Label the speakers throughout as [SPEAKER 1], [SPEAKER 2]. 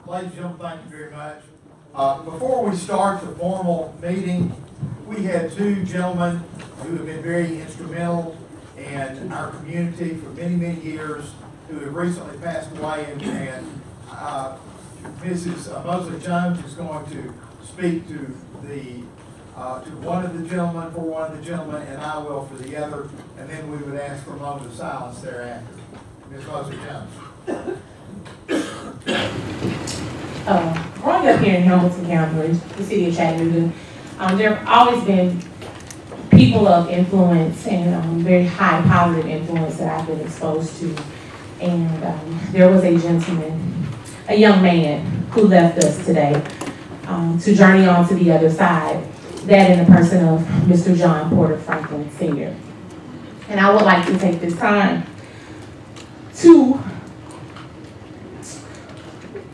[SPEAKER 1] Ladies and gentlemen, thank you very much. Before we start the formal meeting, we had two gentlemen who have been very instrumental in our community for many, many years, who have recently passed away, and Mrs. Mosley Jones is going to speak to one of the gentlemen, for one of the gentlemen, and I will for the other, and then we would ask for a moment of silence thereafter. Ms. Mosley Jones.
[SPEAKER 2] Growing up here in Hamilton County, the city of Chattanooga, there have always been people of influence and very high positive influence that I've been exposed to. And there was a gentleman, a young man, who left us today to journey on to the other side, that in the person of Mr. John Porter Franklin Sr. And I would like to take this time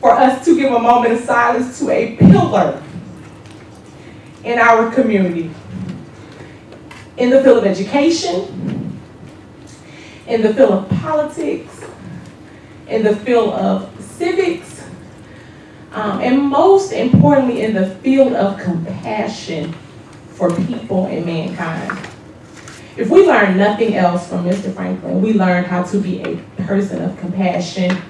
[SPEAKER 2] for us to give a moment of silence to a pillar in our community, in the field of education, in the field of politics, in the field of civics, and most importantly, in the field of compassion for people and mankind. If we learn nothing else from Mr. Franklin, we learned how to be a person of compassion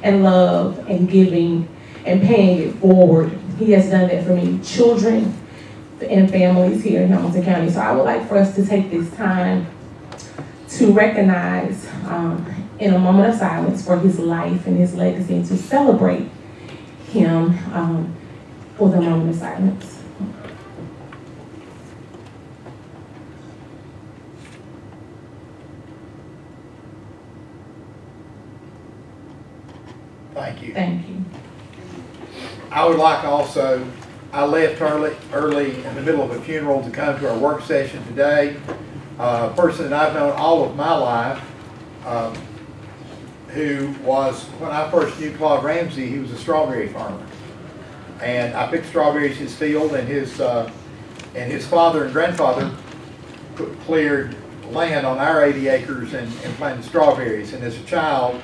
[SPEAKER 2] and love and giving and paying it forward. He has done that for many children and families here in Hamilton County. So I would like for us to take this time to recognize in a moment of silence for his life and his legacy, and to celebrate him with a moment of silence.
[SPEAKER 1] Thank you.
[SPEAKER 2] Thank you.
[SPEAKER 1] I would like also, I left early in the middle of a funeral to come to our work session today. A person that I've known all of my life, who was, when I first knew Claude Ramsey, he was a strawberry farmer. And I picked strawberries in his field, and his father and grandfather cleared land on our 80 acres and planted strawberries. And as a child,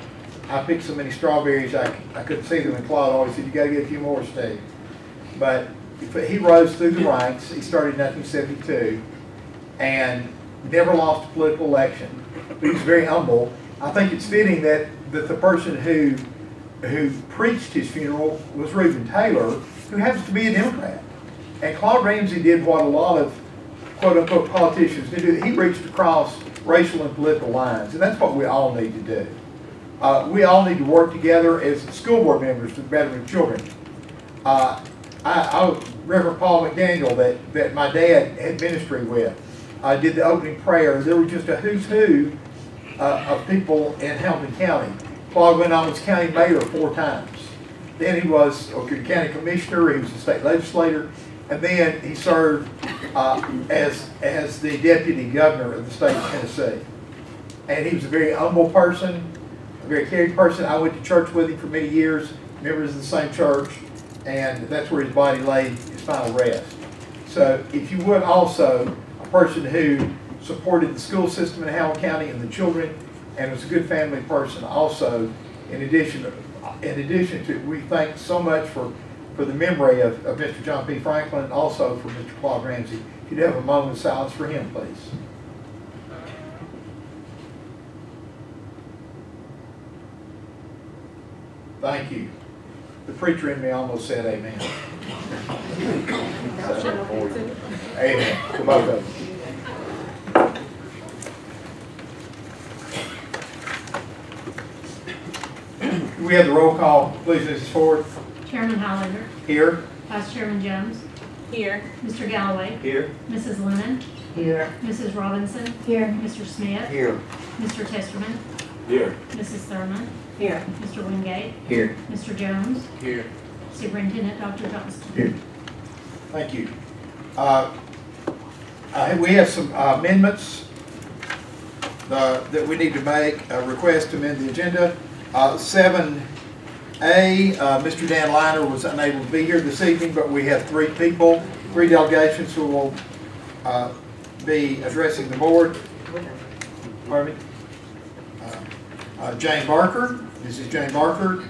[SPEAKER 1] I picked so many strawberries I couldn't see them, and Claude always said, "You got to get a few more, Steve." But he rose through the ranks. He started in 1972 and never lost a political election. But he was very humble. I think it's fitting that the person who preached his funeral was Reuben Taylor, who happens to be a Democrat. And Claude Ramsey did what a lot of quote-unquote politicians do. He reached across racial and political lines, and that's what we all need to do. We all need to work together as school board members for the betterment of children. Reverend Paul McDaniel, that my dad had ministry with, did the opening prayer. There was just a who's who of people in Hamilton County. Claude went on as county mayor 4 times. Then he was a county commissioner, he was a state legislator, and then he served as the deputy governor of the state of Tennessee. And he was a very humble person, a very caring person. I went to church with him for many years, members of the same church, and that's where his body laid his final rest. So if you would also, a person who supported the school system in Hamilton County and the children, and was a good family person also, in addition to, we thank so much for the memory of Mr. John P. Franklin, and also for Mr. Claude Ramsey. If you'd have a moment of silence for him, please. Thank you. The preacher in me almost said amen. Amen to both of them. We have the roll call, please, Mrs. Ford.
[SPEAKER 3] Chairman Highlander.
[SPEAKER 1] Here.
[SPEAKER 3] Vice Chairman Jones.
[SPEAKER 2] Here.
[SPEAKER 3] Mr. Galloway.
[SPEAKER 1] Here.
[SPEAKER 3] Mrs. Lennon.
[SPEAKER 2] Here.
[SPEAKER 3] Mrs. Robinson.
[SPEAKER 2] Here.
[SPEAKER 3] Mr. Smith.
[SPEAKER 1] Here.
[SPEAKER 3] Mr. Testerman.
[SPEAKER 1] Here.
[SPEAKER 3] Mrs. Thurman. Here. Mr. Wingate.
[SPEAKER 4] Here.
[SPEAKER 3] Mr. Jones.
[SPEAKER 4] Here.
[SPEAKER 3] Superintendent Dr. Johnston.
[SPEAKER 1] Here. Thank you. We have some amendments that we need to make. A request to amend the agenda. 7A, Mr. Dan Liner was unable to be here this evening, but we have three delegations who will be addressing the board. Pardon me? Jane Barker, this is Jane Barker,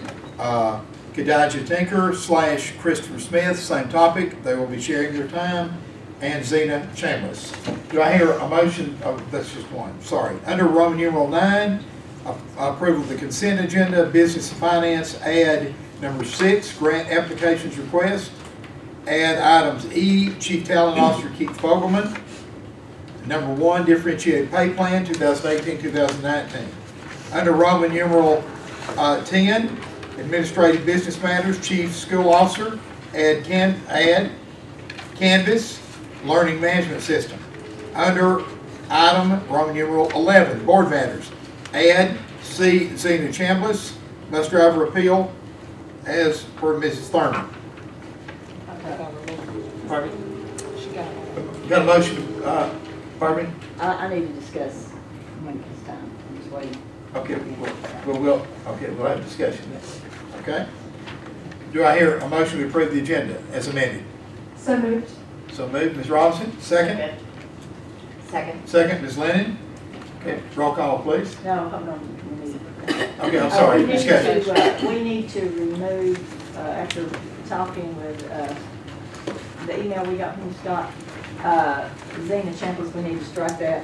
[SPEAKER 1] Kadijah Tinker / Christopher Smith, same topic, they will be sharing their time, and Zena Chambliss. Do I hear a motion? Oh, that's just one, sorry. Under Roman numeral 9, approval of the consent agenda, business and finance, add number 6, grant applications request, add items E, Chief Talent Officer Keith Fogelman, number 1, differentiated pay plan 2018-2019. Under Roman numeral 10, administrative business matters, chief school officer, add Canvas, learning management system. Under item Roman numeral 11, board matters, add C, Zena Chambliss, bus driver appeal, as per Mrs. Thurman. Pardon me?
[SPEAKER 5] She got it.
[SPEAKER 1] Got a motion, pardon me?
[SPEAKER 5] I need to discuss when it's time. I'm just waiting.
[SPEAKER 1] Okay, we'll have a discussion. Okay? Do I hear a motion to approve the agenda as amended?
[SPEAKER 2] So moved.
[SPEAKER 1] So moved, Ms. Robinson. Second?
[SPEAKER 5] Second.
[SPEAKER 1] Second, Ms. Lennon. Okay, roll call, please.
[SPEAKER 5] No, hold on. We need-
[SPEAKER 1] Okay, I'm sorry,
[SPEAKER 5] we need
[SPEAKER 1] discussion.
[SPEAKER 5] to, we need to remove, after talking with the email we got from Scott, Zena Chambliss, we need to strike that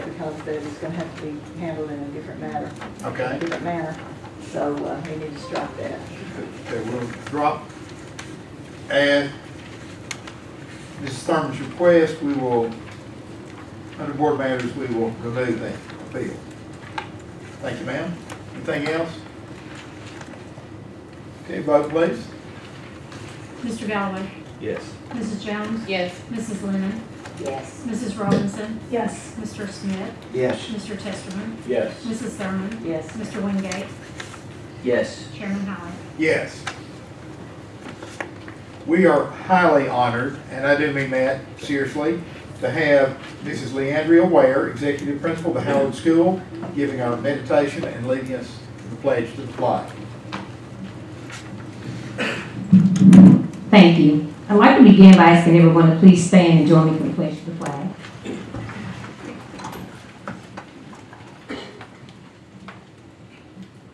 [SPEAKER 5] because that it's going to have to be handled in a different manner.
[SPEAKER 1] Okay.
[SPEAKER 5] Different manner. So we need to strike that.
[SPEAKER 1] Okay, we'll drop. And Mrs. Thurman's request, we will, under board matters, we will remove that appeal. Thank you, ma'am. Anything else? Okay, vote please.
[SPEAKER 3] Mr. Galloway.
[SPEAKER 4] Yes.
[SPEAKER 3] Mrs. Jones.
[SPEAKER 5] Yes.
[SPEAKER 3] Mrs. Lennon.
[SPEAKER 5] Yes.
[SPEAKER 3] Mrs. Robinson.
[SPEAKER 2] Yes.
[SPEAKER 3] Mr. Smith.
[SPEAKER 4] Yes.
[SPEAKER 3] Mr. Testerman.
[SPEAKER 4] Yes.
[SPEAKER 3] Mrs. Thurman.
[SPEAKER 5] Yes.
[SPEAKER 3] Mr. Wingate.
[SPEAKER 4] Yes.
[SPEAKER 3] Chairman Howard.
[SPEAKER 1] Yes. We are highly honored, and I do mean that seriously, to have Mrs. Leandria Ware, Executive Principal of the Howard School, giving our meditation and leading us in the pledge to the flag.
[SPEAKER 6] Thank you. I'd like to begin by asking everyone to please stand and join me for the pledge to the flag.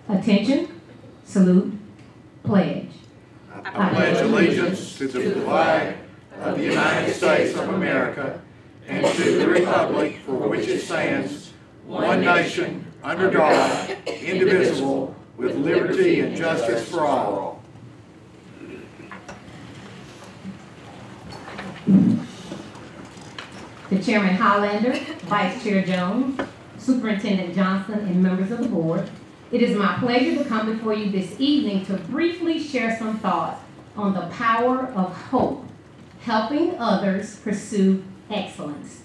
[SPEAKER 6] Attention, salute, pledge.
[SPEAKER 7] I pledge allegiance to the flag of the United States of America and to the republic for which it stands, one nation, under God, indivisible, with liberty and justice for all.
[SPEAKER 6] To Chairman Hollander, Vice Chair Jones, Superintendent Johnson, and members of the board, it is my pleasure to come before you this evening to briefly share some thoughts on the power of hope, helping others pursue excellence.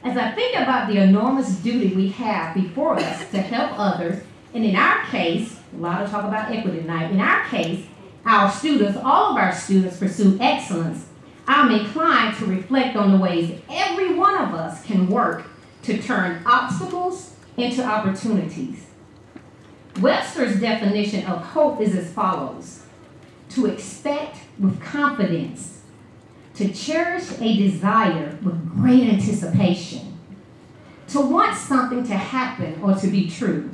[SPEAKER 6] As I think about the enormous duty we have before us to help others, and in our case, a lot of talk about equity tonight, in our case, our students, all of our students pursue excellence, I'm inclined to reflect on the ways every one of us can work to turn obstacles into opportunities. Webster's definition of hope is as follows: to expect with confidence, to cherish a desire with great anticipation, to want something to happen or to be true.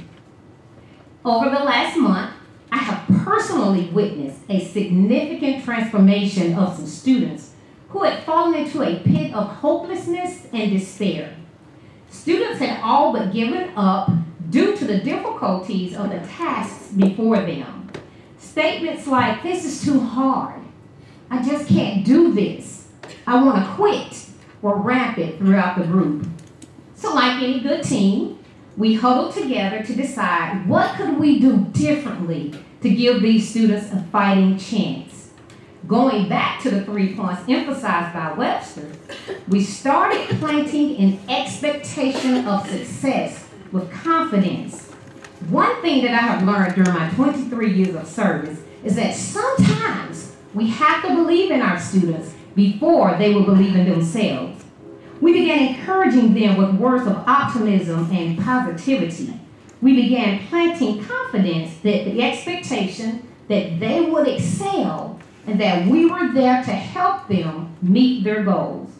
[SPEAKER 6] Over the last month, I have personally witnessed a significant transformation of some students who had fallen into a pit of hopelessness and despair. Students had all but given up due to the difficulties of the tasks before them. Statements like, "This is too hard. I just can't do this. I want to quit," were rampant throughout the group. So like any good team, we huddled together to decide what could we do differently to give these students a fighting chance. Going back to the 3 points emphasized by Webster, we started planting an expectation of success with confidence, One thing that I have learned during my 23 years of service is that sometimes we have to believe in our students before they will believe in themselves. We began encouraging them with words of optimism and positivity. We began planting confidence that the expectation that they would excel and that we were there to help them meet their goals.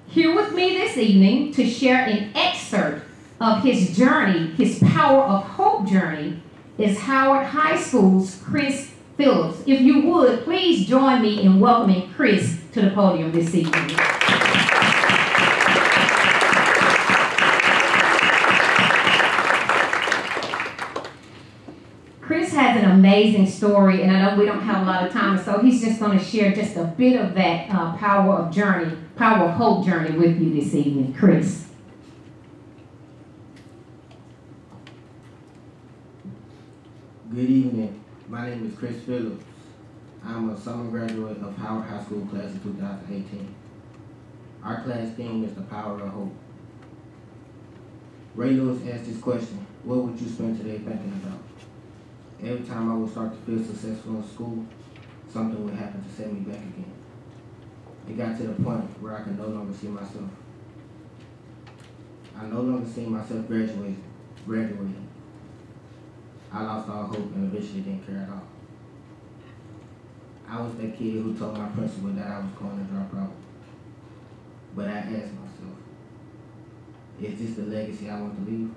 [SPEAKER 6] Here with me this evening to share an excerpt of his journey, his Power of Hope journey, is Howard High School's Chris Phillips. If you would, please join me in welcoming Chris to the podium this evening. Chris has an amazing story, and I know we don't have a lot of time, so he's just going to share just a bit of that Power of Hope journey with you this evening. Chris.
[SPEAKER 4] Good evening. My name is Chris Phillips. I'm a summer graduate of Howard High School class of 2018. Our class theme is the power of hope. Ray Lewis asked this question: what would you spend today thinking about? Every time I would start to feel successful in school, something would happen to set me back again. It got to the point where I could no longer see myself. I no longer see myself graduating. I lost all hope and eventually didn't care at all. I was that kid who told my principal that I was going to drop out. But I asked myself, is this the legacy I want to leave?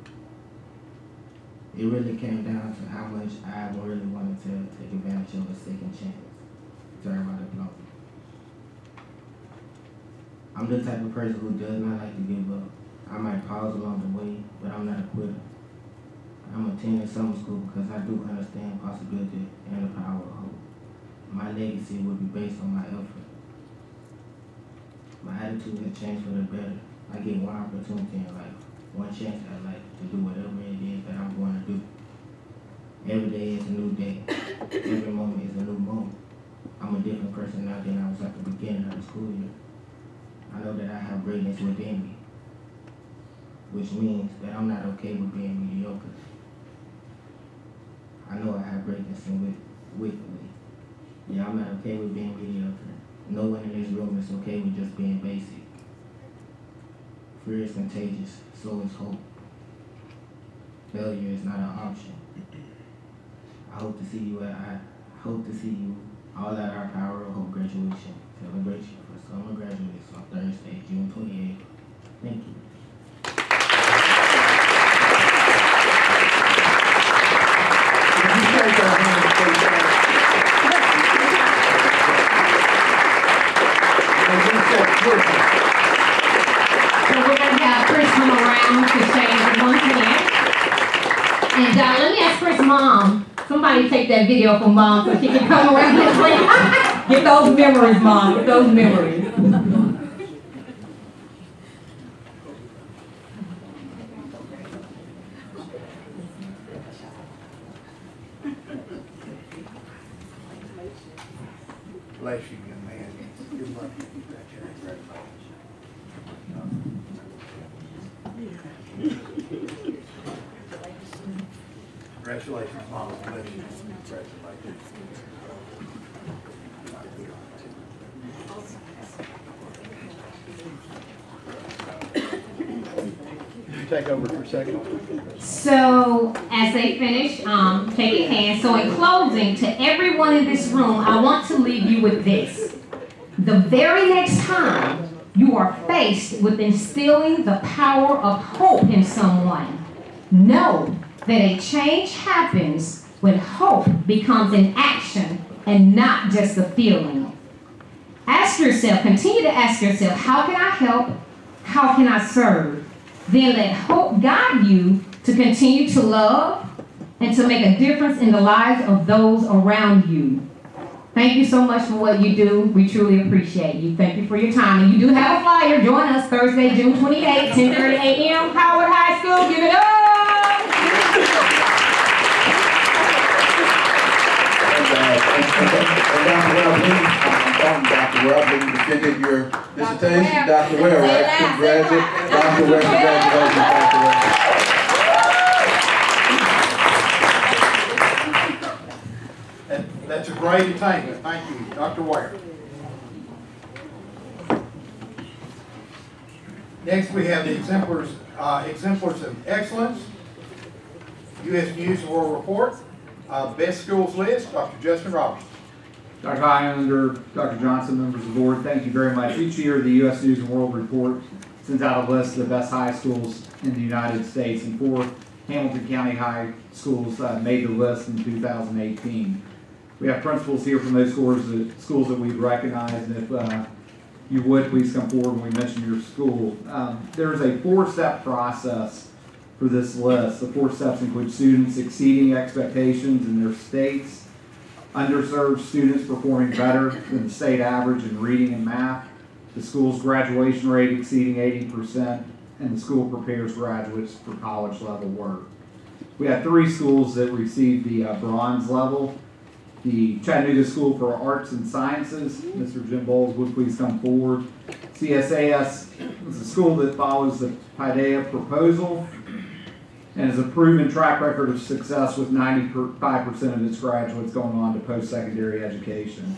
[SPEAKER 4] It really came down to how much I really wanted to take advantage of a second chance to earn my diploma. I'm the type of person who does not like to give up. I might pause along the way, but I'm not a quitter. I'm attending summer school because I do understand possibility and the power of hope. My legacy will be based on my effort. My attitude has changed for the better. I get one opportunity in life, one chance at life to do whatever it is that I'm going to do. Every day is a new day. Every moment is a new moment. I'm a different person now than I was at the beginning of the school year. I know that I have greatness within me, which means that I'm not okay with being mediocre. I know I have greatness with me. Yeah, I'm not okay with being mediocre. No one in this room is okay with just being basic. Fear is contagious, so is hope. Failure is not an option. I hope to see you all at our Power of Hope graduation celebration for summer graduates on Thursday, June 28th. Thank you.
[SPEAKER 6] So we're going to have Chris come around to say once again. And let me ask Chris' mom. Somebody take that video from mom so she can come around and play. Get those memories, mom. Get those memories.
[SPEAKER 1] Bless you, young man. Good luck. Congratulations, Mama. Bless you. Congratulations. Can you take over for a second?
[SPEAKER 6] So, as they finish taking hands, so in closing, to everyone in this room, I want to leave you with this. The very next time you are faced with instilling the power of hope in someone, know that a change happens when hope becomes an action and not just a feeling. Ask yourself, continue to ask yourself, how can I help? How can I serve? Then let hope guide you to continue to love and to make a difference in the lives of those around you. Thank you so much for what you do. We truly appreciate you. Thank you for your time. And you do have a flyer. Join us Thursday, June 28th, 10:30 a.m. Howard High School. Give it up!
[SPEAKER 7] Dr. Webb, you defended your dissertation. Dr. Webb, right? Congratulations. Dr. Webb, congratulations, Dr. Webb.
[SPEAKER 1] That's a great attainment. Thank you, Dr. Ware. Next, we have the exemplars of excellence, U.S. News and World Report, best schools list, Dr. Justin Roberts.
[SPEAKER 8] Dr. Highlander, Dr. Johnson, members of the board, thank you very much. Each year, the U.S. News and World Report sends out a list of the best high schools in the United States, and 4 Hamilton County high schools made the list in 2018. We have principals here from those schools that we've recognized, and if you would, please come forward when we mention your school. There's a 4-step process for this list. The 4 steps include students exceeding expectations in their states, underserved students performing better than the state average in reading and math, the school's graduation rate exceeding 80%, and the school prepares graduates for college level work. We have 3 schools that received the bronze level. The Chattanooga School for Arts and Sciences, Mr. Jim Bowles would please come forward. CSAS is a school that follows the Paideia proposal and has a proven track record of success with 95% of its graduates going on to post-secondary education.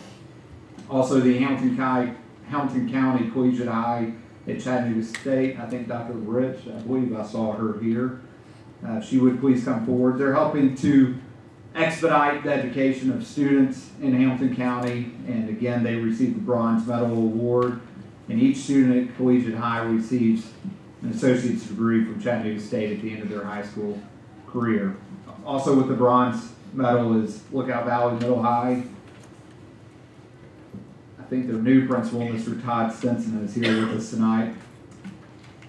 [SPEAKER 8] Also, the Hamilton County Collegiate High at Chattanooga State, I think Dr. Rich, I believe I saw her here. She would please come forward. They're helping to expedite the education of students in Hamilton County, and again, they received the Bronze Medal Award, and each student at Collegiate High receives an associate's degree from Chattanooga State at the end of their high school career. Also with the Bronze Medal is Lookout Valley Middle High. I think their new principal, Mr. Todd Stinson, is here with us tonight.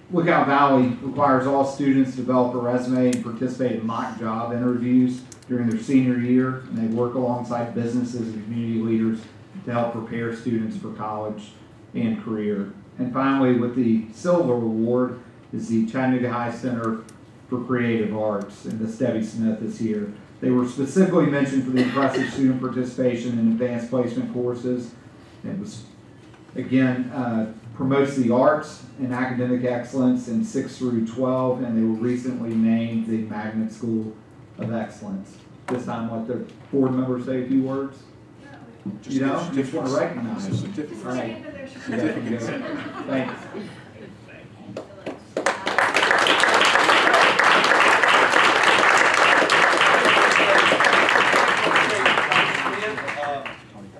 [SPEAKER 8] Lookout Valley requires all students to develop a resume and participate in mock job interviews during their senior year, and they work alongside businesses and community leaders to help prepare students for college and career. And finally, with the Silver Award is the Chattanooga High Center for Creative Arts, and Miss Debbie Smith is here. They were specifically mentioned for the impressive student participation in advanced placement courses. It was, again, promotes the arts and academic excellence in 6 through 12, and they were recently named the Magnet School of Excellence. This time, let the board members say a few words. You know, just want to recognize them. All right. Thanks.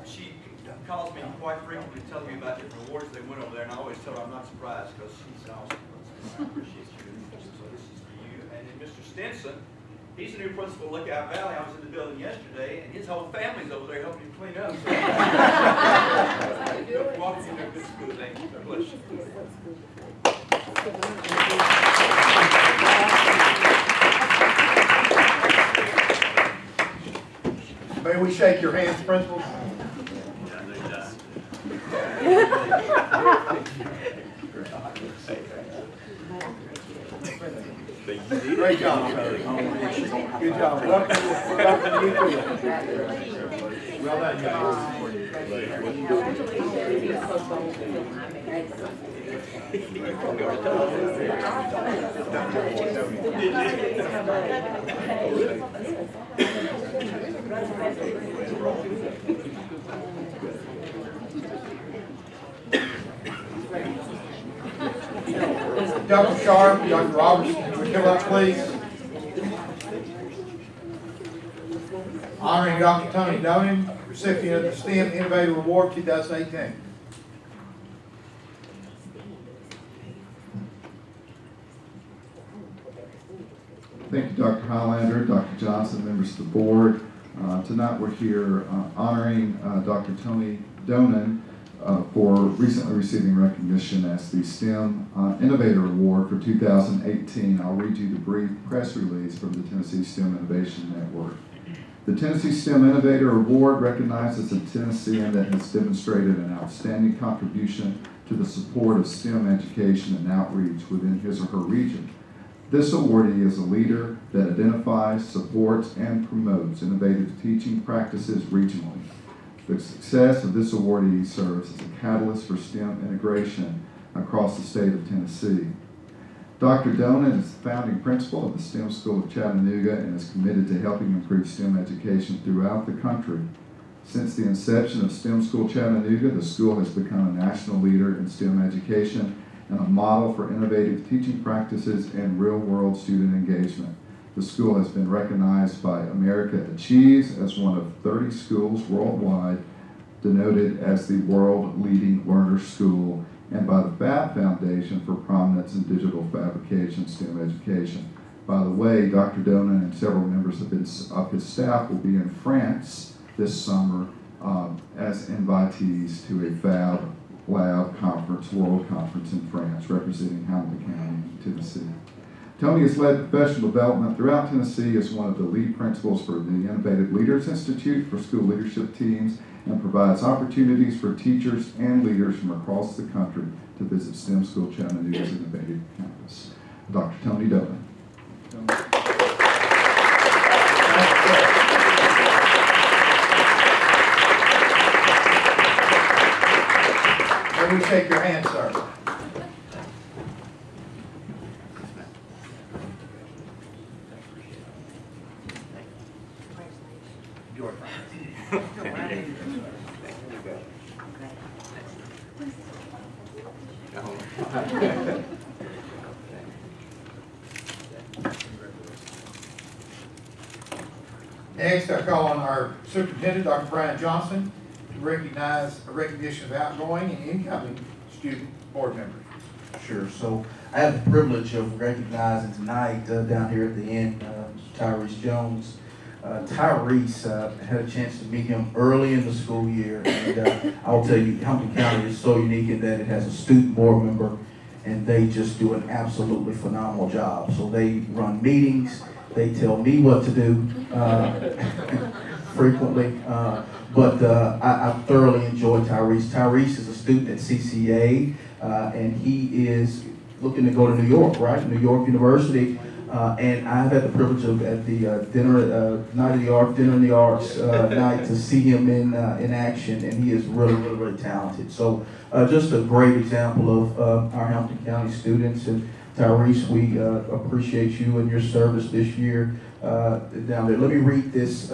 [SPEAKER 9] She calls me quite frequently telling me about different awards they went over there, and I always tell her I'm not surprised because she's awesome. I appreciate you. So this is for you. And then Mr. Stinson, he's the new principal of Lookout Valley. I was in the building yesterday, and his whole family's over there helping him clean up. So welcome to a good school. Thank you. God bless you.
[SPEAKER 1] May we shake your hands, principals? Great job. Good job. Welcome to you too. Well done, guys. Dr. Sharp, Dr. Roberts, would you come up, please? Honoring Dr. Tony Donan, recipient of the STEM Innovator Award 2018.
[SPEAKER 10] Thank you, Dr. Highlander, Dr. Johnson, members of the board. Tonight we're here honoring Dr. Tony Donan for recently receiving recognition as the STEM Innovator Award for 2018. I'll read you the brief press release from the Tennessee STEM Innovation Network. The Tennessee STEM Innovator Award recognizes a Tennessean that has demonstrated an outstanding contribution to the support of STEM education and outreach within his or her region. This awardee is a leader that identifies, supports, and promotes innovative teaching practices regionally. The success of this awardee serves as a catalyst for STEM integration across the state of Tennessee. Dr. Donan is the founding principal of the STEM School of Chattanooga and is committed to helping improve STEM education throughout the country. Since the inception of STEM School Chattanooga, the school has become a national leader in STEM education and a model for innovative teaching practices and real-world student engagement. The school has been recognized by America Achieves as one of 30 schools worldwide denoted as the world leading learner school, and by the BAT Foundation for Prominence in Digital Fabrication STEM Education. By the way, Dr. Donan and several members of his staff will be in France this summer as invitees to a Fab Lab conference, world conference in France, representing Hamilton County, Tennessee. Tony has led professional development throughout Tennessee as one of the lead principals for the Innovative Leaders Institute for school leadership teams, and provides opportunities for teachers and leaders from across the country to visit STEM School Chattanooga's innovative campus. Dr. Tony Dolan.
[SPEAKER 1] Let me shake your hand, sir. Next, I call on our superintendent, Dr. Brian Johnson, to recognize a recognition of outgoing and incoming student board members.
[SPEAKER 11] Sure. So I have the privilege of recognizing tonight down here at the end, Tyrese Jones. Tyrese, I had a chance to meet him early in the school year, and I'll tell you, Hamilton County is so unique in that it has a student board member, and they just do an absolutely phenomenal job. So they run meetings, they tell me what to do frequently, but I thoroughly enjoy Tyrese. Tyrese is a student at CCA, and he is looking to go to New York, right? New York University. And I've had the privilege of at the Night of the Arts, Dinner in the Arts night to see him in action, and he is really, really, really talented. So just a great example of our Hamilton County students. And Tyrese, we appreciate you and your service this year down there. Let me read this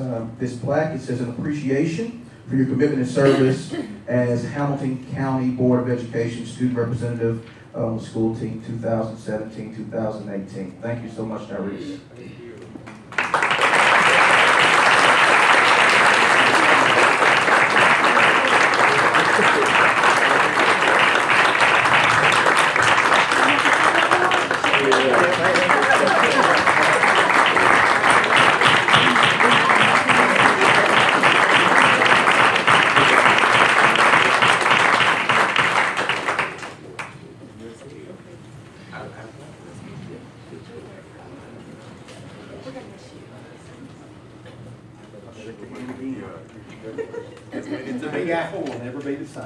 [SPEAKER 11] plaque. It says, an appreciation for your commitment and service as Hamilton County Board of Education Student Representative on the school team 2017-2018. Thank you so much, Tyrese.
[SPEAKER 1] It's a big apple, will never be the same.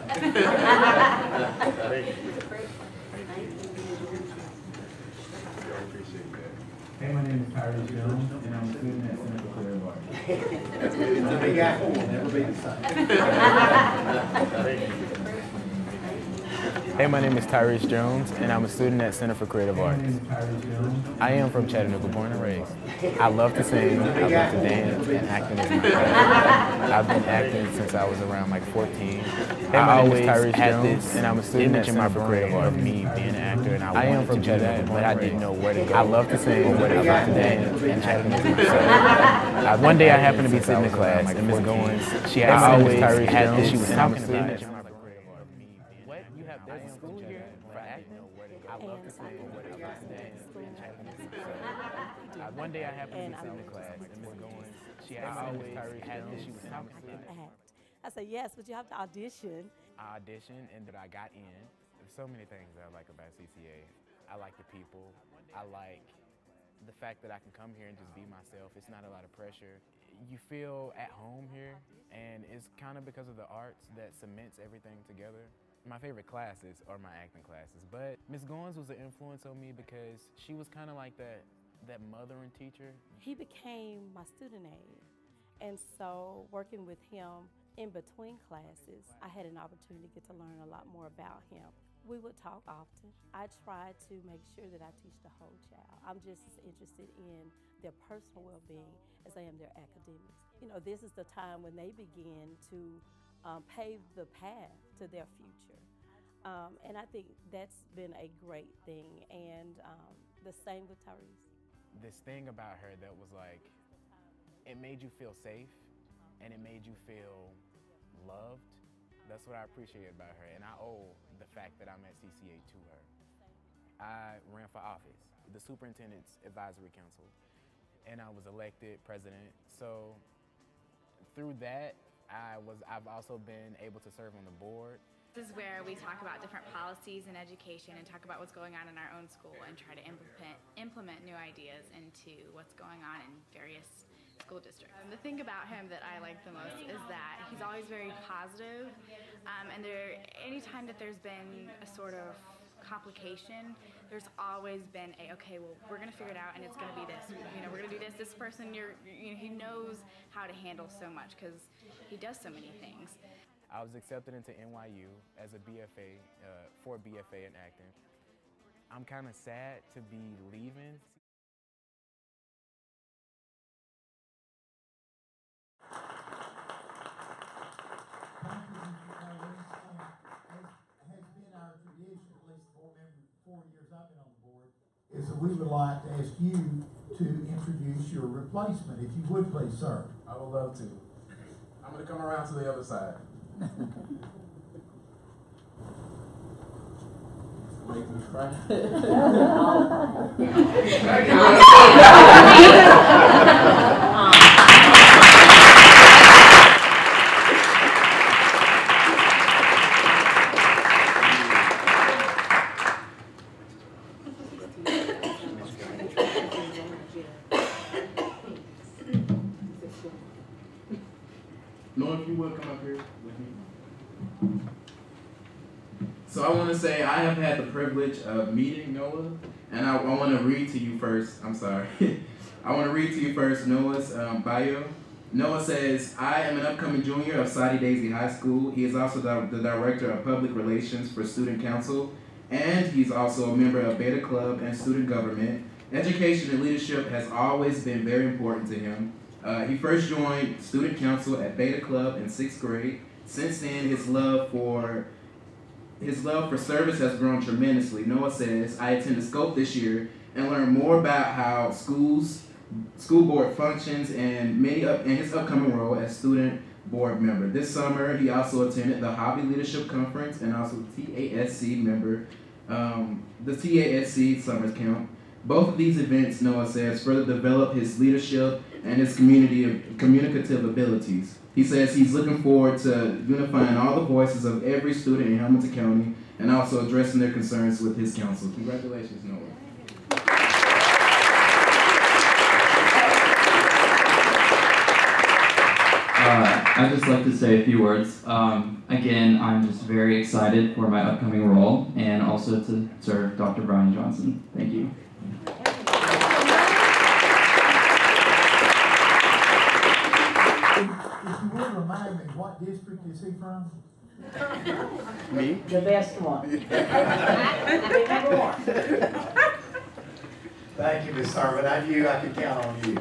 [SPEAKER 12] Hey, my name is Tyrese Jones, and I'm a student at Center for Creative Arts.
[SPEAKER 1] It's a big apple, will never be the same.
[SPEAKER 13] Hey, my name is Tyrese Jones, and I'm a student at Center for Creative Arts. I am from Chattanooga, born and raised. I love to sing, I love to dance, and acting is my passion. I've been acting since I was around like 14. Hey, I always had this, and I'm a student at Center for Creative Arts, of me being an actor, and I am from Chattanooga, but I didn't know where to go. I love to sing, I love to dance, and acting is my passion. One day I happened to be sitting in class, and Ms. Goins, she always had this, she was talking about it. There's a school here for acting. I love to sing. One day I happened to be sitting in class, and Ms. Goins, she always had this, she was talking about it.
[SPEAKER 14] I said, yes, but you have to audition.
[SPEAKER 13] I auditioned, and then I got in. There's so many things that I like about CCA. I like the people. I like the fact that I can come here and just be myself. It's not a lot of pressure. You feel at home here, and it's kind of because of the arts that cements everything together. My favorite classes are my acting classes, but Ms. Goins was an influence on me because she was kind of like that mother and teacher.
[SPEAKER 14] He became my student aide, and so working with him in between classes, I had an opportunity to get to learn a lot more about him. We would talk often. I try to make sure that I teach the whole child. I'm just as interested in their personal well-being as I am their academics. You know, this is the time when they begin to pave the path to their future. And I think that's been a great thing. And the same with Tyrese.
[SPEAKER 13] This thing about her that was like, it made you feel safe and it made you feel loved. That's what I appreciate about her, and I owe the fact that I'm at CCA to her. I ran for office, the Superintendent's Advisory Council, and I was elected president. So through that, I've also been able to serve on the board.
[SPEAKER 15] This is where we talk about different policies in education and talk about what's going on in our own school and try to implement new ideas into what's going on in various school districts. The thing about him that I like the most is that he's always very positive, and anytime that there's been a sort of complication, there's always been okay, well, we're gonna figure it out and it's gonna be this, you know, we're gonna do this. This person, he knows how to handle so much because he does so many things.
[SPEAKER 13] I was accepted into NYU as a BFA, for BFA in acting. I'm kind of sad to be leaving.
[SPEAKER 16] Has been our tradition, at least the 4 years I've been on the board, is that we would like to ask you to introduce your replacement, if you would please, sir.
[SPEAKER 17] I would love to. I'm going to come around to the other side. Make me cry. Noah, if you would come up here with me. So I want to say I have had the privilege of meeting Noah, and I want to read to you first. I'm sorry. I want to read to you first Noah's bio. Noah says, I am an upcoming junior of Soddy Daisy High School. He is also the Director of Public Relations for Student Council, and he's also a member of Beta Club and Student Government. Education and leadership has always been very important to him. He first joined Student Council at Beta Club in 6th grade. Since then, his love for service has grown tremendously. Noah says, I attended Scope this year and learned more about how school board functions and his upcoming role as student board member. This summer, he also attended the Hobby Leadership Conference and also the TASC member, the TASC Summer Camp. Both of these events, Noah says, further develop his leadership and his communicative abilities. He says he's looking forward to unifying all the voices of every student in Hamilton County and also addressing their concerns with his council. Congratulations, Noah.
[SPEAKER 18] I'd just like to say a few words. Again, I'm just very excited for my upcoming role and also to serve Dr. Brian Johnson. Thank you.
[SPEAKER 16] If you would remind me, what district is he from?
[SPEAKER 5] Me? The best one. Number one.
[SPEAKER 1] Thank you, Ms. Sermon. I knew I could count on you.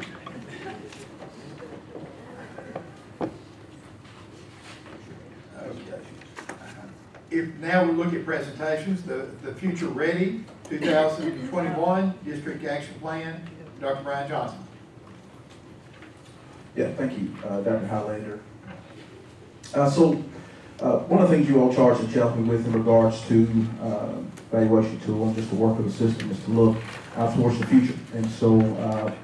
[SPEAKER 1] Okay. If now we look at presentations, the Future Ready 2021 District Action Plan, Dr. Brian Johnson.
[SPEAKER 11] Yeah, thank you, Dr. Highlander. One of the things you all charged to help me with in regards to evaluation tool and just the work of the system is to look out towards the future. And so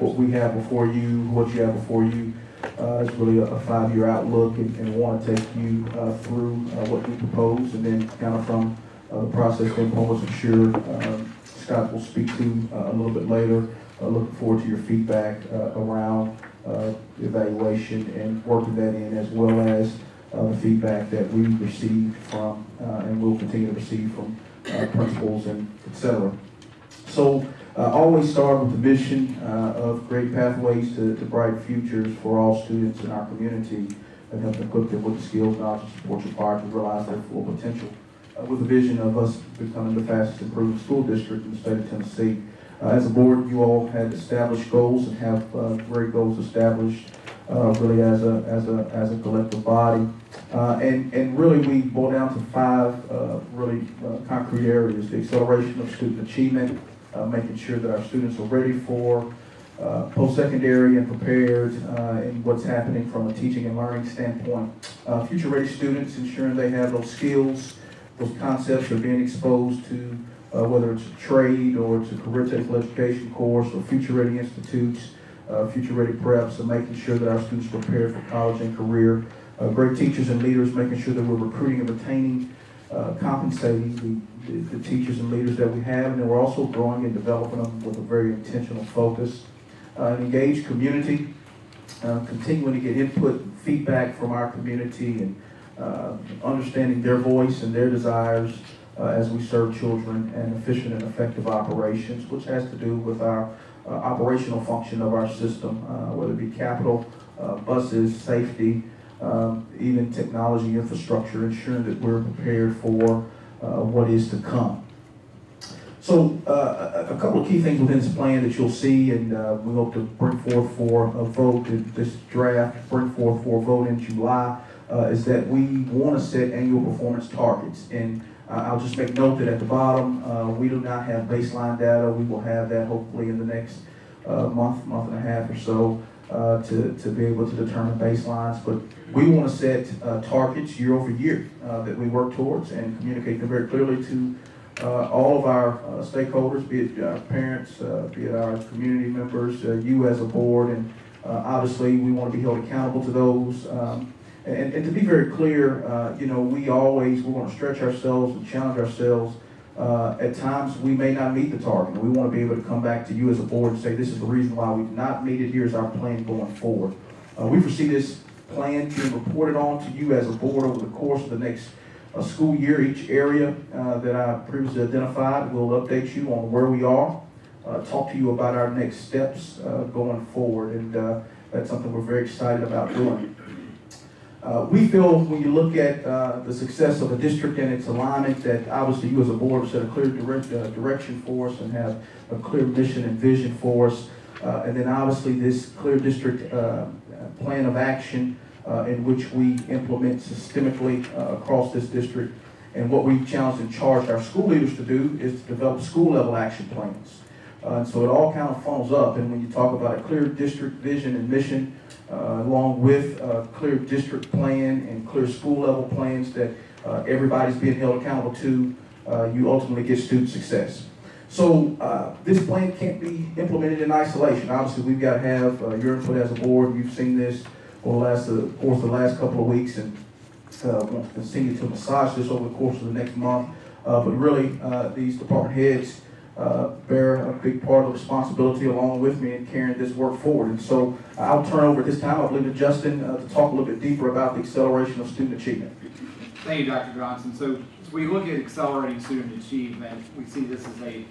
[SPEAKER 11] what we have before you, what you have before you, is really a 5-year outlook, and want to take you through what we propose, and then kind of from the process standpoint, which I'm sure Scott will speak to a little bit later. Looking forward to your feedback around evaluation and working that in, as well as the feedback that we received from and will continue to receive from principals and etc. So always start with the mission of great pathways to bright futures for all students in our community, and help equip them with the skills, knowledge, and support required to realize their full potential. with a vision of us becoming the fastest improving school district in the state of Tennessee. As a board, you all had established goals and have great goals established really as a collective body. And really we boil down to 5 really concrete areas: the acceleration of student achievement, making sure that our students are ready for post-secondary and prepared in what's happening from a teaching and learning standpoint. Future-ready students, ensuring they have those skills, those concepts are being exposed to, whether it's a trade or it's a career technical education course or future-ready institutes, future-ready preps, and making sure that our students are prepared for college and career. Great teachers and leaders, making sure that we're recruiting and retaining, compensating the teachers and leaders that we have, and then we're also growing and developing them with a very intentional focus. An engaged community, continuing to get input and feedback from our community and understanding their voice and their desires as we serve children, and efficient and effective operations, which has to do with our operational function of our system, whether it be capital, buses, safety, even technology infrastructure, ensuring that we're prepared for what is to come. So a couple of key things within this plan that you'll see, and we hope to bring forth for a vote in this draft, bring forth for a vote in July, is that we want to set annual performance targets. And I'll just make note that at the bottom, we do not have baseline data. We will have that hopefully in the next month and a half or so to be able to determine baselines. But we want to set targets year over year that we work towards and communicate them very clearly to all of our stakeholders, be it our parents, be it our community members, you as a board, and obviously we want to be held accountable to those. And to be very clear, you know, we want to stretch ourselves and challenge ourselves. At times we may not meet the target, and we want to be able to come back to you as a board and say this is the reason why we did not meet it. Here's our plan going forward. We foresee this plan being reported on to you as a board over the course of the next school year. Each area that I previously identified, we'll update you on where we are, talk to you about our next steps going forward, and that's something we're very excited about doing. We feel when you look at the success of a district and its alignment, that obviously you as a board have set a clear direction for us and have a clear mission and vision for us. And then obviously this clear district plan of action in which we implement systemically across this district. And what we've challenged and charged our school leaders to do is to develop school level action plans. So it all kind of funnels up, and when you talk about a clear district vision and mission, along with a clear district plan and clear school level plans that everybody's being held accountable to, you ultimately get student success. So this plan can't be implemented in isolation. Obviously, we've got to have your input as a board. You've seen this over the course of the last couple of weeks, and want to continue to massage this over the course of the next month. But really, these department heads bear a big part of the responsibility along with me in carrying this work forward. And so I'll turn over at this time, I believe, to Justin to talk a little bit deeper about the acceleration of student achievement.
[SPEAKER 8] Thank you, Dr. Johnson. So as we look at accelerating student achievement, we see this as a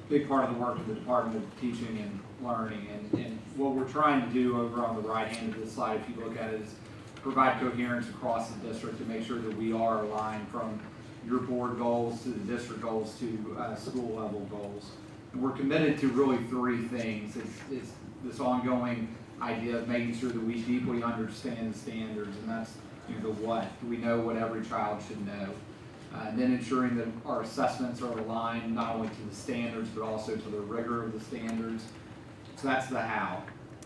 [SPEAKER 8] big part of the work of the Department of Teaching and Learning. And what we're trying to do over on the right hand of this slide, if you look at it, is provide coherence across the district to make sure that we are aligned from your board goals to the district goals to school level goals. And we're committed to really 3 things. It's this ongoing idea of making sure that we deeply understand the standards, and that's the what. We know what every child should know. And then ensuring that our assessments are aligned not only to the standards but also to the rigor of the standards. So that's the how.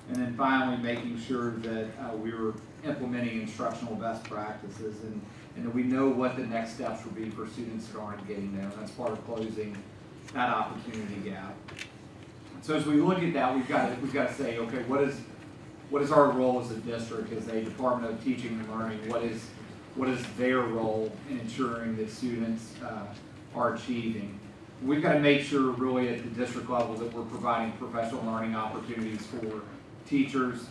[SPEAKER 8] And then finally making sure that we were implementing instructional best practices and that we know what the next steps will be for students that aren't getting there. And that's part of closing that opportunity gap. So as we look at that, we've got to say, okay, what is our role as a district, as a Department of Teaching and Learning? What is their role in ensuring that students are achieving? We've got to make sure really at the district level that we're providing professional learning opportunities for teachers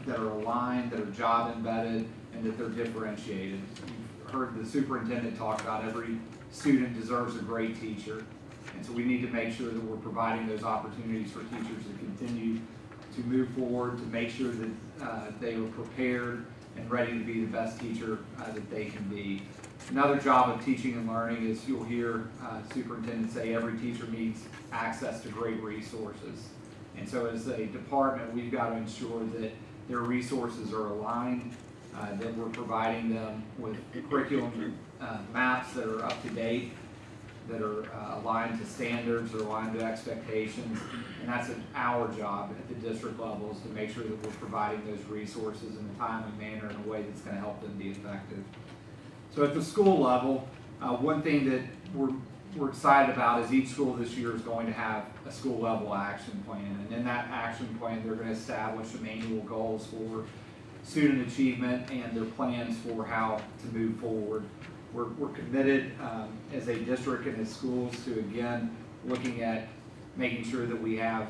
[SPEAKER 8] that are aligned, that are job embedded, and that they're differentiated. You've heard the superintendent talk about every student deserves a great teacher. And so we need to make sure that we're providing those opportunities for teachers to continue to move forward, to make sure that they are prepared and ready to be the best teacher that they can be. Another job of teaching and learning is you'll hear superintendents say every teacher needs access to great resources. And so as a department, we've got to ensure that their resources are aligned, that we're providing them with curriculum maps that are up to date, that are aligned to standards, or aligned to expectations. And that's our job at the district level, is to make sure that we're providing those resources in a timely manner in a way that's going to help them be effective. So at the school level, one thing that we're excited about is each school this year is going to have a school level action plan. And in that action plan, they're going to establish some annual goals for student achievement and their plans for how to move forward. We're committed as a district and as schools to, again, looking at making sure that we have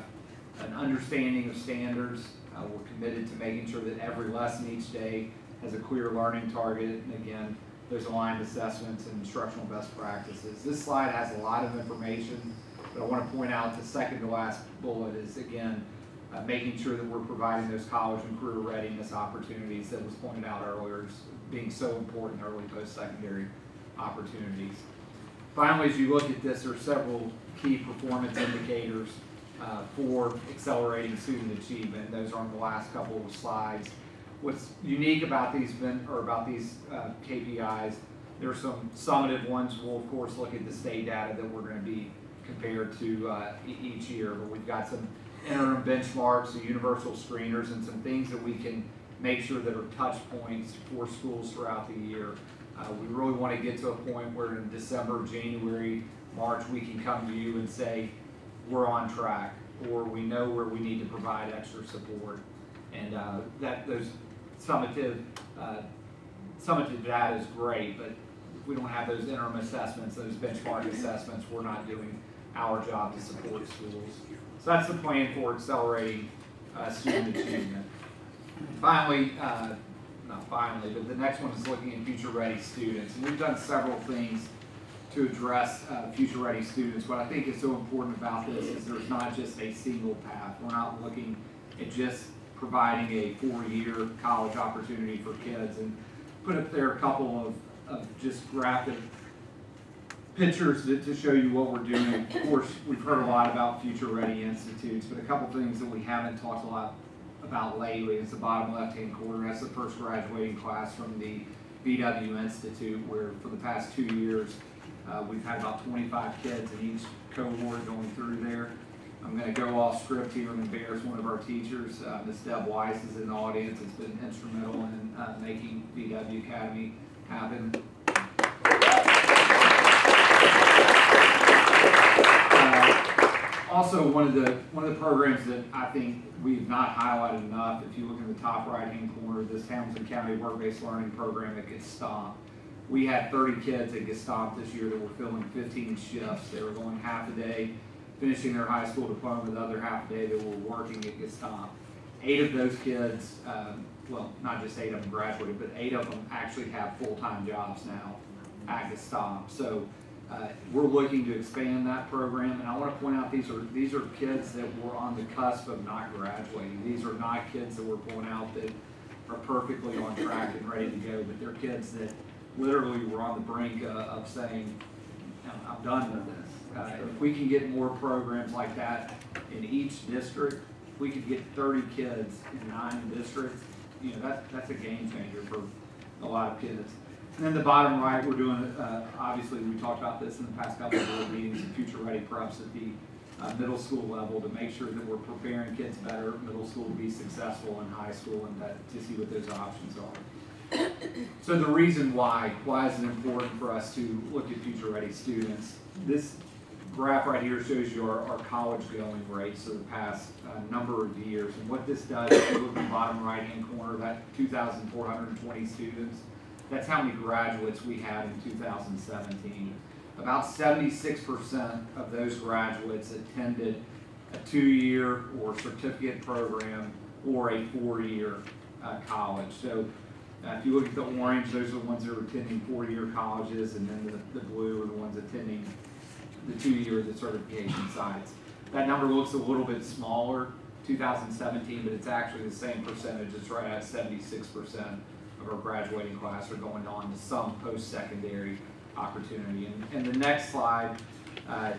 [SPEAKER 8] an understanding of standards. We're committed to making sure that every lesson each day has a clear learning target, and again, those aligned assessments and instructional best practices. This slide has a lot of information, but I want to point out the second to last bullet is, again, making sure that we're providing those college and career readiness opportunities that was pointed out earlier as being so important, early post-secondary opportunities. Finally, as you look at this, there are several key performance indicators for accelerating student achievement. Those are on the last couple of slides. What's unique about these KPIs, there are some summative ones. We'll of course look at the state data that we're going to be compared to each year, but we've got some interim benchmarks, the universal screeners, and some things that we can make sure that are touch points for schools throughout the year. We really want to get to a point where in December, January, March, we can come to you and say, we're on track, or we know where we need to provide extra support. And those summative data is great, but if we don't have those interim assessments, those benchmark assessments, we're not doing our job to support schools. So that's the plan for accelerating student achievement. Finally, not finally, but the next one is looking at future-ready students. And we've done several things to address future-ready students. What I think is so important about this is there's not just a single path. We're not looking at just providing a 4-year college opportunity for kids. And put up there a couple of just graphic pictures to show you what we're doing. Of course, we've heard a lot about future-ready institutes, but a couple things that we haven't talked a lot about lately is the bottom left-hand corner. That's the first graduating class from the VW Institute, where for the past 2 years, we've had about 25 kids in each cohort going through there. I'm going to go off script here and embarrass one of our teachers. Ms. Deb Weiss is in the audience. Has been instrumental in making VW Academy happen. Also, one of the programs that I think we've not highlighted enough, if you look in the top right-hand corner, this Hamilton County Work-Based Learning Program that gets stomped. We had 30 kids that get stomped this year that were filling 15 shifts. They were going half a day, finishing their high school diploma, the other half a day they were working at get stomped. 8 of those kids, well, not just 8 of them graduated, but 8 of them actually have full-time jobs now at Gestamp. So we're looking to expand that program, and I want to point out these are kids that were on the cusp of not graduating. These are not kids that we're pulling out that are perfectly on track and ready to go, but they're kids that literally were on the brink of saying, I'm done with this. If we can get more programs like that in each district, if we could get 30 kids in 9 districts, you know, that's a game changer for a lot of kids. And then the bottom right, we're doing, obviously we talked about this in the past couple of board meetings, future ready preps at the middle school level to make sure that we're preparing kids better, middle school to be successful in high school, and to see what those options are. So the reason why is it important for us to look at future ready students? This graph right here shows you our college going rates for the past number of years. And what this does, if you look at the bottom right hand corner, that 2,420 students, that's how many graduates we had in 2017. About 76% of those graduates attended a 2-year or certificate program or a 4-year college. So if you look at the orange, those are the ones that are attending 4-year colleges, and then the blue are the ones attending the 2-year, the certification sites. That number looks a little bit smaller, 2017, but it's actually the same percentage. It's right at 76% of our graduating class are going on to some post-secondary opportunity. And the next slide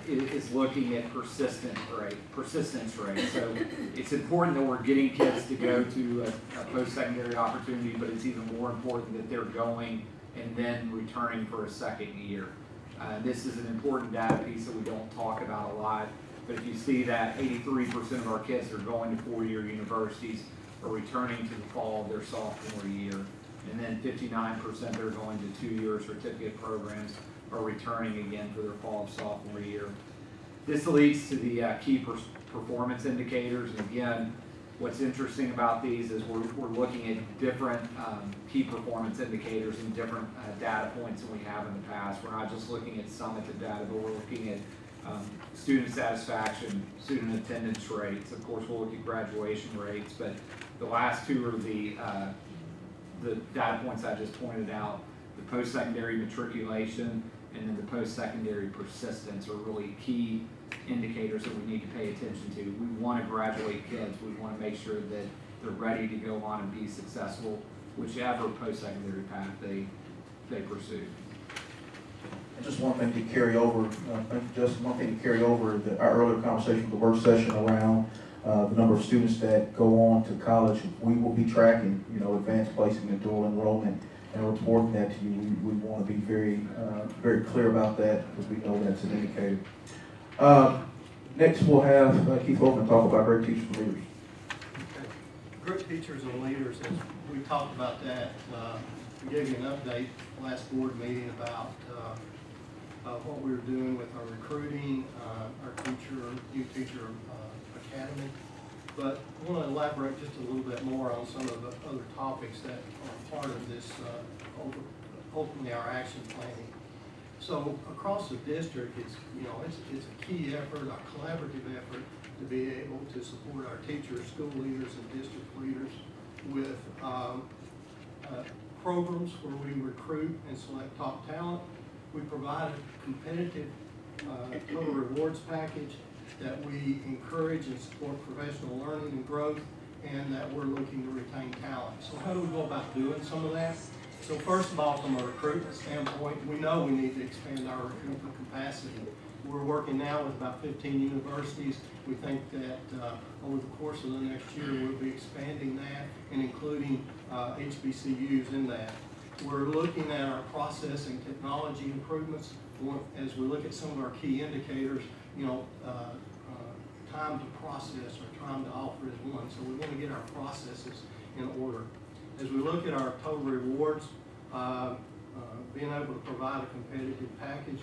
[SPEAKER 8] is looking at persistence rate. So it's important that we're getting kids to go to a post-secondary opportunity, but it's even more important that they're going and then returning for a second year. This is an important data piece that we don't talk about a lot, but if you see that 83% of our kids are going to four-year universities are returning to the fall of their sophomore year, and then 59% are going to two-year certificate programs are returning again for their fall of sophomore year. This leads to the key performance indicators, and again, what's interesting about these is we're looking at different key performance indicators and different data points than we have in the past. We're not just looking at summative data, but we're looking at student satisfaction, student attendance rates. Of course, we'll look at graduation rates, but the last two are the data points I just pointed out. The post-secondary matriculation and then the post-secondary persistence are really key indicators that we need to pay attention to. We want to graduate kids. We want to make sure that they're ready to go on and be successful, whichever post-secondary path they pursue.
[SPEAKER 11] And just one thing to carry over, our earlier conversation with the work session around the number of students that go on to college. We will be tracking, advanced placement and dual enrollment and reporting that to you. We want to be very, very clear about that because we know that's an indicator. Next, we'll have Keith Holman talk about great teachers and leaders.
[SPEAKER 19] Okay. Great teachers and leaders, as we talked about that, we gave you an update last board meeting about what we were doing with our recruiting, our new teacher academy. But I want to elaborate just a little bit more on some of the other topics that are part of this, ultimately our action planning. So across the district, it's a key effort, a collaborative effort to be able to support our teachers, school leaders, and district leaders with programs where we recruit and select top talent. We provide a competitive total rewards package that we encourage and support professional learning and growth, and that we're looking to retain talent. So how do we go about doing some of that? So first of all, from a recruitment standpoint, we know we need to expand our recruitment capacity. We're working now with about 15 universities. We think that over the course of the next year, we'll be expanding that and including HBCUs in that. We're looking at our process and technology improvements. As we look at some of our key indicators, time to process or time to offer is one. So we want to get our processes in order. As we look at our total rewards, being able to provide a competitive package,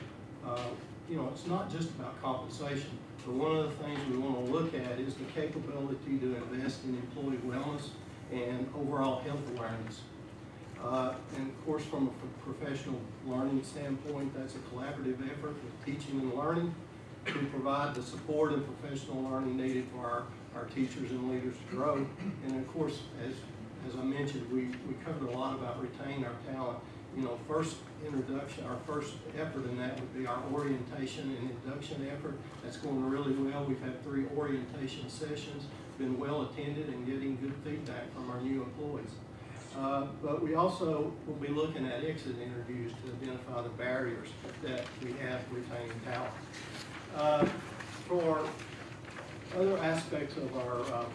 [SPEAKER 19] it's not just about compensation, but one of the things we want to look at is the capability to invest in employee wellness and overall health awareness. And of course, from a professional learning standpoint, that's a collaborative effort with teaching and learning to provide the support and professional learning needed for our teachers and leaders to grow. And of course, as I mentioned, we covered a lot about retaining our talent. First introduction, our first effort in that would be our orientation and induction effort. That's going really well. We've had 3 orientation sessions, been well attended and getting good feedback from our new employees. But we also will be looking at exit interviews to identify the barriers that we have to retaining talent. For other aspects of our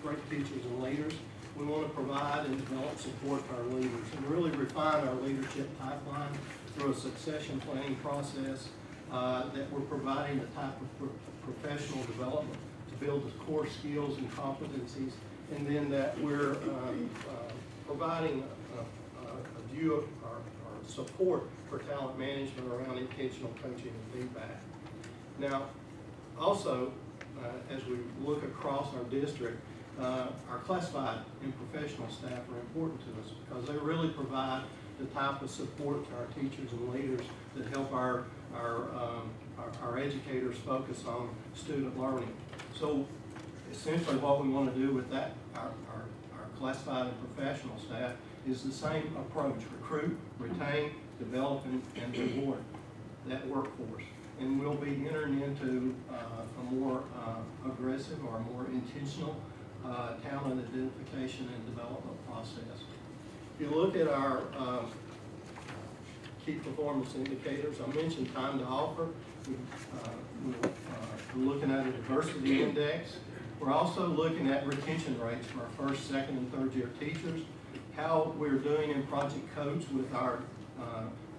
[SPEAKER 19] great teachers and leaders, we want to provide and develop support for our leaders and really refine our leadership pipeline through a succession planning process that we're providing the type of professional development to build the core skills and competencies, and then that we're providing a view of our support for talent management around intentional coaching and feedback. Now, also, as we look across our district, our classified and professional staff are important to us because they really provide the type of support to our teachers and leaders that help our educators focus on student learning. So essentially what we want to do with that, our classified and professional staff, is the same approach: recruit, retain, develop, and reward that workforce. And we'll be entering into a more aggressive or a more intentional talent identification and development process. If you look at our key performance indicators, I mentioned time to offer. We're looking at a diversity index. We're also looking at retention rates for our first, second, and third year teachers, how we're doing in Project Coach with our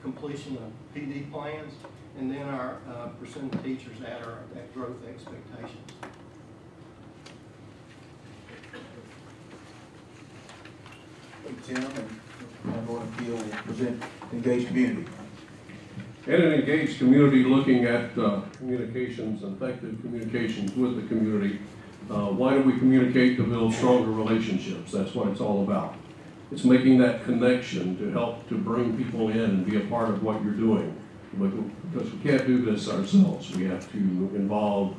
[SPEAKER 19] completion of PD plans, and then our percent of teachers at growth expectations.
[SPEAKER 11] Tim and Lord Appeal will present Engaged Community.
[SPEAKER 20] And an engaged community looking at communications, effective communications with the community. Why do we communicate? To build stronger relationships. That's what it's all about. It's making that connection to help to bring people in and be a part of what you're doing. Because we can't do this ourselves. We have to involve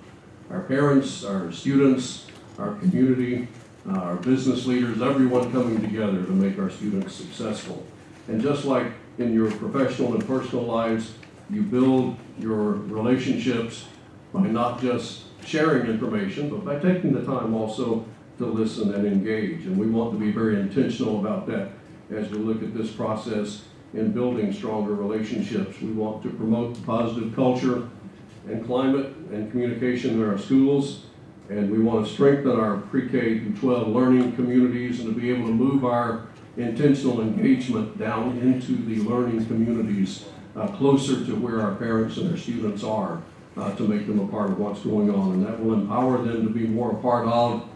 [SPEAKER 20] our parents, our students, our community, our business leaders, everyone coming together to make our students successful. And just like in your professional and personal lives, you build your relationships by not just sharing information, but by taking the time also to listen and engage. And we want to be very intentional about that as we look at this process in building stronger relationships. We want to promote positive culture and climate and communication in our schools. And we want to strengthen our pre-K through 12 learning communities and to be able to move our intentional engagement down into the learning communities closer to where our parents and our students are to make them a part of what's going on. And that will empower them to be more a part of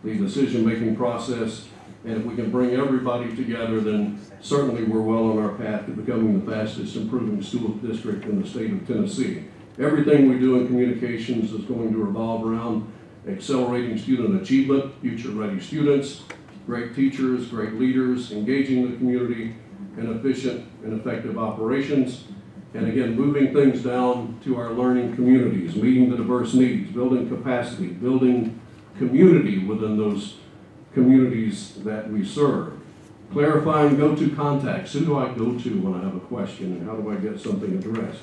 [SPEAKER 20] the decision-making process. And if we can bring everybody together, then certainly we're well on our path to becoming the fastest improving school district in the state of Tennessee. Everything we do in communications is going to revolve around accelerating student achievement, future-ready students, great teachers, great leaders, engaging the community, and efficient and effective operations. And again, moving things down to our learning communities, meeting the diverse needs, building capacity, building community within those communities that we serve. Clarifying go-to contacts. Who do I go to when I have a question, and how do I get something addressed?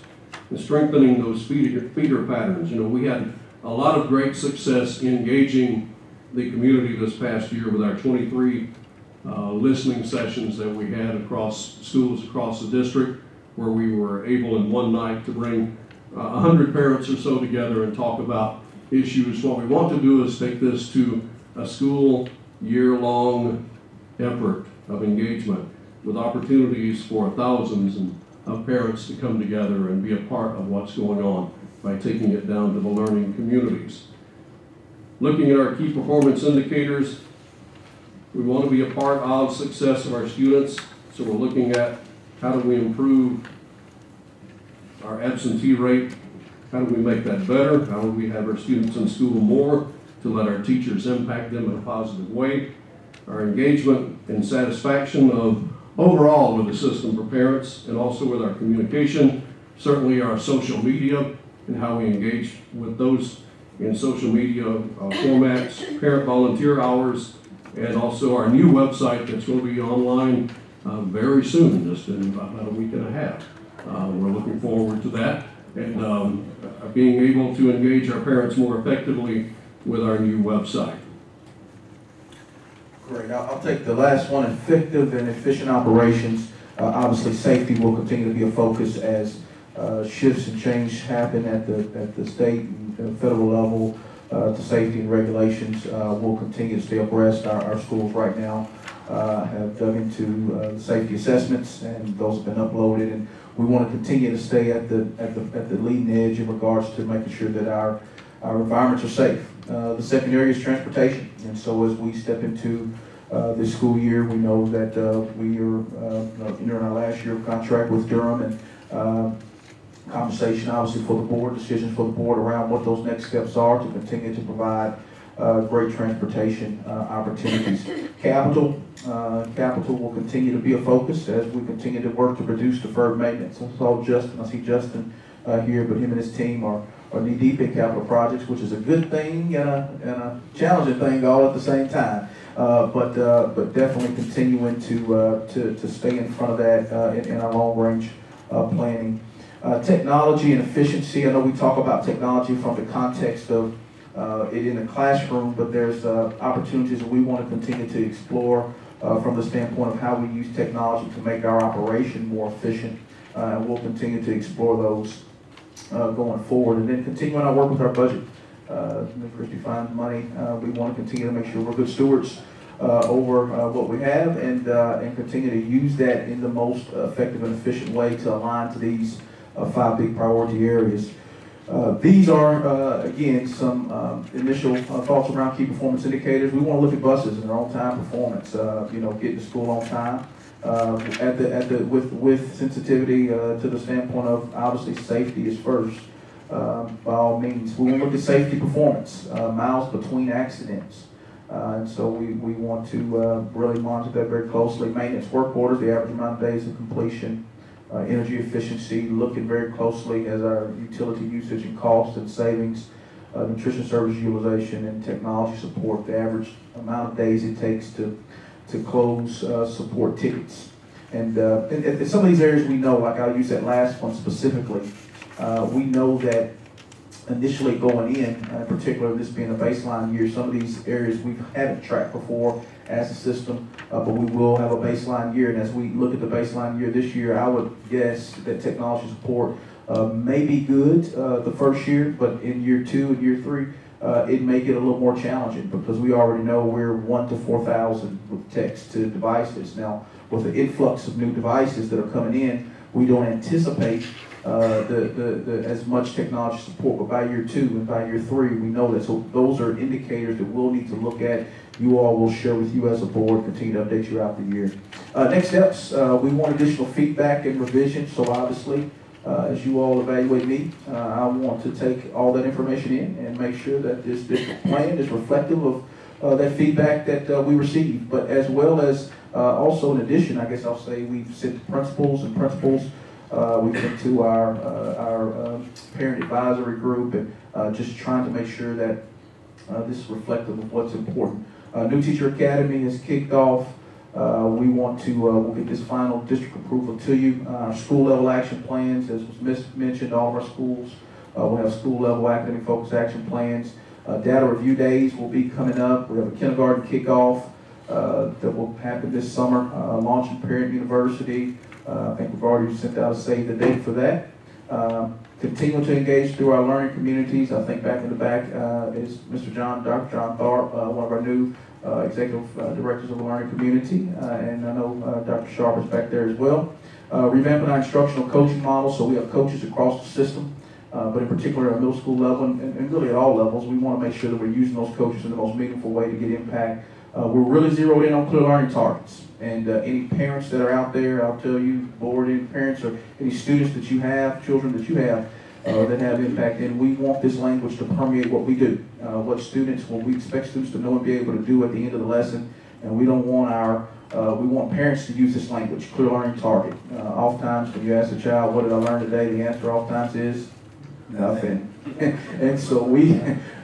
[SPEAKER 20] And strengthening those feeder patterns. You know, we had a lot of great success engaging the community this past year with our 23 listening sessions that we had across schools across the district, where we were able in one night to bring 100 parents or so together and talk about issues. What we want to do is take this to a school year-long effort of engagement with opportunities for thousands of parents to come together and be a part of what's going on by taking it down to the learning communities. Looking at our key performance indicators, we want to be a part of success of our students. So we're looking at how do we improve our absentee rate, how do we make that better, how do we have our students in school more to let our teachers impact them in a positive way, our engagement and satisfaction of overall with the system for parents and also with our communication, certainly our social media and how we engage with those in social media formats, parent volunteer hours, and also our new website that's going to be online very soon, just in about a week and a half. We're looking forward to that and being able to engage our parents more effectively with our new website.
[SPEAKER 11] Great. I'll take the last one, effective and efficient operations. Obviously, safety will continue to be a focus as shifts and change happen at the state and federal level to safety and regulations. We'll continue to stay abreast. Our schools right now have dug into the safety assessments, and those have been uploaded. And we want to continue to stay at the leading edge in regards to making sure that our environments are safe. The second area is transportation, and so as we step into this school year, we know that we are entering our last year of contract with Durham, and conversation obviously for the board, decisions for the board around what those next steps are to continue to provide great transportation opportunities. Capital will continue to be a focus as we continue to work to reduce deferred maintenance. I see Justin here, but him and his team are knee deep in capital projects, which is a good thing and a challenging thing all at the same time. But definitely continuing to stay in front of that in our long range planning. Technology and efficiency. I know we talk about technology from the context of it in the classroom, but there's opportunities that we want to continue to explore from the standpoint of how we use technology to make our operation more efficient. And we'll continue to explore those going forward, and then continue on our work with our budget. Ms. Christie finds money. We want to continue to make sure we're good stewards over what we have, and continue to use that in the most effective and efficient way to align to these 5 big priority areas. These are, again, some initial thoughts around key performance indicators. We want to look at buses and their on-time performance, getting to school on time, with sensitivity to the standpoint of, obviously, safety is first, by all means. We want to look at safety performance, miles between accidents. And so we want to really monitor that very closely. Maintenance work orders, the average amount of days of completion, energy efficiency, looking very closely as our utility usage and cost and savings, nutrition service utilization, and technology support, the average amount of days it takes to close support tickets. And in some of these areas we know, like I'll use that last one specifically, we know that initially going in particular, this being a baseline year, some of these areas we haven't tracked before as a system, but we will have a baseline year. And as we look at the baseline year this year, I would guess that technology support may be good the first year, but in year 2 and year 3, it may get a little more challenging, because we already know we're 1 to 4,000 with text to devices. Now, with the influx of new devices that are coming in, we don't anticipate as much technology support, but by year 2 and by year 3, we know that. So those are indicators that we'll need to look at. You all will share with you as a board, continue to update you throughout the year. Next steps, we want additional feedback and revision. So obviously, as you all evaluate me, I want to take all that information in and make sure that this district plan is reflective of that feedback that we receive. But as well as also in addition, I guess I'll say, we've sent principals and principals. We've been to our parent advisory group, and just trying to make sure that this is reflective of what's important. New Teacher Academy has kicked off. We want to we'll get this final district approval to you. Our school level action plans, as was mentioned, all of our schools will have school level academic focused action plans. Data review days will be coming up. We have a kindergarten kickoff that will happen this summer. Launching Parent University. I think we've already sent out a save the date for that. Continue to engage through our learning communities. I think back in the back is Dr. John Tharp, one of our new executive directors of the learning community, and I know Dr. Sharp is back there as well. Revamping our instructional coaching model, so we have coaches across the system, but in particular at our middle school level and really at all levels, we want to make sure that we're using those coaches in the most meaningful way to get impact. We're really zeroed in on clear learning targets. And any parents that are out there, I'll tell you, board and parents, or any students that you have, children that you have, that have impact, and we want this language to permeate what we do. What we expect students to know and be able to do at the end of the lesson, and we don't want we want parents to use this language, clear learning target. Oftentimes when you ask a child, what did I learn today, the answer oftentimes is nothing. And so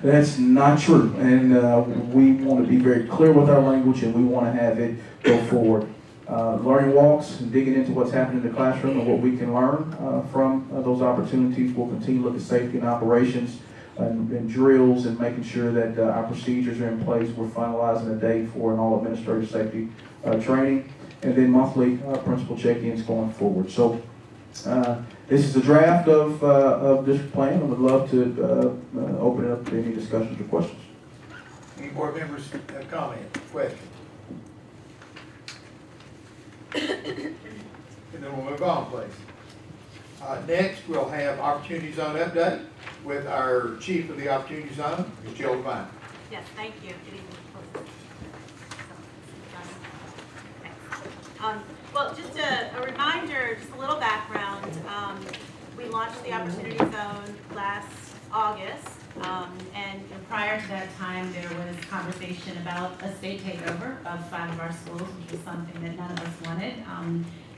[SPEAKER 11] that's not true, and we want to be very clear with our language, and we want to have it go forward. Learning walks and digging into what's happening in the classroom and what we can learn from those opportunities. We'll continue to look at safety and operations and drills, and making sure that our procedures are in place. We're finalizing a date for an all administrative safety training, and then monthly principal check-ins going forward. So this is a draft of this plan, and would love to open it up to any discussions or questions.
[SPEAKER 1] Any board members have comments, questions? And then we'll move on, please. Next, we'll have Opportunity Zone update with our chief of the Opportunity Zone, Ms. Jill Devine.
[SPEAKER 21] Yes, thank you. Good evening. Well, just a reminder, just a little background. We launched the Opportunity Zone last August, and prior to that time, there was conversation about a state takeover of 5 of our schools, which was something that none of us wanted.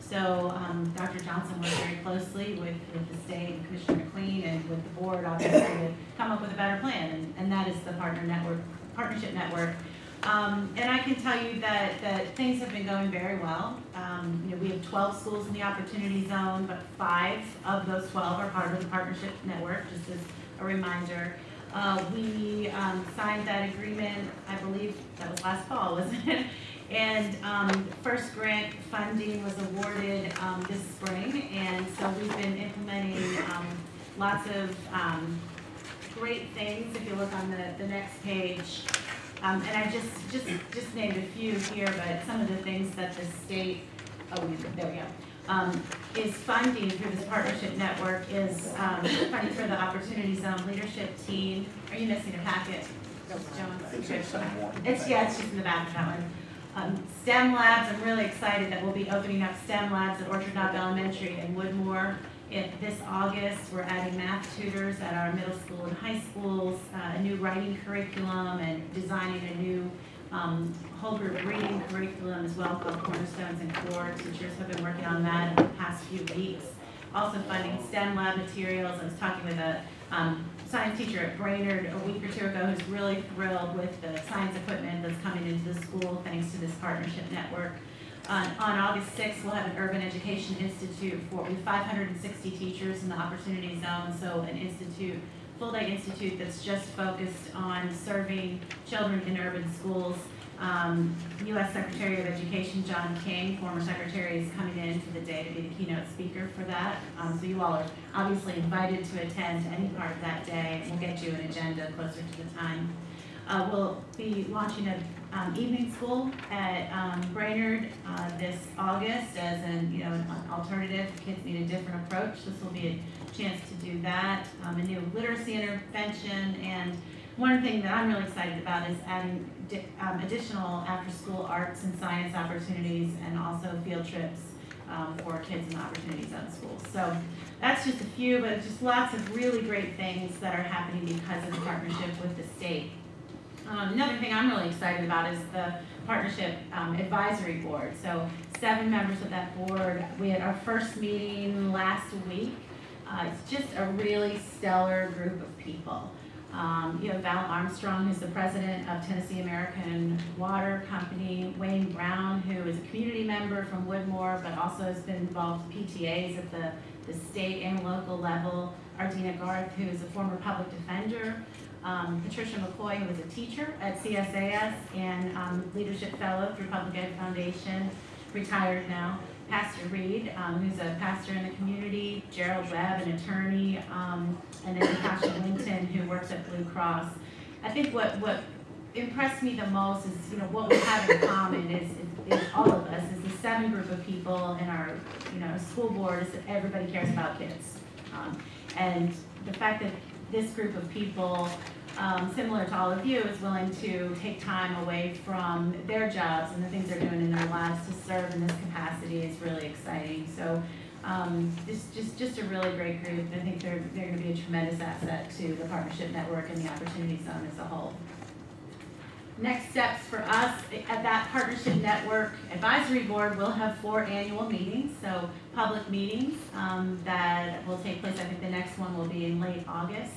[SPEAKER 21] So Dr. Johnson worked very closely with the state and Commissioner McQueen and with the board, obviously, to come up with a better plan, and that is the partnership network. And I can tell you that things have been going very well. We have 12 schools in the Opportunity Zone, but 5 of those 12 are part of the partnership network, just as a reminder. We signed that agreement, I believe that was last fall, wasn't it? And first grant funding was awarded this spring, and so we've been implementing lots of great things. If you look on the next page, and I just named a few here, but some of the things that the state, there we go, is funding through this partnership network is funding for the Opportunity Zone Leadership Team. Are you missing a packet?
[SPEAKER 7] It's in the same one.
[SPEAKER 21] It's just in the back of that one. STEM labs, I'm really excited that we'll be opening up STEM labs at Orchard Knob Elementary and Woodmore. This August, we're adding math tutors at our middle school and high schools, a new writing curriculum, and designing a new whole group reading curriculum as well called Cornerstones and Core. Teachers have been working on that in the past few weeks. Also funding STEM lab materials. I was talking with a science teacher at Brainerd a week or two ago who's really thrilled with the science equipment that's coming into the school thanks to this partnership network. On August 6th, we'll have an Urban Education Institute with 560 teachers in the Opportunity Zone, so an institute, full-day institute that's just focused on serving children in urban schools. U.S. Secretary of Education John King, former secretary, is coming in for the day to be the keynote speaker for that. So you all are obviously invited to attend any part of that day, and we'll get you an agenda closer to the time. We'll be launching an evening school at Brainerd this August as an alternative. Kids need a different approach. This will be a chance to do that. A new literacy intervention, and one thing that I'm really excited about is adding additional after-school arts and science opportunities, and also field trips for kids in the Opportunity Zone schools. So that's just a few, but just lots of really great things that are happening because of the partnership with the state. Another thing I'm really excited about is the partnership advisory board. So 7 members of that board. We had our first meeting last week. It's just a really stellar group of people. You have Val Armstrong, who's the president of Tennessee American Water Company, Wayne Brown, who is a community member from Woodmore, but also has been involved with PTAs at the state and local level, Ardina Garth, who is a former public defender, Patricia McCoy, who was a teacher at CSAS and leadership fellow through Public Ed Foundation, retired now, Pastor Reed, who's a pastor in the community, Gerald Webb, an attorney, and then Natasha Linton, who works at Blue Cross. I think what impressed me the most is, what we have in common is all of us, is the 7 group of people in our, school board, is that everybody cares about kids. And the fact that this group of people, similar to all of you, is willing to take time away from their jobs and the things they're doing in their lives to serve in this capacity is really exciting. So just a really great group. I think they're going to be a tremendous asset to the partnership network and the Opportunity Zone as a whole. Next steps for us at that partnership network advisory board, we'll have 4 annual meetings, so public meetings that will take place. I think the next one will be in late August.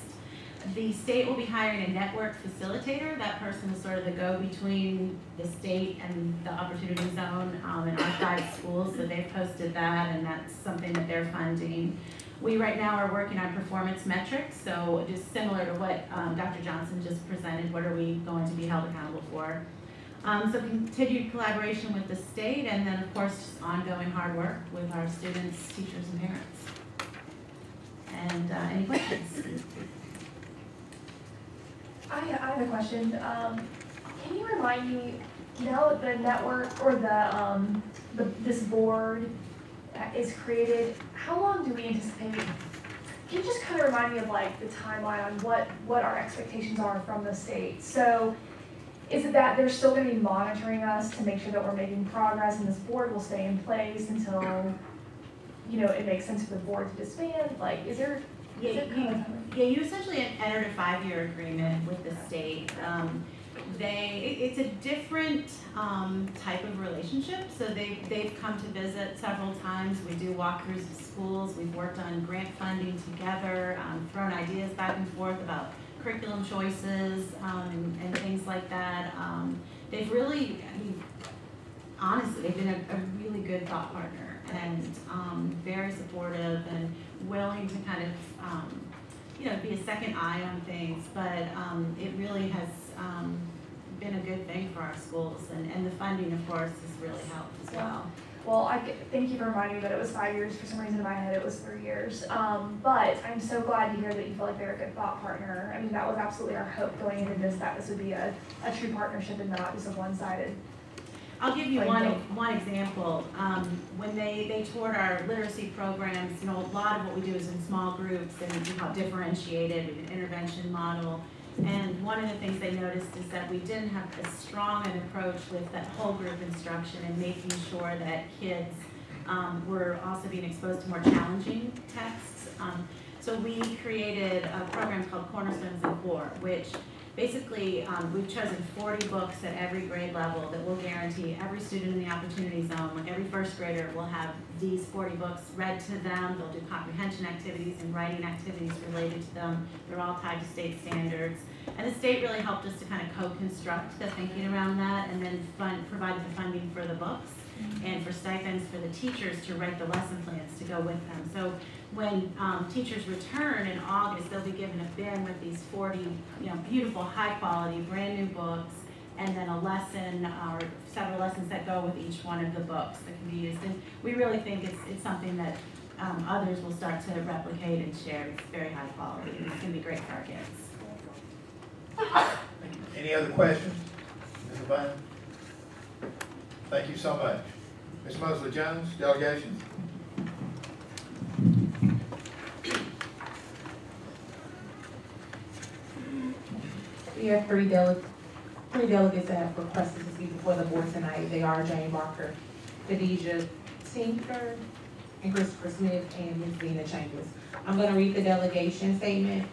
[SPEAKER 21] The state will be hiring a network facilitator. That person is sort of the go-between the state and the Opportunity Zone and our 5 schools, so they've posted that, and that's something that they're funding. We right now are working on performance metrics, so just similar to what Dr. Johnson just presented, what are we going to be held accountable for? So continued collaboration with the state, and then of course just ongoing hard work with our students, teachers, and parents. And any questions?
[SPEAKER 2] I have a question. Can you remind me, now that the network or this board is created, how long do we anticipate? Can you just kind of remind me of like the timeline on what our expectations are from the state? So is it that they're still going to be monitoring us to make sure that we're making progress, and this board will stay in place until it makes sense for the board to disband? Like, is there?
[SPEAKER 21] Yeah, you essentially entered a 5-year agreement with the state. It's a different type of relationship. So they've come to visit several times. We do walkthroughs of schools. We've worked on grant funding together, thrown ideas back and forth about curriculum choices and things like that. They've really, honestly, they've been a really good thought partner and very supportive and willing to kind of, be a second eye on things. But it really has been a good thing for our schools, and the funding, of course, has really helped as well.
[SPEAKER 2] Well, thank you for reminding me that it was 5 years. For some reason in my head it was 3 years. But I'm so glad to hear that you feel like they're a good thought partner. I mean, that was absolutely our hope going into this, that this would be a true partnership and not just a one-sided.
[SPEAKER 21] I'll give you one example. When they toured our literacy programs, a lot of what we do is in small groups, and we call it differentiated, we have an intervention model. And one of the things they noticed is that we didn't have as strong an approach with that whole group instruction and making sure that kids were also being exposed to more challenging texts. So we created a program called Cornerstones in Core, which basically we've chosen 40 books at every grade level that will guarantee every student in the opportunity zone, like every first grader will have these 40 books read to them. They'll do comprehension activities and writing activities related to them. They're all tied to state standards. And the state really helped us to kind of co-construct the thinking around that, and then provided the funding for the books and for stipends for the teachers to write the lesson plans to go with them. So when teachers return in August, they'll be given a bin with these 40 beautiful, high-quality, brand-new books, and then a lesson or several lessons that go with each one of the books that can be used. And we really think it's something that others will start to replicate and share. It's very high quality, and it's going to be great for our kids.
[SPEAKER 1] Any other questions? Ms. Levine? Thank you so much. Ms. Mosley Jones, delegation.
[SPEAKER 3] We have three delegates that have requested to speak before the board tonight. They are Jane Barker, Khadijah Tinker, and Christopher Smith, and Ms. Zena Chambers. I'm going to read the delegation statement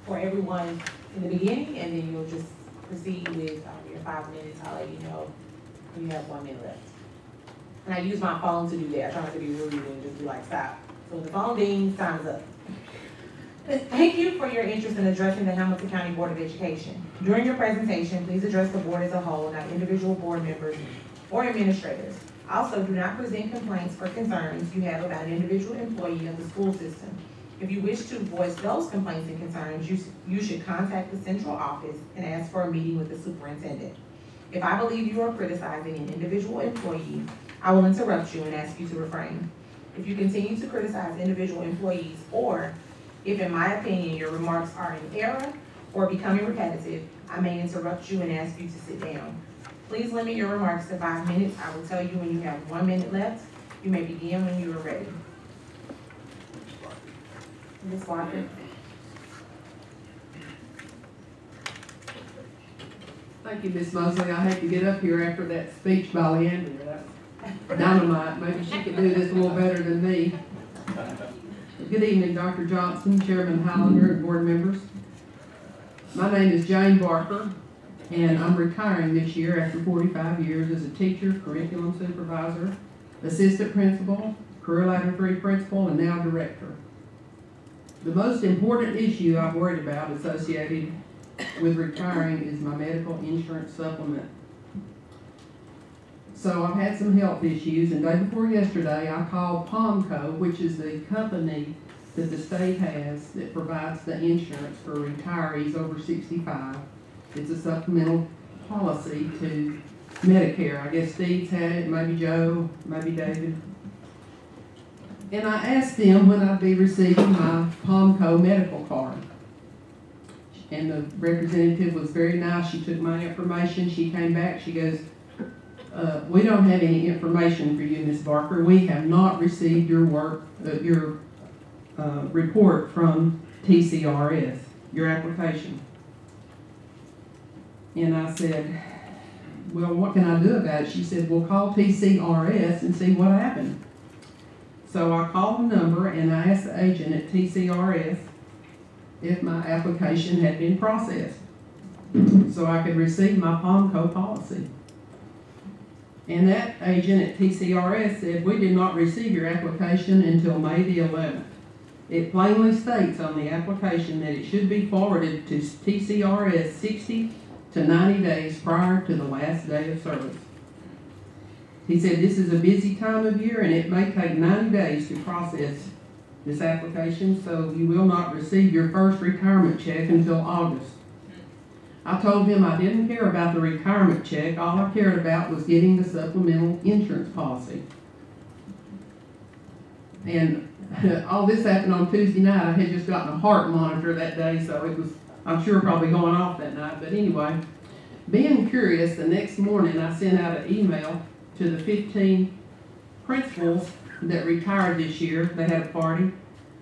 [SPEAKER 3] for everyone in the beginning, and then you'll just proceed with your 5 minutes. I'll let you know when you have 1 minute left. And I use my phone to do that. I try not to be rude and just be like, stop. So when the phone dings, time is up. Thank you for your interest in addressing the Hamilton County Board of Education. During your presentation, please address the board as a whole, not individual board members or administrators. Also, do not present complaints or concerns you have about an individual employee of the school system. If you wish to voice those complaints and concerns, you should contact the central office and ask for a meeting with the superintendent. If I believe you are criticizing an individual employee, I will interrupt you and ask you to refrain. If you continue to criticize individual employees, or if in my opinion your remarks are in error or becoming repetitive, I may interrupt you and ask you to sit down. Please limit your remarks to 5 minutes. I will tell you when you have 1 minute left. You may begin when you are ready. Ms. Walker.
[SPEAKER 22] Thank you, Ms. Mosley. I hate to get up here after that speech by Leandra. That's dynamite. Maybe she could do this a little better than me. Good evening, Dr. Johnson, Chairman Highlander, and board members. My name is Jane Barker, and I'm retiring this year after 45 years as a teacher, curriculum supervisor, assistant principal, career ladder 3 principal, and now director. The most important issue I'm worried about associated with retiring is my medical insurance supplement. So I've had some health issues, and day before yesterday I called POMCO, which is the company that the state has that provides the insurance for retirees over 65. It's a supplemental policy to Medicare. I guess Steve's had it, maybe Joe, maybe David. And I asked them when I'd be receiving my POMCO medical card. And the representative was very nice. She took my information. She came back. She goes, we don't have any information for you, Ms. Barker. We have not received your report from TCRS, your application. And I said, well, what can I do about it? She said, well, call TCRS and see what happened. So I called the number and I asked the agent at TCRS if my application had been processed so I could receive my POMCO policy. And that agent at TCRS said, we did not receive your application until May the 11th. It plainly states on the application that it should be forwarded to TCRS 60 to 90 days prior to the last day of service. He said, this is a busy time of year and it may take 90 days to process this application, so you will not receive your first retirement check until August. I told him I didn't care about the retirement check. All I cared about was getting the supplemental insurance policy. And all this happened on Tuesday night. I had just gotten a heart monitor that day, so it was, I'm sure, probably going off that night. But anyway, being curious, the next morning I sent out an email to the 15 principals that retired this year. They had a party.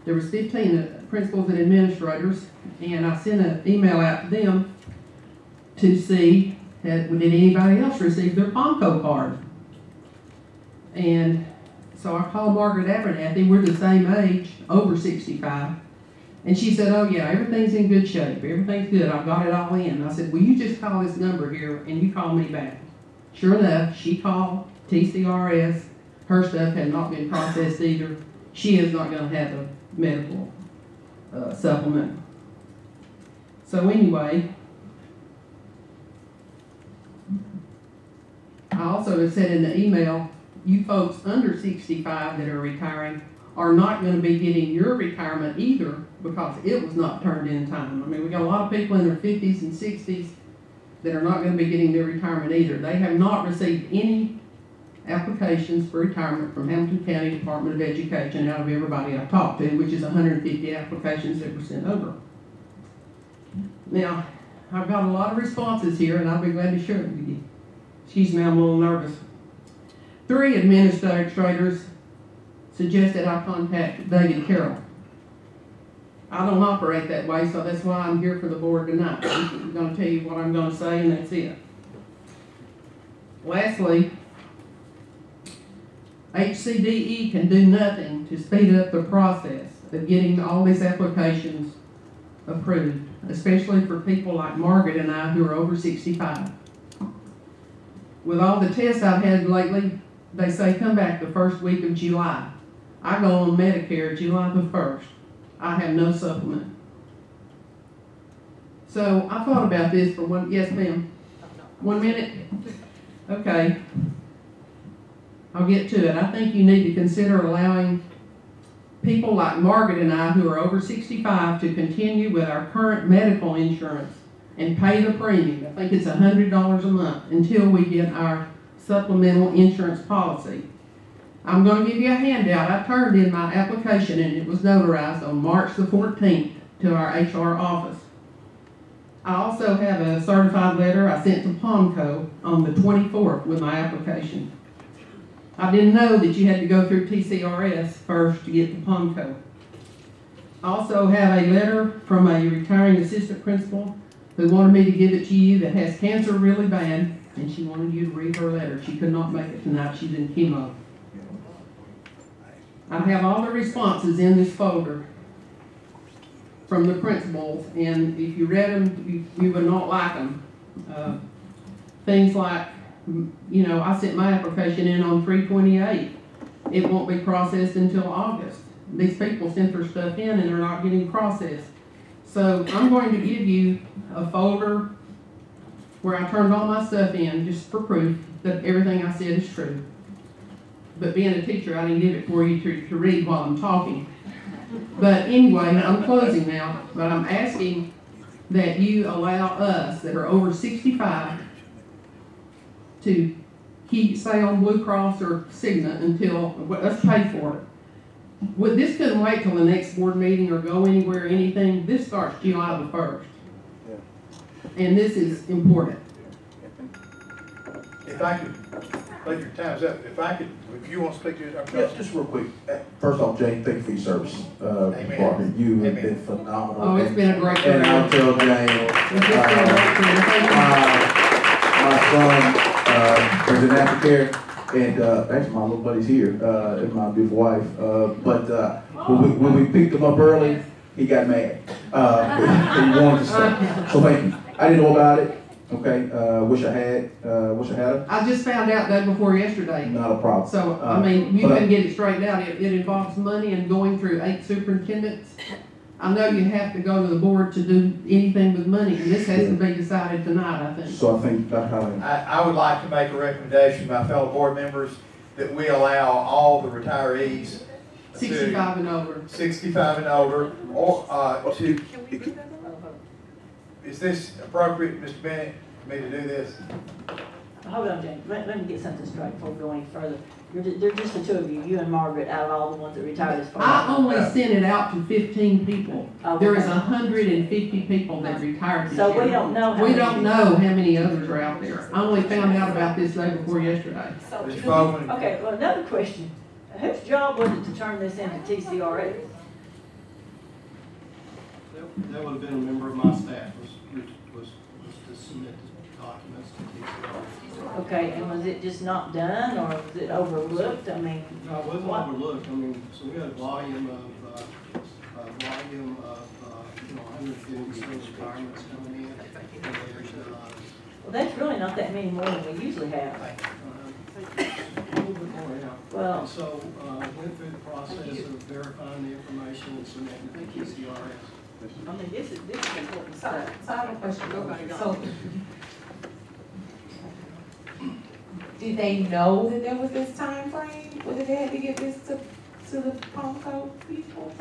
[SPEAKER 22] There was 15 principals and administrators, and I sent an email out to them to see did anybody else receive their POMCO card. And so I called Margaret Abernathy. We're the same age, over 65. And she said, oh yeah, everything's in good shape. Everything's good. I've got it all in. I said, will you just call this number here and you call me back? Sure enough, she called TCRS. Her stuff had not been processed either. She is not going to have a medical supplement. So anyway, I also have said in the email, you folks under 65 that are retiring are not going to be getting your retirement either because it was not turned in time. I mean, we got a lot of people in their 50s and 60s that are not going to be getting their retirement either. They have not received any applications for retirement from Hamilton County Department of Education out of everybody I've talked to, which is 150 applications that were sent over. Now, I've got a lot of responses here, and I'll be glad to share it with you. Excuse me, I'm a little nervous. 3 administrators suggested I contact David Carroll. I don't operate that way, so that's why I'm here for the board tonight. I'm going to tell you what I'm going to say, and that's it. Lastly, HCDE can do nothing to speed up the process of getting all these applications approved, especially for people like Margaret and I who are over 65. With all the tests I've had lately, they say come back the first week of July. I go on Medicare July the 1st. I have no supplement. So I thought about this for one, yes ma'am? 1 minute? Okay. I'll get to it. I think you need to consider allowing people like Margaret and I who are over 65 to continue with our current medical insurance and pay the premium. I think it's $100 a month until we get our supplemental insurance policy. I'm going to give you a handout. I turned in my application and it was notarized on March the 14th to our HR office. I also have a certified letter I sent to POMCO on the 24th with my application. I didn't know that you had to go through TCRS first to get to POMCO. I also have a letter from a retiring assistant principal who wanted me to give it to you that has cancer really bad, and she wanted you to read her letter. She could not make it tonight. She's in chemo. I have all the responses in this folder from the principals, and if you read them, you would not like them. Things like, you know, I sent my application in on 3/28. It won't be processed until August. These people sent their stuff in and they're not getting processed. So I'm going to give you a folder where I turned all my stuff in just for proof that everything I said is true. But being a teacher, I didn't give it for you to read while I'm talking. But anyway, I'm closing now, but I'm asking that you allow us that are over 65 to stay on Blue Cross or Cigna until, let's pay for it. This couldn't wait till the next board meeting or go anywhere or anything. This starts July the 1st. And this is important.
[SPEAKER 1] If I could, like your time's up, if you want to speak to it,
[SPEAKER 11] Yes, just real quick. First off, Jane, thank you for your service. Partner. You have been phenomenal.
[SPEAKER 22] Oh, it's been a great career.
[SPEAKER 11] And I'll tell Jane, my son is an aftercare, and actually my little buddy's here, and my beautiful wife. But when we picked him up early, he got mad. He wanted to stay. So thank you. I didn't know about it. Okay, wish I had her.
[SPEAKER 22] I just found out day before yesterday.
[SPEAKER 11] Not a problem.
[SPEAKER 22] So, I mean, you can get it straightened out. It involves money and going through 8 superintendents. I know you have to go to the board to do anything with money, and this has to be decided tonight, I think.
[SPEAKER 11] So I think Dr. Holland.
[SPEAKER 1] I would like to make a recommendation to my fellow board members that we allow all the retirees
[SPEAKER 22] 65 and over.
[SPEAKER 1] 65 and older, or to, is this appropriate, Mr. Bennett, for me to do this?
[SPEAKER 5] Hold on, James, let me get something straight before we go any further. They're just the two of you, you and Margaret, out of all the ones that retired as far as.
[SPEAKER 22] I only sent it out to 15 people.
[SPEAKER 5] Okay.
[SPEAKER 22] There is 150 people that retired this
[SPEAKER 5] So
[SPEAKER 22] year.
[SPEAKER 5] we don't know how
[SPEAKER 22] We
[SPEAKER 5] many.
[SPEAKER 22] don't know how many others are out there. I only found out about this day before yesterday.
[SPEAKER 5] Okay, well, another question. Whose job was it to turn this into TCRS?
[SPEAKER 19] That would have been a member of my staff was to submit the documents to TCRS.
[SPEAKER 5] Okay, and was it just not done, or was it overlooked? I mean.
[SPEAKER 19] No, it wasn't overlooked. I mean, so we had a volume of, 150 requirements coming in.
[SPEAKER 5] Well, that's really not that many more than we usually have.
[SPEAKER 19] A little bit more, yeah.
[SPEAKER 5] Well.
[SPEAKER 19] And so, went through the process of verifying the information and submitting it to TCRS.
[SPEAKER 5] I mean, this is important
[SPEAKER 22] So
[SPEAKER 5] stuff.
[SPEAKER 22] I have a question. So,
[SPEAKER 3] Did they know that there was this time frame, or did they have to get this to the Palm Code people?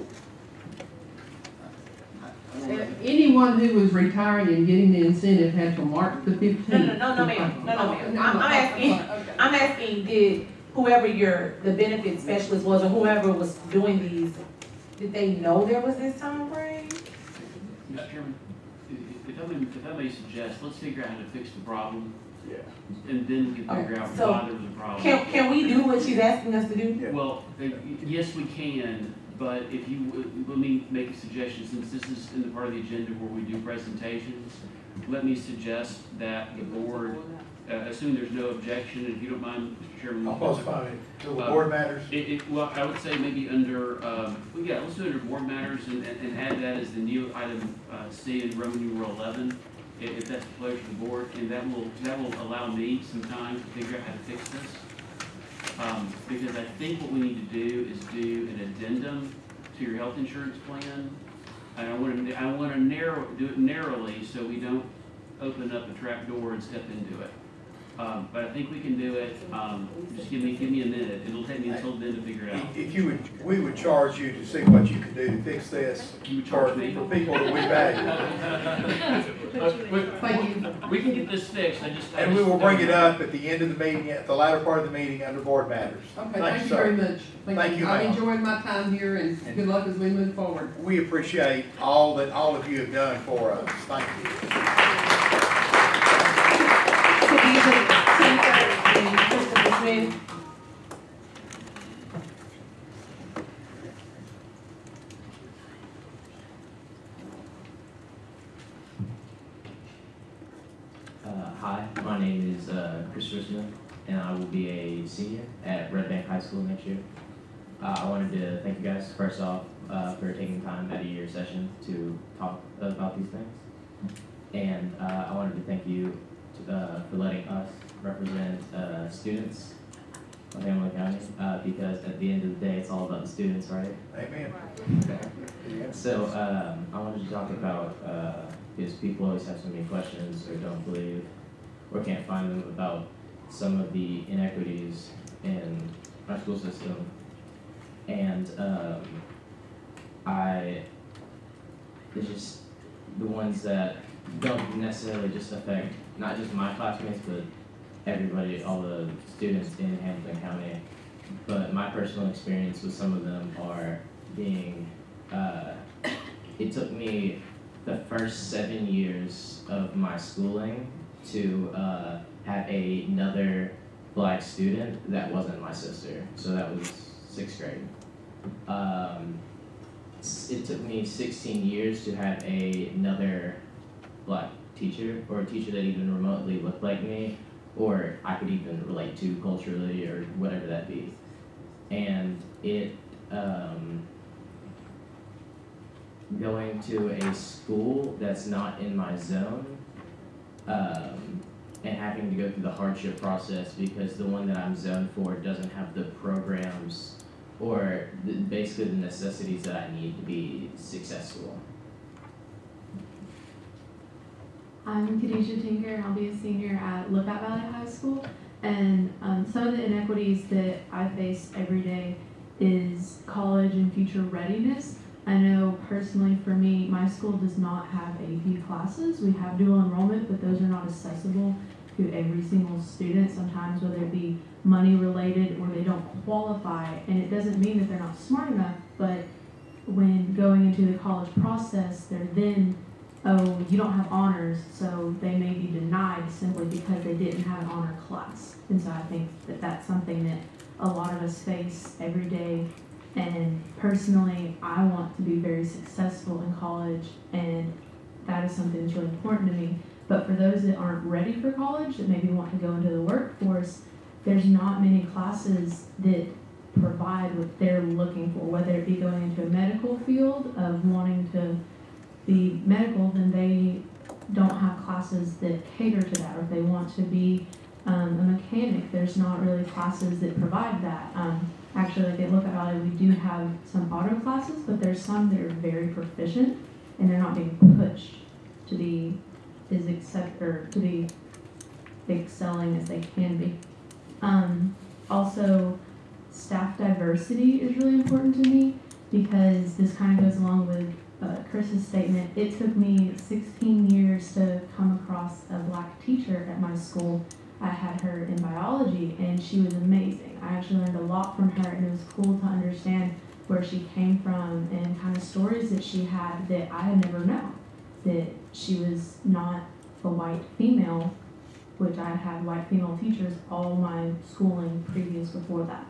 [SPEAKER 22] anyone who was retiring and getting the incentive had to mark the 15th.
[SPEAKER 3] No, ma'am. I'm asking, did whoever the benefit specialist was, or whoever was doing these, did they know there was this time frame?
[SPEAKER 4] Mr. Chairman, if I may suggest, let's figure out how to fix the problem.
[SPEAKER 1] Yeah.
[SPEAKER 4] And then we can figure out
[SPEAKER 3] So,
[SPEAKER 4] why there was a problem.
[SPEAKER 3] Can we do what she's asking us to do?
[SPEAKER 4] Well, yes, we can, but if you, let me make a suggestion, since this is in the part of the agenda where we do presentations, let me suggest that the board, assuming there's no objection, if you don't mind, Mr. Chairman.
[SPEAKER 1] I'll postpone it till the board matters.
[SPEAKER 4] Well, I would say maybe under, let's do it under board matters and add that as the new item C in Roman numeral 11. If that's the pleasure of the board, and that will allow me some time to figure out how to fix this. Because I think what we need to do is do an addendum to your health insurance plan. And I want to do it narrowly so we don't open up a trap door and step into it. But I think we can do it. Just give me a minute. It'll take me until then to figure it out.
[SPEAKER 1] If you would, we would charge you to see what you could do to fix this.
[SPEAKER 4] You would charge me
[SPEAKER 1] for people that we value.
[SPEAKER 4] We can get this fixed.
[SPEAKER 1] And we will bring it up at the end of the meeting, at the latter part of the meeting, under board matters.
[SPEAKER 22] Okay, thank you very much. Thank you. I've enjoyed my time here, and good luck as we move forward.
[SPEAKER 1] We appreciate all that all of you have done for us. Thank you.
[SPEAKER 6] Hi, my name is Christopher Smith, and I will be a senior at Red Bank High School next year. I wanted to thank you guys, first off, for taking time out of your session to talk about these things. And I wanted to thank you for letting us represent students of Hamilton County, because at the end of the day, it's all about the students, right?
[SPEAKER 1] Amen.
[SPEAKER 6] So I wanted to talk about, because people always have so many questions or don't believe or can't find them about some of the inequities in our school system. And it's just the ones that don't necessarily just affect not just my classmates, but everybody, all the students in Hamilton County. But my personal experience with some of them are being, it took me the first 7 years of my schooling to have another black student that wasn't my sister. So that was 6th grade. It took me 16 years to have another black teacher, or a teacher that even remotely looked like me, or I could even relate to culturally, or whatever that be. And it, going to a school that's not in my zone, and having to go through the hardship process because the one that I'm zoned for doesn't have the programs or basically the necessities that I need to be successful.
[SPEAKER 23] I'm Khadijah Tinker, and I'll be a senior at Lookout Valley High School. And some of the inequities that I face every day is college and future readiness. I know personally for me, my school does not have AP classes. We have dual enrollment, but those are not accessible to every single student, sometimes whether it be money related or they don't qualify. And it doesn't mean that they're not smart enough, but when going into the college process, they're then, oh, you don't have honors, so they may be denied simply because they didn't have an honor class. And so I think that that's something that a lot of us face every day. And personally, I want to be very successful in college, and that is something that's really important to me. But for those that aren't ready for college, that maybe want to go into the workforce, there's not many classes that provide what they're looking for, whether it be going into a medical field of wanting to be medical, then they don't have classes that cater to that. Or if they want to be a mechanic, there's not really classes that provide that. Actually, like at Lookout Valley, we do have some auto classes, but there's some that are very proficient and they're not being pushed to be to be excelling as they can be. Also, staff diversity is really important to me because this kind of goes along with Chris's statement. It took me 16 years to come across a black teacher at my school. I had her in biology and she was amazing. I actually learned a lot from her, and it was cool to understand where she came from and kind of stories that she had that I had never known. That she was not a white female, which I had had white female teachers all my schooling previous before that.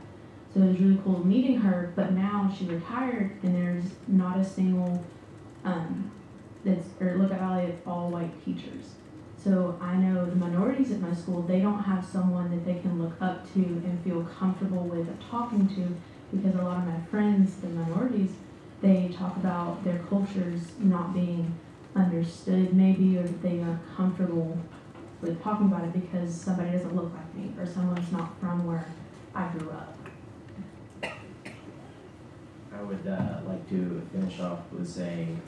[SPEAKER 23] So it was really cool meeting her, but now she retired and there's not a single, Lookout Valley, it's all white teachers. So I know the minorities at my school, they don't have someone that they can look up to and feel comfortable with talking to, because a lot of my friends, the minorities, they talk about their cultures not being understood maybe, or that they are comfortable with talking about it because somebody doesn't look like me or someone's not from where I grew up.
[SPEAKER 6] I would like to finish off with saying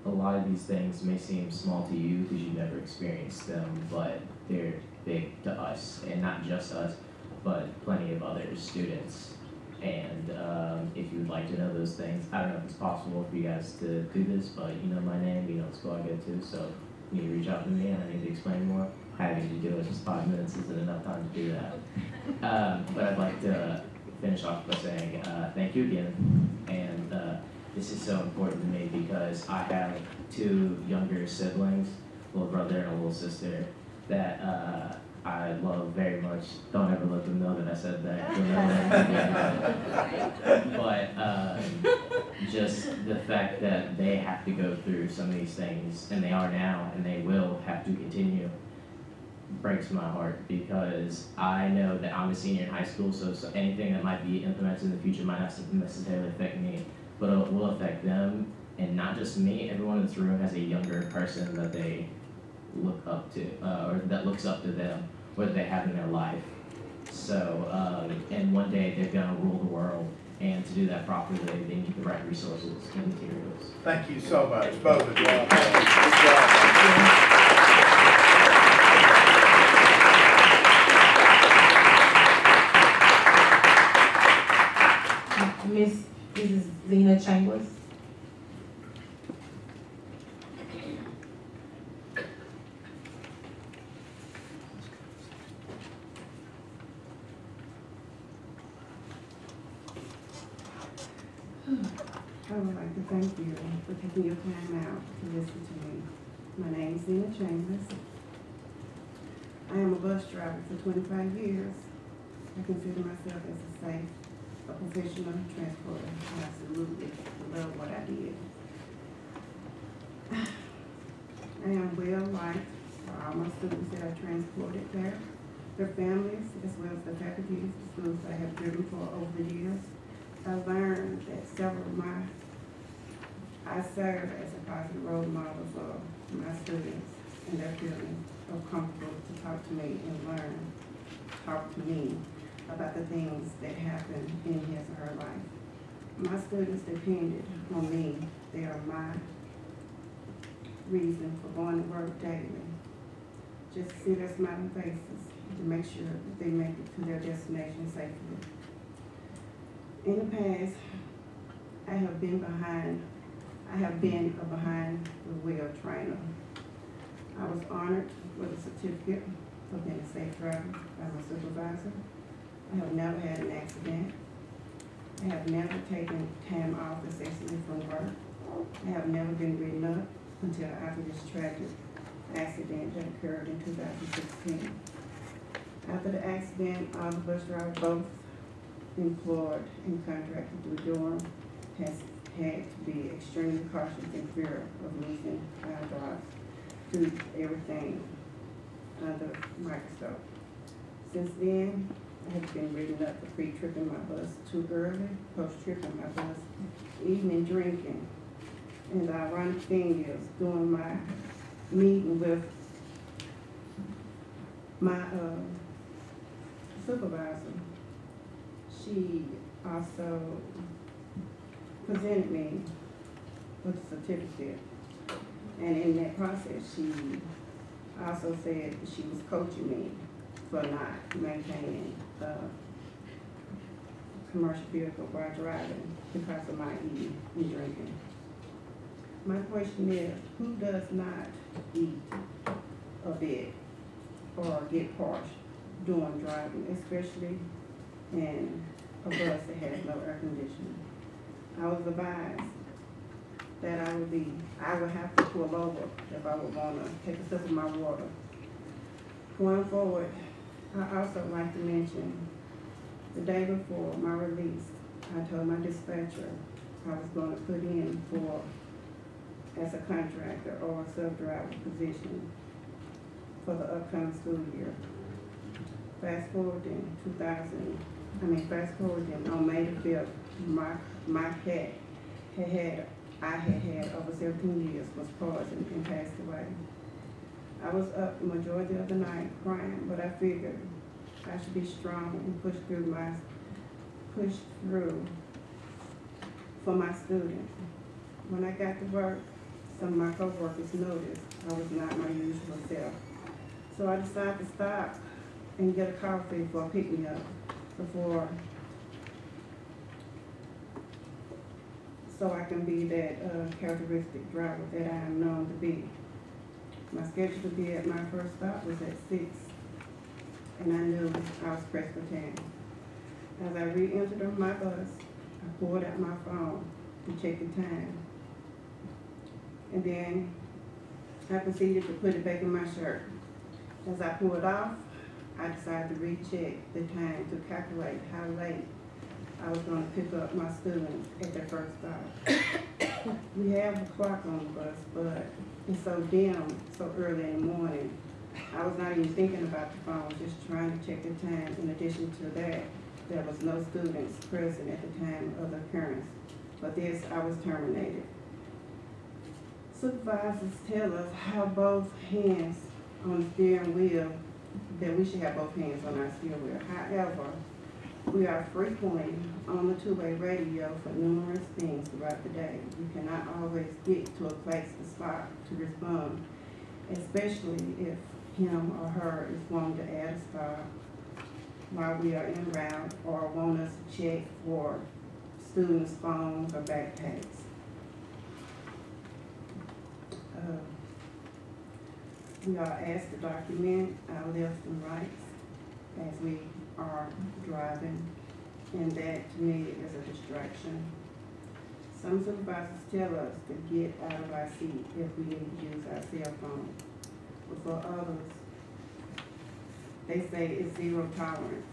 [SPEAKER 6] a lot of these things may seem small to you because you've never experienced them, but they're big to us, and not just us, but plenty of other students. And if you would like to know those things, I don't know if it's possible for you guys to do this, but you know my name, you know what school I go to, so you need to reach out to me and I need to explain more. Having to do it just 5 minutes isn't enough time to do that. But I'd like to finish off by saying thank you again, and this is so important to me because I have 2 younger siblings, a little brother and a little sister, that I love very much. Don't ever let them know that I said that. But just the fact that they have to go through some of these things, and they are now, and they will have to continue, breaks my heart, because I know that I'm a senior in high school, so anything that might be implemented in the future might not necessarily affect me, but it will affect them, and not just me. Everyone in this room has a younger person that they look up to, or that looks up to them, or that they have in their life. So, and one day they're gonna rule the world, and to do that properly, they need the right resources and materials.
[SPEAKER 1] Thank you so much, both of you. Good job.
[SPEAKER 3] Mrs. Zena Chambers.
[SPEAKER 9] I would like to thank you for taking your time out to listen to me. My name is Zena Chambers. I am a bus driver for 25 years. I consider myself as a professional transporter. I absolutely love what I did. I am well liked by all my students that I transported there, their families, as well as the faculty, the schools I have driven for over the years. I learned that I serve as a positive role model for my students, and they're feeling so comfortable to talk to me and talk to me about the things that happen in his or her life. My students depended on me. They are my reason for going to work daily. Just to see their smiling faces, to make sure that they make it to their destination safely. In the past, I have been a behind the wheel trainer. I was honored with a certificate for being a safe driver by my supervisor. I have never had an accident. I have never taken time off excessively from work. I have never been written up until after this tragic accident that occurred in 2016. After the accident, all the bus drivers, both employed and contracted through Durham, has had to be extremely cautious in fear of losing our jobs to everything under microscope. Since then, I have been written up for pre-tripping my bus too early, post-tripping my bus, evening drinking. And the ironic thing is, during my meeting with my supervisor, she also presented me with a certificate. And in that process, she also said that she was coaching me for not maintaining a commercial vehicle while driving because of my eating and drinking. My question is, who does not eat a bit or get parched during driving, especially in a bus that has no air conditioning? I was advised that I would have to pull over if I would want to take a sip of my water. Going forward, I also like to mention the day before my release, I told my dispatcher I was going to put in for as a contractor or a sub-driver position for the upcoming school year. Fast forwarding on May the 5th, my cat I had had over 17 years was poisoned and passed away. I was up the majority of the night crying, but I figured I should be strong and push through for my students. When I got to work, some of my coworkers noticed I was not my usual self. So I decided to stop and get a coffee for a pick-me-up before, so I can be that characteristic driver that I am known to be. My schedule to be at my first stop was at 6, and I knew I was pressed for time. As I re-entered my bus, I pulled out my phone to check the time. And then I proceeded to put it back in my shirt. As I pulled off, I decided to recheck the time to calculate how late I was going to pick up my students at their first stop. We have a clock on the bus, but it's so dim, so early in the morning. I was not even thinking about the phone, just trying to check the time. In addition to that, there was no students present at the time of the occurrence. For this, I was terminated. Supervisors tell us how both hands on the steering wheel, that we should have both hands on our steering wheel. However, we are frequently on the two-way radio for numerous things throughout the day. You cannot always get to a place to stop to respond, especially if him or her is wanting to add a stop while we are en route or want us to check for students' phones or backpacks. We are asked to document our lefts and rights as we are driving, and that to me is a distraction. Some supervisors tell us to get out of our seat if we need to use our cell phone. But for others, they say it's zero tolerance.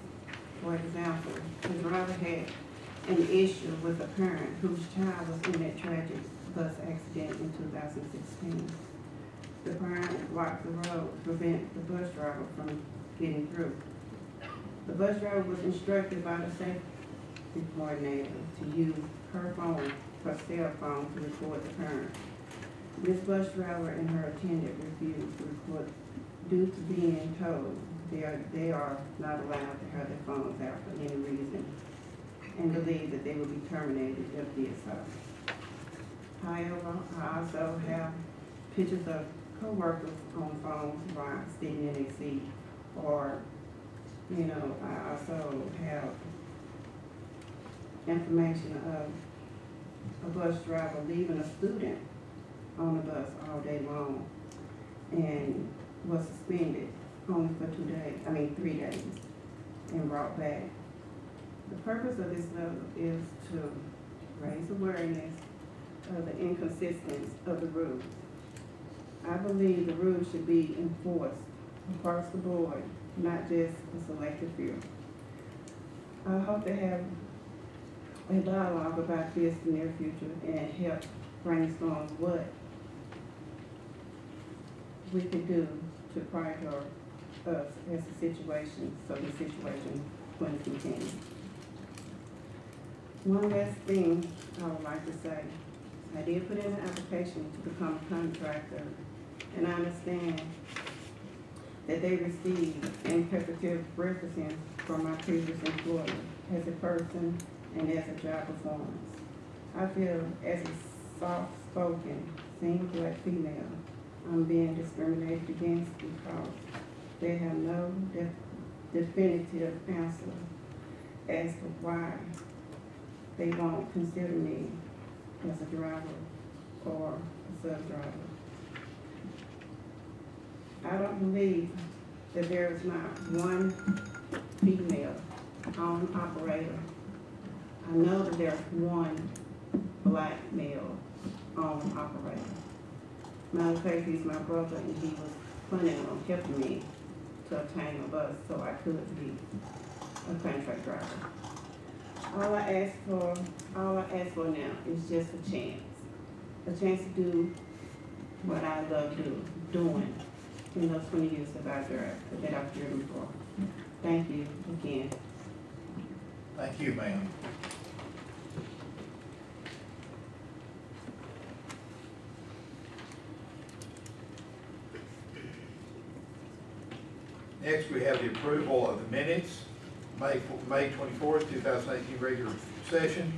[SPEAKER 9] For example, the driver had an issue with a parent whose child was in that tragic bus accident in 2016. The parent blocked the road to prevent the bus driver from getting through. The bus driver was instructed by the safety coordinator to use her phone, her cell phone, to record the parent. This bus driver and her attendant refused to record due to being told they are not allowed to have their phones out for any reason, and believe that they will be terminated if did so. However, I also have pictures of co-workers on phones while sitting in a seat, or, I also have information of a bus driver leaving a student on the bus all day long and was suspended only for 3 days and brought back. The purpose of this letter is to raise awareness of the inconsistency of the rules. I believe the rules should be enforced across the board, not just a selected few. I hope to have a dialogue about this in the near future and help brainstorm what we could do to prioritize us as a situation, so the situation wouldn't continue. One last thing I would like to say. I did put in an application to become a contractor, and I understand that they received interpretive references from my previous employer as a person and as a job performance. I feel as a soft-spoken, single black female, I'm being discriminated against because they have no definitive answer as to why they won't consider me as a driver or a sub-driver. I don't believe that there is not one female owned operator. I know that there's one black male owned operator. Matter of fact, he's my brother, and he was planning on helping me to obtain a bus so I could be a contract driver. All I ask for now is just a chance to do what I love doing in those 20 years that I've driven for. Thank you again.
[SPEAKER 1] Thank you, ma'am. Next, we have the approval of the minutes, May 24th, 2018 regular session.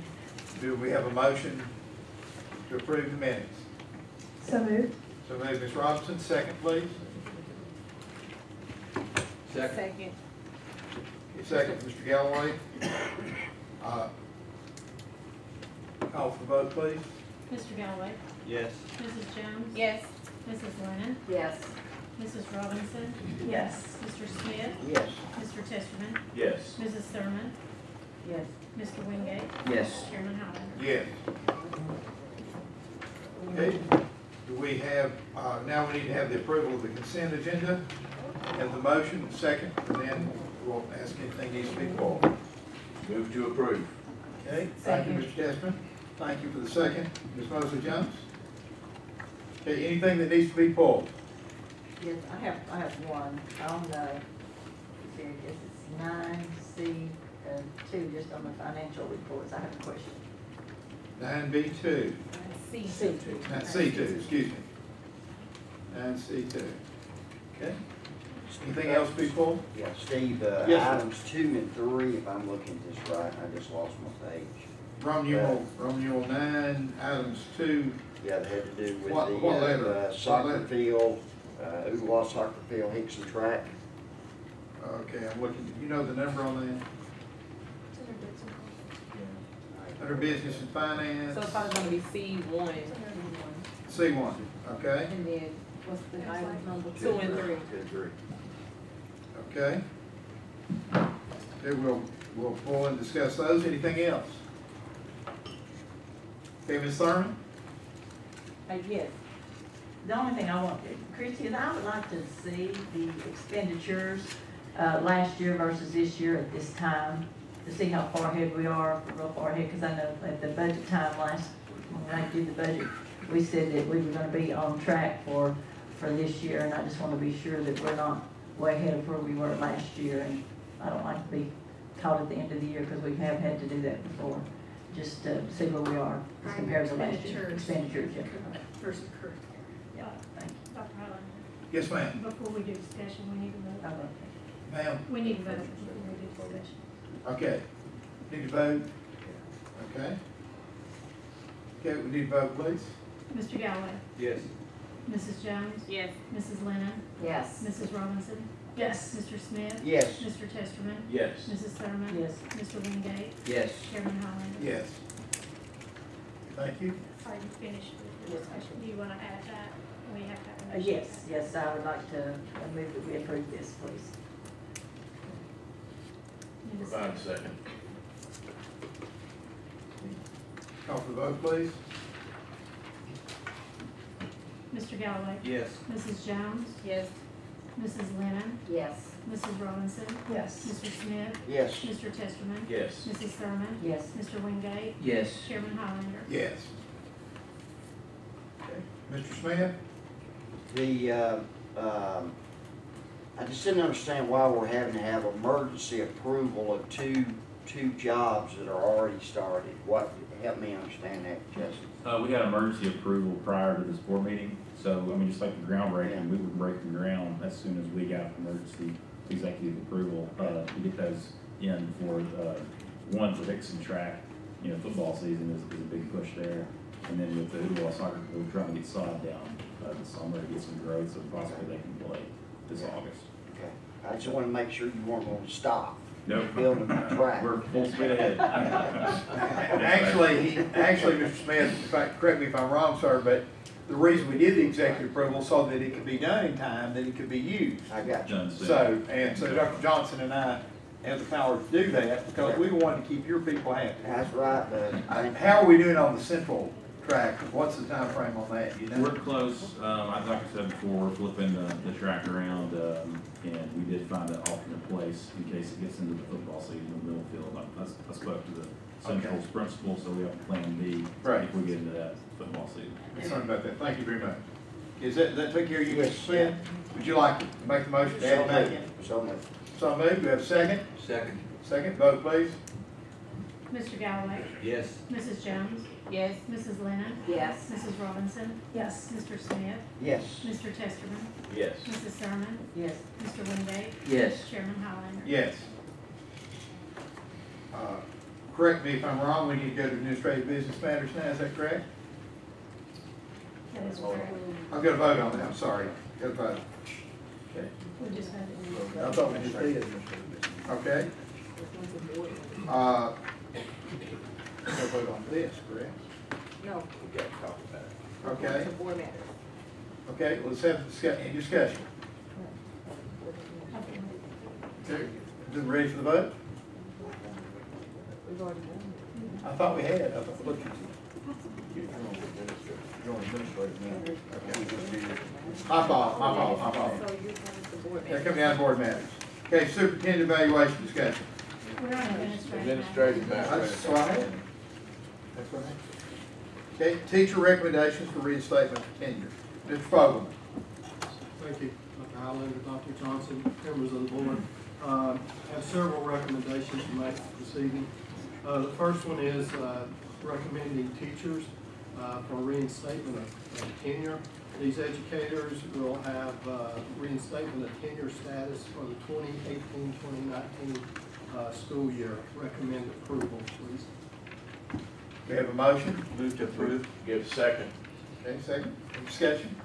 [SPEAKER 1] Do we have a motion to approve the minutes?
[SPEAKER 2] So moved.
[SPEAKER 1] So moved, Ms. Robinson. Second, please.
[SPEAKER 5] Second.
[SPEAKER 1] Second, Mr. Galloway. Call for the vote, please.
[SPEAKER 10] Mr. Galloway?
[SPEAKER 20] Yes.
[SPEAKER 10] Mrs. Jones?
[SPEAKER 21] Yes.
[SPEAKER 10] Mrs. Lennon?
[SPEAKER 5] Yes.
[SPEAKER 10] Mrs. Robinson?
[SPEAKER 2] Yes.
[SPEAKER 10] Mr. Smith?
[SPEAKER 20] Yes.
[SPEAKER 10] Mr. Testerman?
[SPEAKER 20] Yes.
[SPEAKER 10] Mrs. Thurman?
[SPEAKER 5] Yes.
[SPEAKER 10] Mr. Wingate?
[SPEAKER 20] Yes.
[SPEAKER 10] Chairman Howland?
[SPEAKER 1] Yes. Okay, do we have, now we need to have the approval of the consent agenda. Have the motion, second, and then we'll ask anything needs to be pulled.
[SPEAKER 20] Move to approve.
[SPEAKER 1] Okay, thank you, Mr. Testman. Thank you for the second. Ms. Mosley Jones? Okay, anything that needs to be pulled?
[SPEAKER 5] Yes, I have one on the, I guess it's 9C2, just on the financial reports. I have a question.
[SPEAKER 1] 9B2.
[SPEAKER 5] C2.
[SPEAKER 1] C2, excuse me. 9C2. Okay. Anything else to be pulled?
[SPEAKER 12] Yeah, Steve,
[SPEAKER 1] Yes, sir.
[SPEAKER 12] items 2 and 3, if I'm looking at this right, I just lost my page.
[SPEAKER 1] Roman numeral 9, items 2.
[SPEAKER 12] Yeah, that had to do with
[SPEAKER 1] What letter?
[SPEAKER 12] soccer
[SPEAKER 1] What letter?
[SPEAKER 12] field, Ooltewah soccer field, Hickson track.
[SPEAKER 1] Okay, I'm looking, you know the number on that? Under business and finance.
[SPEAKER 3] So it's probably gonna be C1.
[SPEAKER 1] C1, okay,
[SPEAKER 5] And then, what's the item number?
[SPEAKER 3] 2 and 3.
[SPEAKER 12] 2 and 3.
[SPEAKER 1] okay. Okay, we'll pull and discuss those. Anything else? Okay, Ms. Thurman?
[SPEAKER 5] Yes. The only thing I want, Christie, is I would like to see the expenditures last year versus this year at this time, to see how far ahead we are, real far ahead, because I know at the budget time when I did the budget, we said that we were gonna be on track for this year, and I just wanna be sure that we're not way ahead of where we were last year, and I don't like to be caught at the end of the year, because we have had to do that before, just to see where we are as compared to last year. Expenditures, yeah.
[SPEAKER 10] Versus current.
[SPEAKER 5] Yeah, thank you.
[SPEAKER 10] Dr. Howland?
[SPEAKER 1] Yes, ma'am.
[SPEAKER 10] Before we do discussion, we need to vote.
[SPEAKER 1] Ma'am?
[SPEAKER 10] We need to vote before we do discussion.
[SPEAKER 1] Okay. Need to vote? Okay. Okay, we need to vote, please.
[SPEAKER 10] Mr. Galloway?
[SPEAKER 20] Yes.
[SPEAKER 10] Mrs. Jones?
[SPEAKER 21] Yes.
[SPEAKER 10] Mrs. Lennon?
[SPEAKER 5] Yes.
[SPEAKER 10] Mrs. Robinson?
[SPEAKER 2] Yes.
[SPEAKER 10] Mr. Smith?
[SPEAKER 12] Yes.
[SPEAKER 10] Mr. Testerman?
[SPEAKER 20] Yes.
[SPEAKER 10] Mrs. Thurman?
[SPEAKER 5] Yes.
[SPEAKER 10] Mr. Wingate?
[SPEAKER 12] Yes.
[SPEAKER 10] Chairman Howland?
[SPEAKER 1] Yes. Thank you.
[SPEAKER 10] Are you finished with the discussion? Do you want to add that? We have to have a motion.
[SPEAKER 5] Yes, I would like to move that we approve this, please.
[SPEAKER 10] Need a
[SPEAKER 7] Provide a second.
[SPEAKER 1] Call for the vote, please.
[SPEAKER 10] Mr. Galloway?
[SPEAKER 7] Yes.
[SPEAKER 10] Mrs. Jones?
[SPEAKER 5] Yes.
[SPEAKER 10] Mrs. Lennon?
[SPEAKER 5] Yes.
[SPEAKER 10] Mrs. Robinson?
[SPEAKER 5] Yes.
[SPEAKER 10] Mr. Smith?
[SPEAKER 12] Yes.
[SPEAKER 10] Mr. Testerman?
[SPEAKER 7] Yes.
[SPEAKER 10] Mrs. Thurman?
[SPEAKER 5] Yes.
[SPEAKER 10] Mr. Wingate?
[SPEAKER 6] Yes.
[SPEAKER 10] Chairman Highlander?
[SPEAKER 1] Yes. Okay. Mr. Smith?
[SPEAKER 12] I just didn't understand why we're having to have emergency approval of two jobs that are already started. Help me understand that, Justin.
[SPEAKER 13] We had emergency approval prior to this board meeting, so, I mean, just like the groundbreaking, we would break the ground as soon as we got emergency executive approval, to get those in for, one, for Dixon track, football season is a big push there, and then with the Hoodoo soccer, we're trying to get sod down, this summer to get some growth, so possibly they can play this August.
[SPEAKER 12] Okay. I just want to make sure you weren't going to stop.
[SPEAKER 13] Nope.
[SPEAKER 12] Building the track.
[SPEAKER 13] We're full speed ahead.
[SPEAKER 1] Actually, Mr. Smith, in fact, correct me if I'm wrong, sir, but the reason we did the executive approval so that it could be done in time, that it could be used.
[SPEAKER 12] I got you.
[SPEAKER 1] So Dr. Johnson and I have the power to do that because we wanted to keep your people happy.
[SPEAKER 12] That's right, but
[SPEAKER 1] how are we doing on the central track? What's the time frame on that? You know?
[SPEAKER 13] We're close. Like I said before, we're flipping the track around, and we did find an alternate place in case it gets into the football season in the middle field. I spoke to the Central's principal, so we have a plan B if we get into that football season.
[SPEAKER 1] Sorry about that. Thank you very much. Is that take care of you, Mr.
[SPEAKER 12] Yes.
[SPEAKER 1] Smith? Would you like to make the motion to add back in?
[SPEAKER 12] So moved.
[SPEAKER 1] So moved. Do we have a second?
[SPEAKER 7] Second.
[SPEAKER 1] Second. Vote, please.
[SPEAKER 10] Mr. Galloway?
[SPEAKER 7] Yes.
[SPEAKER 10] Mrs. Jones?
[SPEAKER 5] Yes.
[SPEAKER 10] Mrs. Lennon?
[SPEAKER 5] Yes.
[SPEAKER 10] Mrs. Robinson?
[SPEAKER 2] Yes.
[SPEAKER 10] Mr. Smith?
[SPEAKER 12] Yes.
[SPEAKER 10] Mr. Testerman?
[SPEAKER 7] Yes.
[SPEAKER 10] Mrs. Thurman?
[SPEAKER 5] Yes.
[SPEAKER 10] Mr. Wingate?
[SPEAKER 6] Yes.
[SPEAKER 10] Chairman Highlander?
[SPEAKER 1] Yes. Correct me if I'm wrong, we need to go to administrative business matters now, is that correct?
[SPEAKER 10] That is correct.
[SPEAKER 1] I've got to vote on that, I'm sorry. Got to vote. Okay.
[SPEAKER 10] We just had it.
[SPEAKER 1] I thought we just did. Okay. We'll vote on this, correct?
[SPEAKER 5] No.
[SPEAKER 7] We got to talk about it.
[SPEAKER 1] Okay.
[SPEAKER 5] Board matters.
[SPEAKER 1] Okay, let's have any discussion. Okay, is it ready for the vote?
[SPEAKER 5] We've already
[SPEAKER 1] I thought we had, I thought, look.
[SPEAKER 12] You're on administrative matters.
[SPEAKER 1] My fault. They're coming out of board matters. Okay, superintendent evaluation discussion.
[SPEAKER 10] We're on administrative.
[SPEAKER 7] Administrative
[SPEAKER 1] That's
[SPEAKER 7] matters.
[SPEAKER 1] what I had. That's what I had. Okay, teacher recommendations for reinstatement of tenure. Mr. Fogelman.
[SPEAKER 19] Thank you, Dr. Highlander, Dr. Johnson, members of the board. I have several recommendations to make this evening. The first one is recommending teachers for reinstatement of tenure. These educators will have reinstatement of tenure status for the 2018-2019 school year. Recommend approval, please.
[SPEAKER 1] We have a motion.
[SPEAKER 7] Move to approve. Give a second.
[SPEAKER 1] Okay, second. Any discussion?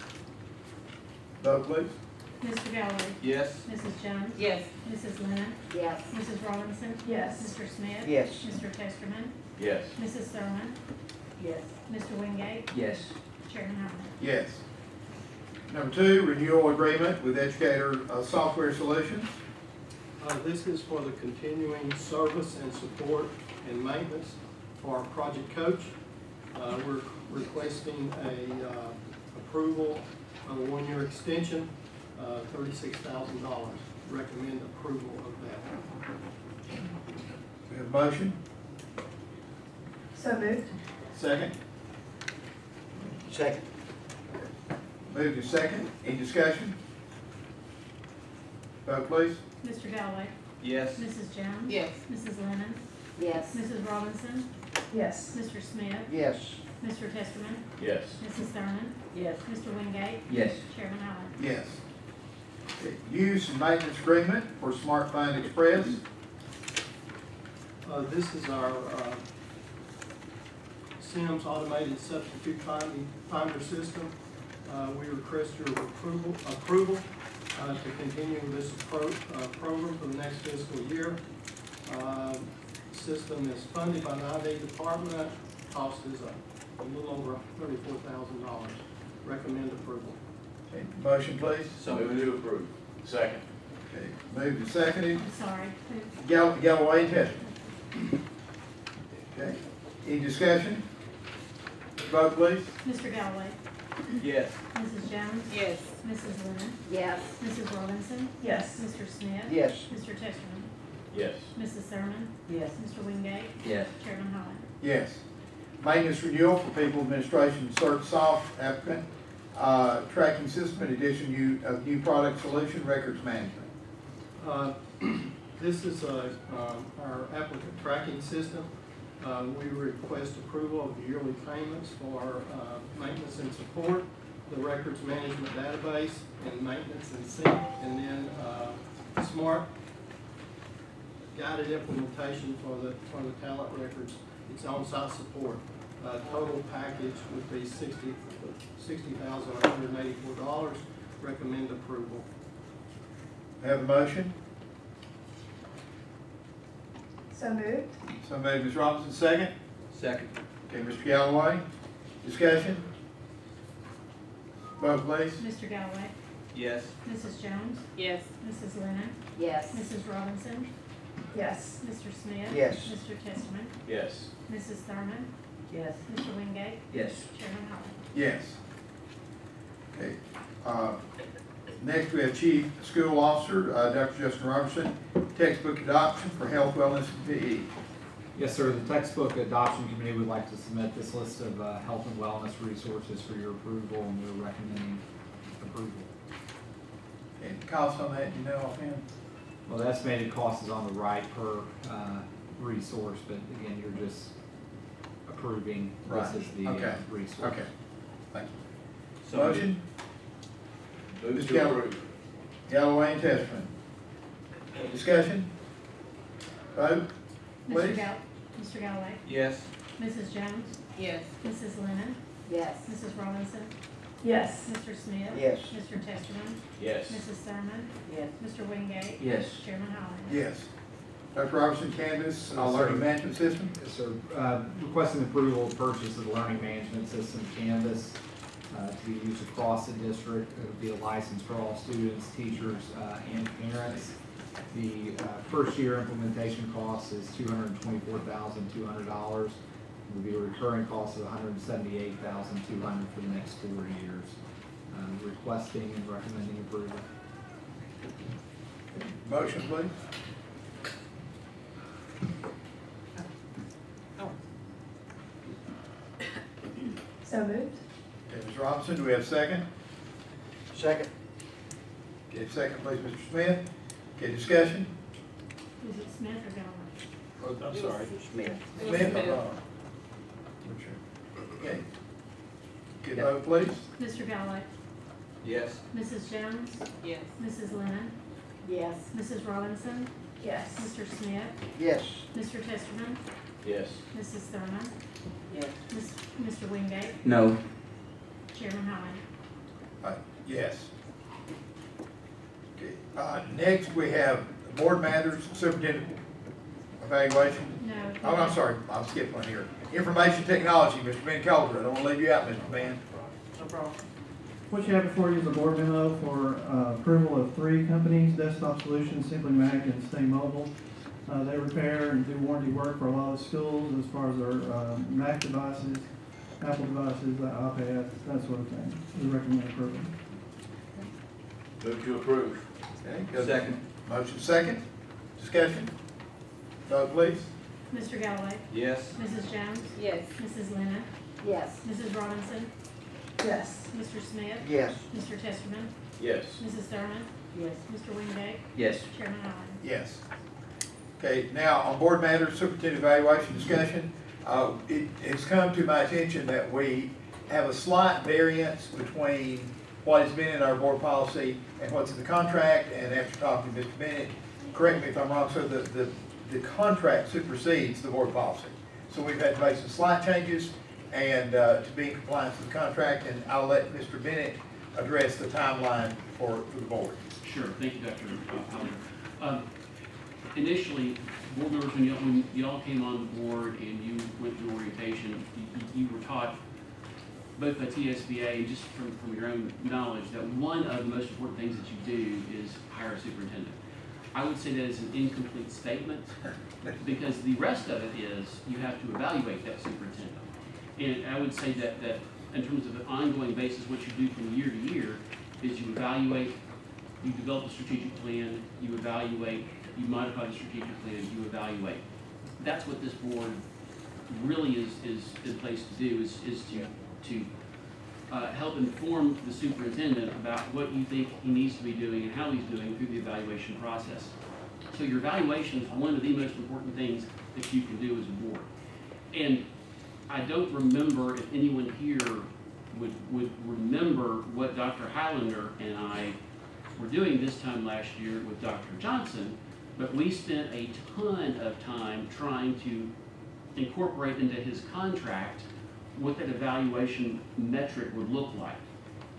[SPEAKER 1] Vote, please.
[SPEAKER 10] Mr. Galloway?
[SPEAKER 7] Yes.
[SPEAKER 10] Mrs. Jones?
[SPEAKER 5] Yes.
[SPEAKER 10] Mrs. Lennon?
[SPEAKER 5] Yes.
[SPEAKER 10] Mrs. Robinson?
[SPEAKER 2] Yes.
[SPEAKER 10] Mr. Smith?
[SPEAKER 12] Yes.
[SPEAKER 10] Mr. Testerman?
[SPEAKER 7] Yes.
[SPEAKER 10] Mrs. Thurman?
[SPEAKER 5] Yes.
[SPEAKER 10] Mr. Wingate?
[SPEAKER 6] Yes.
[SPEAKER 10] Chairman Highlander?
[SPEAKER 1] Yes. Number two, renewal agreement with Educator Software Solutions.
[SPEAKER 19] This is for the continuing service and support and maintenance for our project coach. We're requesting approval of a one-year extension, $36,000. Recommend approval of that.
[SPEAKER 1] We have a motion.
[SPEAKER 2] So moved.
[SPEAKER 1] Second.
[SPEAKER 12] Second.
[SPEAKER 1] Moved to second. Any discussion? Vote, please.
[SPEAKER 10] Mr. Galloway?
[SPEAKER 7] Yes.
[SPEAKER 10] Mrs. Jones?
[SPEAKER 5] Yes.
[SPEAKER 10] Mrs. Lennon?
[SPEAKER 5] Yes.
[SPEAKER 10] Mrs. Robinson?
[SPEAKER 2] Yes.
[SPEAKER 10] Mr. Smith?
[SPEAKER 12] Yes.
[SPEAKER 10] Mr. Testerman?
[SPEAKER 7] Yes.
[SPEAKER 10] Mrs. Thurman?
[SPEAKER 5] Yes.
[SPEAKER 10] Mr. Wingate?
[SPEAKER 6] Yes.
[SPEAKER 10] Chairman Highlander?
[SPEAKER 1] Yes. Okay, use and maintenance agreement for Smart Find Express.
[SPEAKER 19] This is our SIMS automated substitute finder system. We request your approval to continue this program for the next fiscal year. System is funded by the ID department. Cost is a little over $34,000. Recommend approval.
[SPEAKER 1] Okay, motion, please.
[SPEAKER 7] So move to approve. Second.
[SPEAKER 1] Okay, moved and seconded.
[SPEAKER 10] I'm sorry.
[SPEAKER 1] Galloway and Testament. Okay, any discussion? Vote, please.
[SPEAKER 10] Mr. Galloway?
[SPEAKER 7] Yes.
[SPEAKER 10] Mrs. Jones?
[SPEAKER 5] Yes.
[SPEAKER 10] Mrs. Lennon?
[SPEAKER 5] Yes.
[SPEAKER 10] Mrs. Robinson?
[SPEAKER 2] Yes.
[SPEAKER 10] Mr. Smith?
[SPEAKER 12] Yes.
[SPEAKER 10] Mr. Testerman?
[SPEAKER 7] Yes.
[SPEAKER 10] Mrs. Thurman?
[SPEAKER 5] Yes.
[SPEAKER 10] Mr. Wingate?
[SPEAKER 6] Yes.
[SPEAKER 10] Chairman Holland?
[SPEAKER 1] Yes. Maintenance renewal for People Administration Search Soft applicant, tracking system in addition of new product solution, records management.
[SPEAKER 19] This is our applicant tracking system. We request approval of the yearly payments for maintenance and support, the records management database, and maintenance and sync, and then smart guided implementation for the talent records. It's on-site support. Total package would be $60,184. Recommend approval.
[SPEAKER 1] Have a motion?
[SPEAKER 2] So moved.
[SPEAKER 1] So moved, Ms. Robinson, second?
[SPEAKER 7] Second.
[SPEAKER 1] Okay, Mr. Galloway, discussion? Vote, please.
[SPEAKER 10] Mr. Galloway?
[SPEAKER 7] Yes.
[SPEAKER 10] Mrs. Jones?
[SPEAKER 5] Yes.
[SPEAKER 10] Mrs. Lennon?
[SPEAKER 5] Yes.
[SPEAKER 10] Mrs. Robinson?
[SPEAKER 2] Yes.
[SPEAKER 10] Mr. Smith?
[SPEAKER 12] Yes.
[SPEAKER 10] Mr. Testament?
[SPEAKER 7] Yes.
[SPEAKER 10] Mrs. Thurman?
[SPEAKER 5] Yes.
[SPEAKER 10] Mr. Wingate?
[SPEAKER 6] Yes.
[SPEAKER 10] Chairman Holland?
[SPEAKER 1] Yes. Okay. Next, we have Chief School Officer, Dr. Justin Robertson, textbook adoption for health, wellness, and PE.
[SPEAKER 8] Yes, sir. The textbook adoption committee would like to submit this list of health and wellness resources for your approval, and we're recommending approval.
[SPEAKER 1] And cost on that, you know, offhand?
[SPEAKER 8] Well, the estimated cost is on the right per resource, but again, you're just approving
[SPEAKER 1] Right.
[SPEAKER 8] this is the
[SPEAKER 1] Okay.
[SPEAKER 8] resource.
[SPEAKER 1] Okay, thank you.
[SPEAKER 7] So
[SPEAKER 1] Motion?
[SPEAKER 7] Move
[SPEAKER 1] Mr.
[SPEAKER 7] to
[SPEAKER 1] Galloway.
[SPEAKER 7] approve.
[SPEAKER 1] Galloway and Testament. Discussion? Vote, please.
[SPEAKER 10] Mr. Galloway?
[SPEAKER 7] Yes.
[SPEAKER 10] Mrs. Jones?
[SPEAKER 5] Yes.
[SPEAKER 10] Mrs. Lennon?
[SPEAKER 5] Yes.
[SPEAKER 10] Mrs. Robinson?
[SPEAKER 2] Yes.
[SPEAKER 10] Mr. Smith?
[SPEAKER 12] Yes.
[SPEAKER 10] Mr. Testerman?
[SPEAKER 7] Yes.
[SPEAKER 10] Mrs. Thurman?
[SPEAKER 5] Yes.
[SPEAKER 10] Mr. Wingate?
[SPEAKER 6] Yes.
[SPEAKER 10] Chairman Holland?
[SPEAKER 1] Yes. Dr. Robertson, Canvas, learning management system.
[SPEAKER 8] Yes, sir. Requesting approval of purchase of the learning management system Canvas to be used across the district. It would be a license for all students, teachers, and parents. The first year implementation cost is $224,200. It will be a recurring cost of $178,200 for the next 4 years. Requesting and recommending approval.
[SPEAKER 1] Motion, please.
[SPEAKER 2] So moved.
[SPEAKER 1] Okay, Ms. Robinson, do we have a second?
[SPEAKER 12] Second.
[SPEAKER 1] Okay, second, please, Mr. Smith. Okay, discussion?
[SPEAKER 10] Is it Smith or Galloway?
[SPEAKER 7] Oh, I'm sorry.
[SPEAKER 12] Smith.
[SPEAKER 1] Smith? Okay. Okay, vote, please.
[SPEAKER 10] Mr. Galloway?
[SPEAKER 7] Yes.
[SPEAKER 10] Mrs. Jones?
[SPEAKER 5] Yes.
[SPEAKER 10] Mrs. Lennon?
[SPEAKER 5] Yes.
[SPEAKER 10] Mrs. Robinson?
[SPEAKER 2] Yes.
[SPEAKER 10] Mr. Smith?
[SPEAKER 12] Yes.
[SPEAKER 10] Mr. Testerman?
[SPEAKER 7] Yes.
[SPEAKER 10] Mrs. Thurman?
[SPEAKER 5] Yes.
[SPEAKER 10] Mr. Wingate?
[SPEAKER 6] No.
[SPEAKER 10] Chairman Holland?
[SPEAKER 1] Yes. Okay, next we have board matters, superintendent evaluation.
[SPEAKER 10] No.
[SPEAKER 1] Oh, I'm sorry, I'll skip one here. Information technology, Mr. Ben Calder, I don't want to leave you out, Mr. Ben.
[SPEAKER 5] No problem.
[SPEAKER 14] What you have before you is a board memo for approval of 3 companies, Desktop Solutions, Simply Mac, and Stay Mobile. They repair and do warranty work for a lot of schools as far as their Mac devices, Apple devices, iPads, that sort of thing. We recommend approval.
[SPEAKER 7] Move to approve.
[SPEAKER 1] Okay, good.
[SPEAKER 7] Second.
[SPEAKER 1] Motion second. Discussion. Vote, please.
[SPEAKER 10] Mr. Galloway?
[SPEAKER 7] Yes.
[SPEAKER 10] Mrs. Jones?
[SPEAKER 5] Yes.
[SPEAKER 10] Mrs. Lennon?
[SPEAKER 5] Yes.
[SPEAKER 10] Mrs. Robinson?
[SPEAKER 2] Yes.
[SPEAKER 10] Mr. Smith?
[SPEAKER 12] Yes.
[SPEAKER 10] Mr. Testerman?
[SPEAKER 7] Yes.
[SPEAKER 10] Mrs. Thurman?
[SPEAKER 5] Yes.
[SPEAKER 10] Mr. Wingate?
[SPEAKER 6] Yes.
[SPEAKER 10] Chairman Holland?
[SPEAKER 1] Yes. Okay, now on board matters, superintendent evaluation discussion. It's come to my attention that we have a slight variance between what has been in our board policy and what's in the contract, and after talking to Mr. Bennett, correct me if I'm wrong, so the contract supersedes the board policy. So we've had to make some slight changes and to be in compliance with the contract, and I'll let Mr. Bennett address the timeline for the board.
[SPEAKER 4] Sure, thank you, Dr. Holland. Initially, board members, when y'all came on the board and you went through orientation, you were taught both by TSBA and just from your own knowledge, that one of the most important things that you do is hire a superintendent. I would say that is an incomplete statement, because the rest of it is you have to evaluate that superintendent. And I would say that in terms of an ongoing basis, what you do from year to year is you evaluate, you develop a strategic plan, you evaluate, you modify the strategic plan, you evaluate. That's what this board really is in place to do, is to help inform the superintendent about what you think he needs to be doing and how he's doing through the evaluation process. So your evaluation is one of the most important things that you can do as a board. And I don't remember if anyone here would remember what Dr. Highlander and I were doing this time last year with Dr. Johnson, but we spent a ton of time trying to incorporate into his contract what that evaluation metric would look like.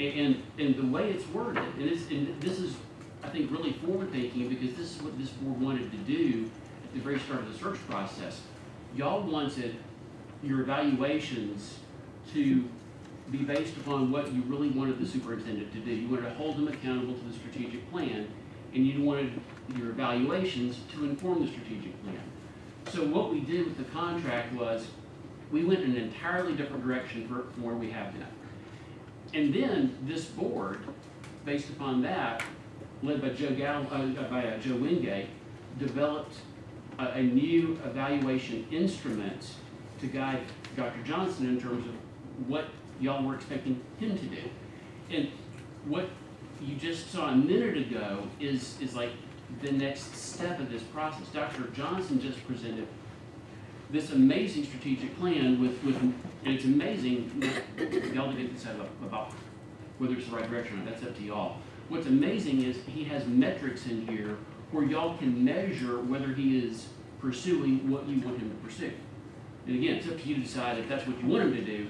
[SPEAKER 4] And the way it's worded, and this is, I think, really forward-thinking, because this is what this board wanted to do at the very start of the search process. Y'all wanted your evaluations to be based upon what you really wanted the superintendent to do. You wanted to hold them accountable to the strategic plan, and you wanted your evaluations to inform the strategic plan. So what we did with the contract was we went in an entirely different direction from where we have been. And then this board, based upon that, led by Joe Wingate, developed a new evaluation instrument to guide Dr. Johnson in terms of what y'all were expecting him to do. And what you just saw a minute ago is like the next step of this process. Dr. Johnson just presented this amazing strategic plan with and it's amazing, y'all didn't decide about whether it's the right direction or not, that's up to y'all. What's amazing is he has metrics in here where y'all can measure whether he is pursuing what you want him to pursue. And again, it's up to you to decide if that's what you want him to do,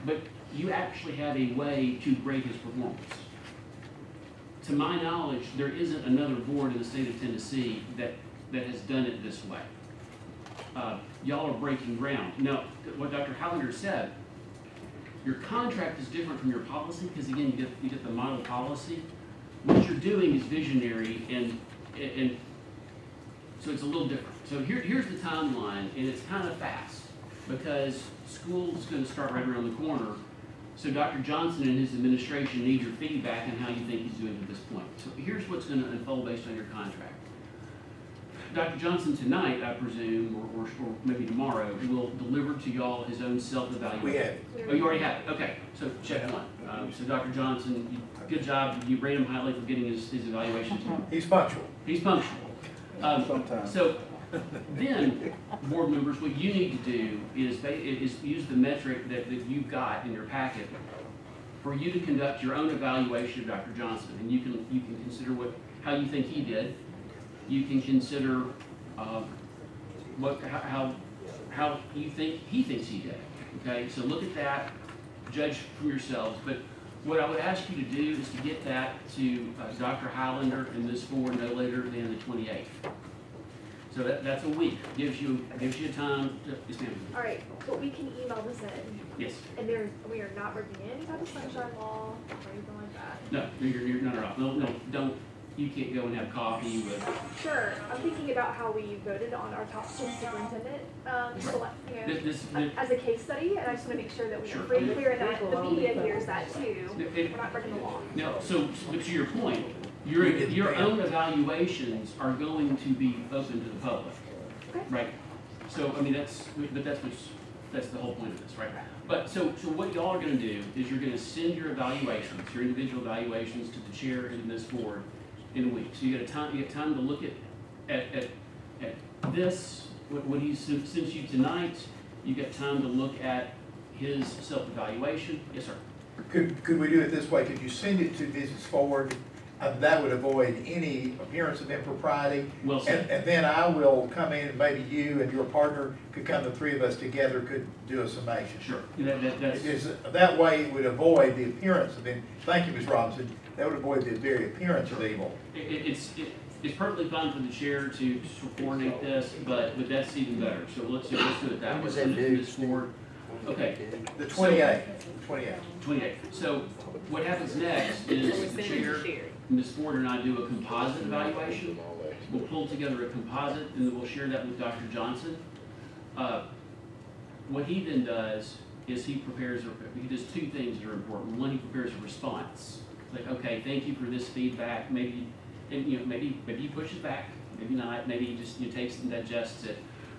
[SPEAKER 4] but you actually have a way to grade his performance. To my knowledge, there isn't another board in the state of Tennessee that has done it this way. Y'all are breaking ground. Now, what Dr. Highlander said, your contract is different from your policy, because again, you get the model policy. What you're doing is visionary, and so it's a little different. So here's the timeline, and it's kind of fast, because school's going to start right around the corner. So Dr. Johnson and his administration need your feedback on how you think he's doing at this point. So here's what's going to unfold based on your contract. Dr. Johnson tonight, I presume, or maybe tomorrow, will deliver to y'all his own self-evaluation.
[SPEAKER 1] We have it.
[SPEAKER 4] Oh, you already have it? Okay, so check one. So Dr. Johnson, good job. You rate him highly for getting his evaluation.
[SPEAKER 1] He's punctual.
[SPEAKER 4] He's punctual.
[SPEAKER 1] Sometimes.
[SPEAKER 4] So then, board members, what you need to do is use the metric that you've got in your packet for you to conduct your own evaluation of Dr. Johnson, and you can consider how you think he did. You can consider how you think he thinks he did. Okay, so look at that, judge for yourselves. But what I would ask you to do is to get that to Dr. Highlander and this board no later than the 28th. So that's a week. Gives you time to. Yes, ma'am.
[SPEAKER 2] All right, but we can email this in.
[SPEAKER 4] Yes.
[SPEAKER 2] And we are not breaking any type of sunshine law or anything like that.
[SPEAKER 4] No, you're not at all. No, don't. You can't go and have coffee with.
[SPEAKER 2] Sure, I'm thinking about how we voted on our top 10 superintendent as a case study, and I just want to make sure that we are pretty clear and that the media hears that too. We're not breaking the law.
[SPEAKER 4] No, but to your point, your own evaluations are going to be open to the public, right? So I mean that's the whole point of this, right? But so what y'all are going to do is you're going to send your evaluations, your individual evaluations, to the chair and this board in a week. So you get time to look at this, what he sent you tonight. You get time to look at his self-evaluation. Yes, sir.
[SPEAKER 1] Could we do it this way? Could you send it to Business Forward? That would avoid any appearance of impropriety.
[SPEAKER 4] Well said.
[SPEAKER 1] And then I will come in, and maybe you and your partner could come, the three of us together could do a summation.
[SPEAKER 4] Sure.
[SPEAKER 1] That way it would avoid the appearance of it. Thank you, Ms. Robinson. That would avoid the very appearance of evil.
[SPEAKER 4] It's perfectly fine for the chair to coordinate this, but that's even better. So let's do it that way. Send it to this board. Okay.
[SPEAKER 1] The 28th.
[SPEAKER 4] 28th. So what happens next is the chair, Ms. Ford and I do a composite evaluation. We'll pull together a composite and then we'll share that with Dr. Johnson. What he then does is he does two things that are important. One, he prepares a response. It's like, okay, thank you for this feedback. Maybe he pushes back, maybe not, maybe he just takes and digests it.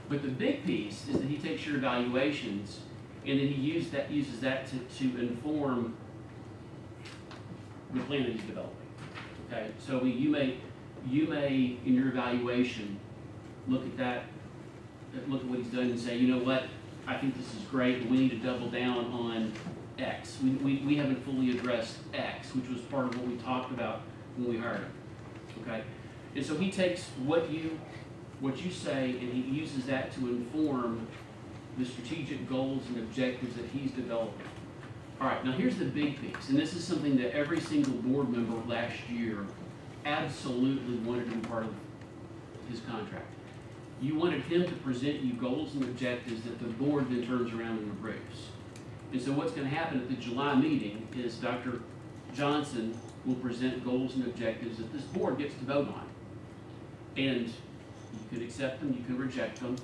[SPEAKER 4] But the big piece is that he takes your evaluations and then he uses that to inform the plan that he's developing. Okay, so you may in your evaluation look at what he's done and say, you know what, I think this is great, but we need to double down on X. We haven't fully addressed X, which was part of what we talked about when we hired him. Okay, and so he takes what you say and he uses that to inform the strategic goals and objectives that he's developing. All right, now here's the big piece, and this is something that every single board member last year absolutely wanted to be part of his contract. You wanted him to present you goals and objectives that the board then turns around and approves. And so what's going to happen at the July meeting is Dr. Johnson will present goals and objectives that this board gets to vote on. And you can accept them, you can reject them.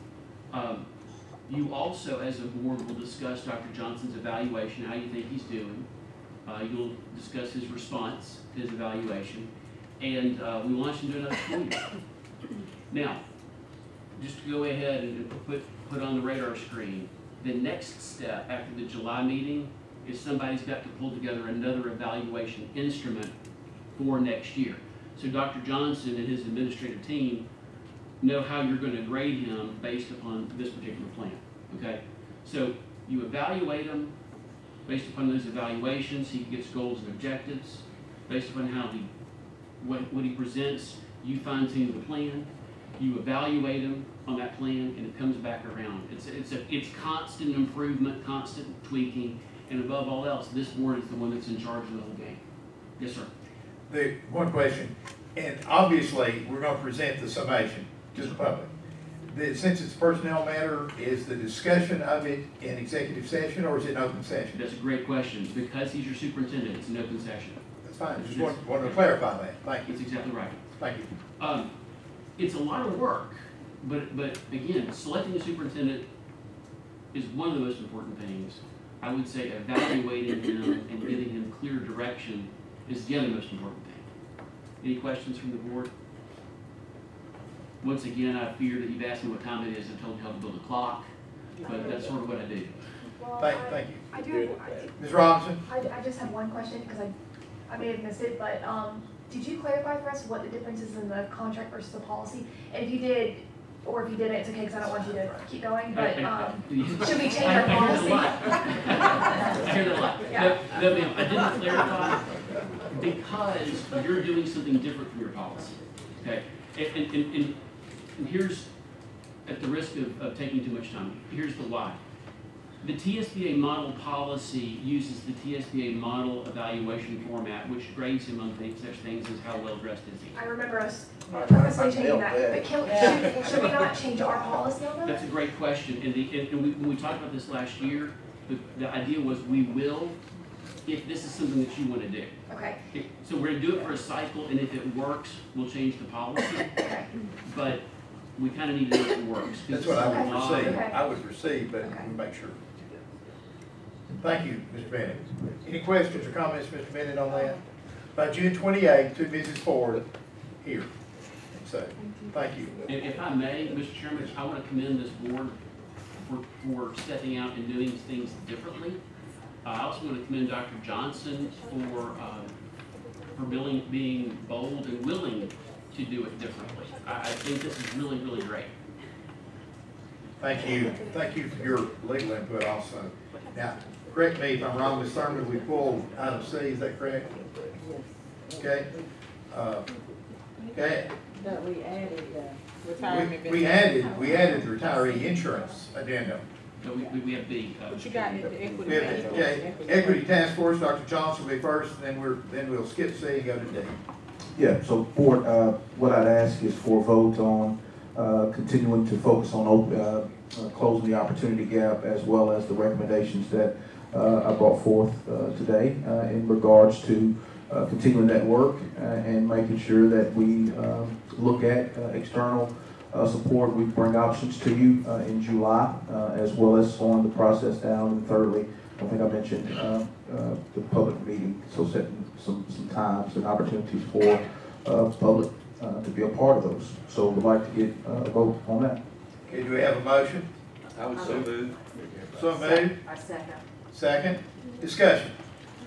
[SPEAKER 4] You also, as a board, will discuss Dr. Johnson's evaluation, how you think he's doing. You'll discuss his response to his evaluation. And we launch into another school year. Now, just to go ahead and put on the radar screen, the next step after the July meeting is somebody's got to pull together another evaluation instrument for next year. So Dr. Johnson and his administrative team know how you're going to grade him based upon this particular plan, okay? So you evaluate him based upon those evaluations. He gets goals and objectives. Based upon what he presents, you fine-tune the plan. You evaluate him on that plan, and it comes back around. It's constant improvement, constant tweaking, and above all else, this board is the one that's in charge of the whole game. Yes, sir.
[SPEAKER 1] The one question, and obviously we're going to present the summation to the public. Since it's a personnel matter, is the discussion of it in executive session or is it an open session?
[SPEAKER 4] That's a great question. Because he's your superintendent, it's an open session.
[SPEAKER 1] That's fine. Just wanted to clarify that. Thank you.
[SPEAKER 4] That's exactly right.
[SPEAKER 1] Thank you.
[SPEAKER 4] It's a lot of work, but again, selecting a superintendent is one of the most important things. I would say evaluating him and giving him clear direction is the other most important thing. Any questions from the board? Once again, I fear that you've asked me what time it is. I've told you how to build a clock, but that's sort of what I do.
[SPEAKER 2] Well,
[SPEAKER 1] Thank you.
[SPEAKER 2] I do.
[SPEAKER 1] Ms. Robinson?
[SPEAKER 2] I just have one question because I may have missed it, but did you clarify for us what the difference is in the contract versus the policy? And if you did, or if you didn't, it's okay because I don't want you to keep going, but should we change our policy?
[SPEAKER 4] I hear that a lot.
[SPEAKER 2] Yeah.
[SPEAKER 4] No, ma'am, I didn't clarify because you're doing something different from your policy, okay? And here's, at the risk of taking too much time, here's the why. The TSBA model policy uses the TSBA model evaluation format, which grades him on such things as how well dressed is he.
[SPEAKER 2] I remember us purposely changing that, but should we not change our policy on that?
[SPEAKER 4] That's a great question, and when we talked about this last year, the idea was we will, if this is something that you want to do.
[SPEAKER 2] Okay.
[SPEAKER 4] So we're going to do it for a cycle, and if it works, we'll change the policy.
[SPEAKER 2] Okay.
[SPEAKER 4] But we kind of need to know if it works.
[SPEAKER 1] That's what I would receive.
[SPEAKER 2] Okay.
[SPEAKER 1] I would receive, but we make sure. Thank you, Mr. Bennett. Any questions or comments, Mr. Bennett, on that? By June 28th, to Mrs. Ford here. So, thank you.
[SPEAKER 4] And if I may, Mr. Chairman, I want to commend this board for stepping out and doing things differently. I also want to commend Dr. Johnson for being bold and willing to do it differently. I think this is really, really great.
[SPEAKER 1] Thank you. Thank you for your legal input also. Now, correct me if I'm wrong, Ms. Thurman, we pulled item C, is that correct? Okay. Okay.
[SPEAKER 5] But we added retirement.
[SPEAKER 1] We added the retiree insurance addendum.
[SPEAKER 4] So we have B.
[SPEAKER 5] But you got the equity.
[SPEAKER 1] Okay, equity task force, Dr. Johnson will be first, and then we'll skip C and go to D.
[SPEAKER 11] Yeah, so board, what I'd ask is for a vote on continuing to focus on closing the opportunity gap, as well as the recommendations that I brought forth today in regards to continuing that work and making sure that we look at external support. We bring options to you in July, as well as slowing the process down. And thirdly, I think I mentioned the public meeting, so setting some times and opportunities for public to be a part of those. So we'd like to get a vote on that.
[SPEAKER 1] Okay, do we have a motion?
[SPEAKER 15] I would so move.
[SPEAKER 1] So moved.
[SPEAKER 10] I second.
[SPEAKER 1] Second. Discussion.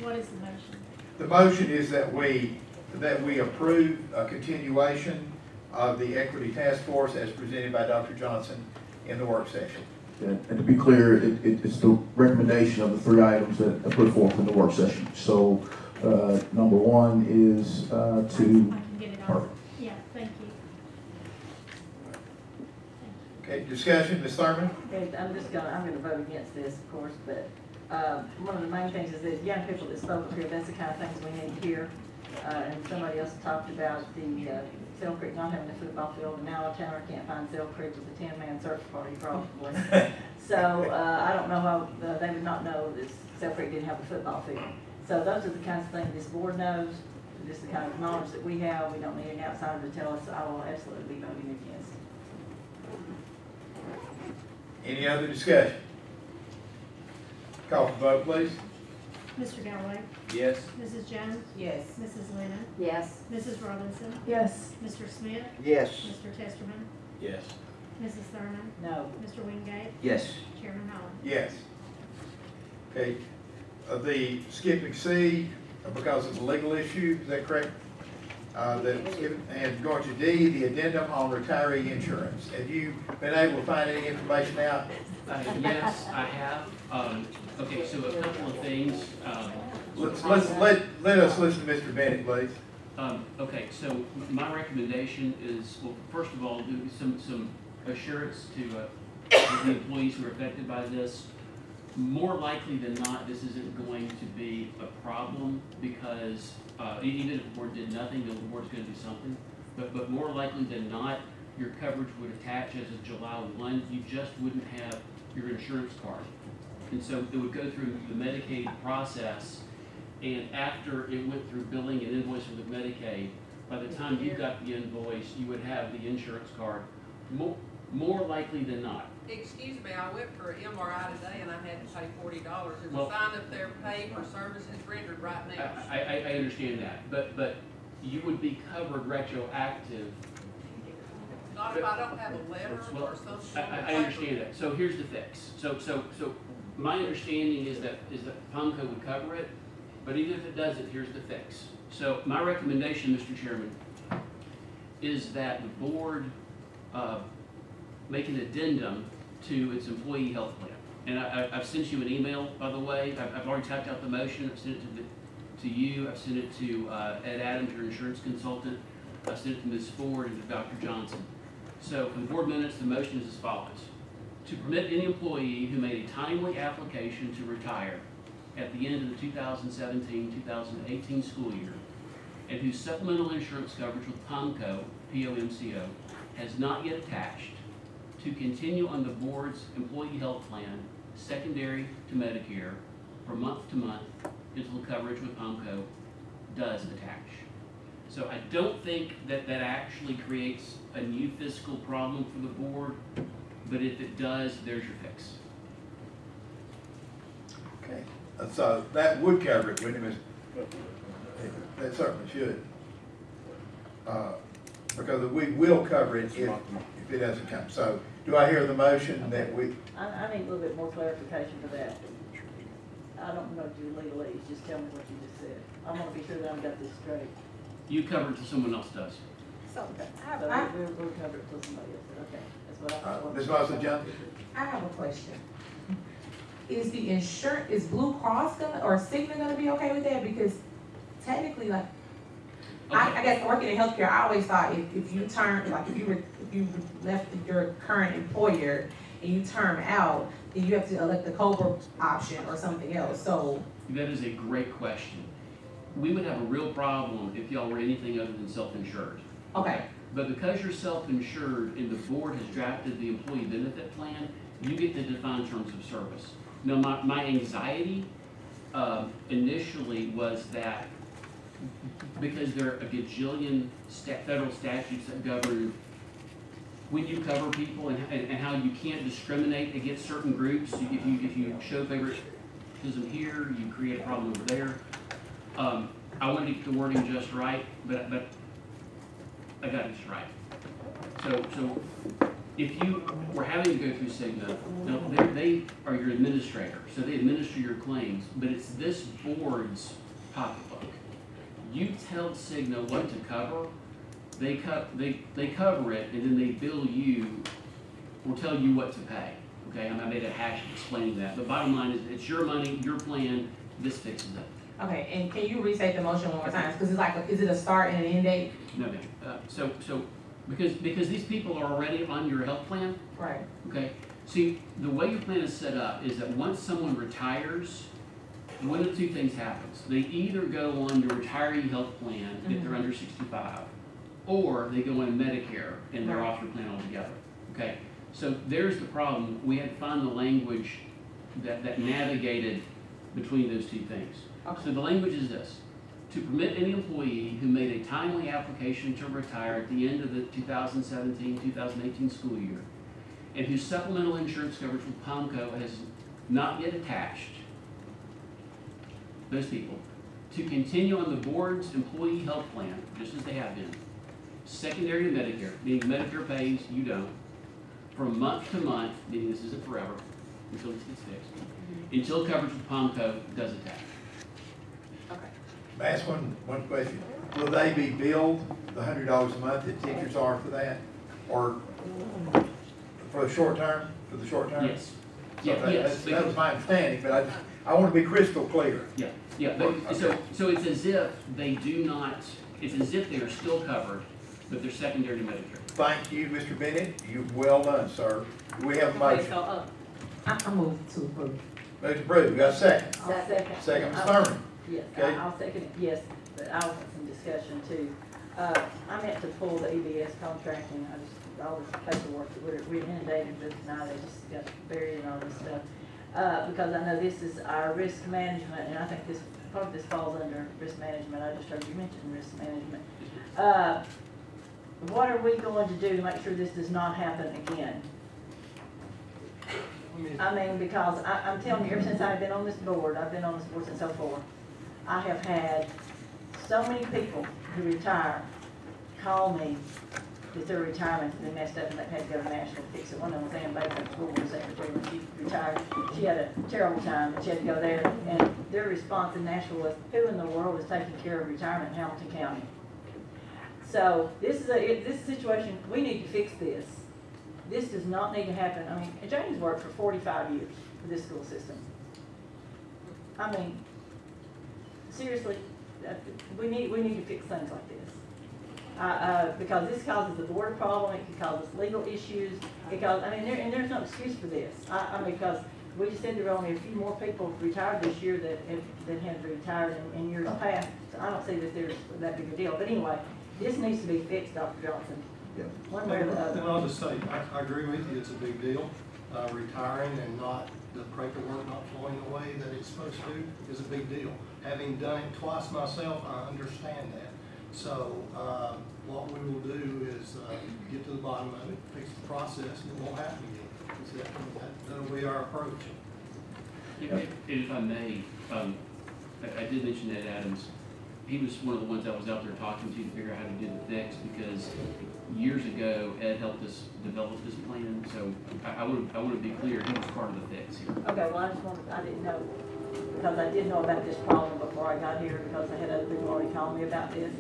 [SPEAKER 10] What is the motion?
[SPEAKER 1] The motion is that we approve a continuation of the Equity Task Force as presented by Dr. Johnson in the work session.
[SPEAKER 11] And to be clear, it's the recommendation of the 3 items that I put forth in the work session. So number 1 is to...
[SPEAKER 10] I can get it on. Yeah, thank you.
[SPEAKER 1] Okay, discussion, Ms. Thurman?
[SPEAKER 5] Okay, I'm gonna vote against this, of course, but one of the main things is that young people that spoke up here, that's the kind of things we need to hear. And somebody else talked about the Sail Creek not having a football field, and now a towner can't find Sail Creek with a 10-man search party probably. So I don't know how they would not know that Sail Creek didn't have a football field. So those are the kinds of things this board knows, just the kind of knowledge that we have. We don't need an outsider to tell us. I will absolutely be voting against.
[SPEAKER 1] Any other discussion? Call for vote, please.
[SPEAKER 10] Mr. Galloway?
[SPEAKER 15] Yes.
[SPEAKER 10] Mrs. Jones?
[SPEAKER 3] Yes.
[SPEAKER 10] Mrs. Lennon?
[SPEAKER 3] Yes.
[SPEAKER 10] Mrs. Robinson?
[SPEAKER 22] Yes.
[SPEAKER 10] Mr. Smith?
[SPEAKER 12] Yes.
[SPEAKER 10] Mr. Testerman?
[SPEAKER 15] Yes.
[SPEAKER 10] Mrs. Thurman?
[SPEAKER 5] No.
[SPEAKER 10] Mr. Wingate?
[SPEAKER 15] Yes.
[SPEAKER 10] Chairman Holland?
[SPEAKER 1] Yes. Okay, the skipping C, because it's a legal issue, is that correct? And going to D, the addendum on retiree insurance. Have you been able to find any information out?
[SPEAKER 4] Yes, I have. Okay, so a couple of things.
[SPEAKER 1] Let us listen to Mr. Bennett, please.
[SPEAKER 4] Okay, so my recommendation is, well, first of all, do some assurance to the employees who are affected by this. More likely than not, this isn't going to be a problem because even if the board did nothing, the board's going to do something. But more likely than not, your coverage would attach as of July 1. You just wouldn't have your insurance card. And so it would go through the Medicaid process, and after it went through billing and invoicing with Medicaid, by the time you got the invoice, you would have the insurance card. More likely than not.
[SPEAKER 17] Excuse me, I went for an MRI today and I had to pay $40. There's
[SPEAKER 4] Well,
[SPEAKER 17] a sign up there, paid for services rendered right now.
[SPEAKER 4] I understand that, but you would be covered retroactive.
[SPEAKER 17] Not if I don't have a letter or something.
[SPEAKER 4] I understand that. So here's the fix. So my understanding is that POMCO would cover it, but even if it doesn't, here's the fix. So my recommendation, Mr. Chairman, is that the board make an addendum to its employee health plan. And I've sent you an email, by the way. I've already typed out the motion. I've sent it to you. I've sent it to Ed Adams, your insurance consultant. I've sent it to Ms. Ford and to Dr. Johnson. So for the board minutes, the motion is as follows. To permit any employee who made a timely application to retire at the end of the 2017-2018 school year and whose supplemental insurance coverage with POMCO, P-O-M-C-O, has not yet attached, to continue on the board's employee health plan, secondary to Medicare, from month to month until the coverage with POMCO does attach. So I don't think that actually creates a new fiscal problem for the board, but if it does, there's your fix.
[SPEAKER 1] Okay, so that would cover it, wouldn't it, Ms.? That certainly should. Because we will cover it if it doesn't come. So do I hear the motion that we...
[SPEAKER 5] I need a little bit more clarification for that. I don't know your legalese, just tell me what you just said. I want to be sure that I've got this straight.
[SPEAKER 4] You cover it till someone else does.
[SPEAKER 5] So we'll cover it till somebody else does. Okay, that's what I...
[SPEAKER 1] Ms. Mosley-Jones?
[SPEAKER 3] I have a question. Is the insurance, is Blue Cross gonna, or Cigna gonna be okay with that? Because technically, like, I guess working in healthcare, I always thought if you turn, like if you left your current employer and you term out, then you have to elect the COBRA option or something else. So
[SPEAKER 4] that is a great question. We would have a real problem if y'all were anything other than self-insured.
[SPEAKER 3] Okay.
[SPEAKER 4] But because you're self-insured and the board has drafted the employee benefit plan, you get to define terms of service. Now, my anxiety initially was that because there are a gajillion federal statutes that govern when you cover people and how you can't discriminate against certain groups. If you show favoritism here, you create a problem over there. I wanted to get the wording just right, but I got it just right. So if you were having to go through Cigna, now they are your administrator, so they administer your claims, but it's this board's pocketbook. You tell Cigna what to cover, they cover it, and then they bill you or tell you what to pay. Okay, I made a hash of explaining that, but bottom line is it's your money, your plan, this fixes it.
[SPEAKER 3] Okay, and can you restate the motion one more time? Because it's like, is it a start and an end date?
[SPEAKER 4] No, ma'am. So because these people are already on your health plan.
[SPEAKER 3] Right.
[SPEAKER 4] Okay. See, the way your plan is set up is that once someone retires, one of the two things happens. They either go on your retiree health plan if they're under 65, or they go on Medicare and they're off your plan altogether. Okay. So there's the problem. We had to find the language that navigated between those two things. Okay. So the language is this: to permit any employee who made a timely application to retire at the end of the 2017-2018 school year and whose supplemental insurance coverage with POMCO has not yet attached, those people, to continue on the board's employee health plan, just as they have been, secondary to Medicare, meaning Medicare pays, you don't, from month to month, meaning this isn't forever, until it gets fixed, until coverage with POMCO does attach.
[SPEAKER 1] May I ask one question? Will they be billed the $100 a month that teachers are for that? Or for the short term? For the short term?
[SPEAKER 4] Yes.
[SPEAKER 1] So that was my understanding, but I want to be crystal clear.
[SPEAKER 4] Yeah, but okay. So it's as if they do not, it's as if they are still covered, but they're secondary to Medicare.
[SPEAKER 1] Thank you, Mr. Bennett. You've well done, sir. Do we have a motion?
[SPEAKER 5] So, I move to approve.
[SPEAKER 1] Motion approved. We got a second.
[SPEAKER 5] Second.
[SPEAKER 1] Second, Ms. Thurman.
[SPEAKER 5] Yes,
[SPEAKER 1] Okay.
[SPEAKER 5] I'll second it, yes, but I'll have some discussion too. I meant to pull the EBS contract and all this paperwork that we're inundated with now, they just got buried in all this stuff. Because I know this is our risk management, and I think part of this falls under risk management. I just heard you mention risk management. What are we going to do to make sure this does not happen again? I mean, because I'm telling you, ever since I've been on this board, I've been on this board since '04, I have had so many people who retire call me that their retirement had been messed up and they had to go to Nashville to fix it. One of them was Ann Baker, school board secretary, when she retired. She had a terrible time and she had to go there, and their response in Nashville was, who in the world is taking care of retirement in Hamilton County? So this is a situation, we need to fix this. This does not need to happen. I mean, Janie's worked for 45 years for this school system. I mean, seriously, we need to fix things like this. Because this causes the board a problem, it can cause us legal issues. And there's no excuse for this. Because we just said there were only a few more people retired this year that have retired in years past. So I don't see that there's that big a deal. But anyway, this needs to be fixed, Dr. Johnson.
[SPEAKER 19] Yeah.
[SPEAKER 5] One way or the other.
[SPEAKER 19] And I'll just say, I agree with you, it's a big deal. Retiring and not the paperwork not flowing the way that it's supposed to is a big deal. Having done it twice myself, I understand that. So what we will do is get to the bottom of it, fix the process, and it won't happen again. That'll be our approach.
[SPEAKER 4] If I may, I did mention Ed Adams. He was one of the ones I was out there talking to figure out how to do the fix, because years ago Ed helped us develop this plan. So I want to be clear, he was part of the fix here.
[SPEAKER 5] Okay, well I didn't know, because I did know about this problem before I got here, because I had other people already calling me about this.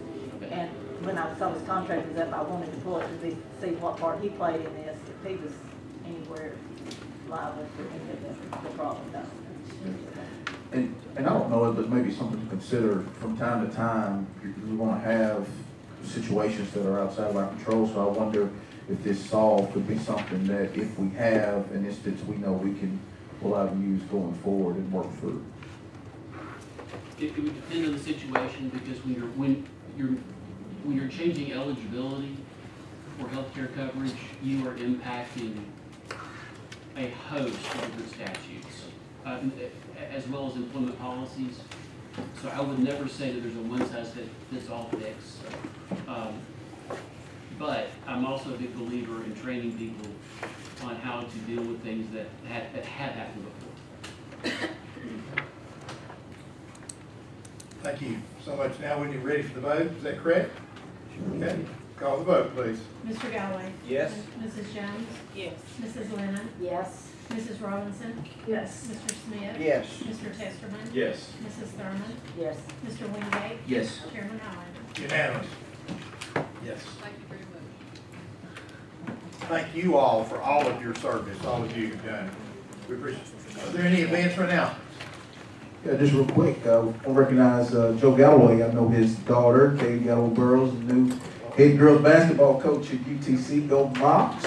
[SPEAKER 5] Okay. And when I saw his contract was up, I wanted to pull it to see what part he played in this, if he was anywhere liable for any of the problem. No.
[SPEAKER 11] And I don't know, but maybe something to consider from time to time. We want to have situations that are outside of our control, so I wonder if this solve could be something that if we have an instance we know we can pull out and use going forward and work through.
[SPEAKER 4] It would depend on the situation, because when you're changing eligibility for healthcare coverage, you are impacting a host of different statutes, as well as employment policies. So I would never say that there's a one-size-fits-all fix. But I'm also a big believer in training people on how to deal with things that have happened before.
[SPEAKER 1] Thank you so much. Now when you're ready for the vote, is that correct? Okay, call the vote, please.
[SPEAKER 10] Mr. Galloway?
[SPEAKER 13] Yes.
[SPEAKER 10] Mrs. Jones?
[SPEAKER 5] Yes.
[SPEAKER 10] Mrs. Lennon?
[SPEAKER 5] Yes.
[SPEAKER 10] Mrs. Robinson?
[SPEAKER 2] Yes.
[SPEAKER 10] Mr. Smith?
[SPEAKER 12] Yes.
[SPEAKER 10] Mr. Testerman?
[SPEAKER 13] Yes.
[SPEAKER 10] Mrs. Thurman?
[SPEAKER 5] Yes.
[SPEAKER 10] Mr. Wingate?
[SPEAKER 6] Yes.
[SPEAKER 10] Chairman Highlander?
[SPEAKER 1] Unanimous. Yes.
[SPEAKER 17] Thank you very much.
[SPEAKER 1] Thank you all for all of your service, all of you have done. We appreciate it. Are there any events right now?
[SPEAKER 11] Yeah, just real quick, I want to recognize Joe Galloway. I know his daughter, Katie Galloway Burrows, the new head girls basketball coach at UTC. Go Mocs!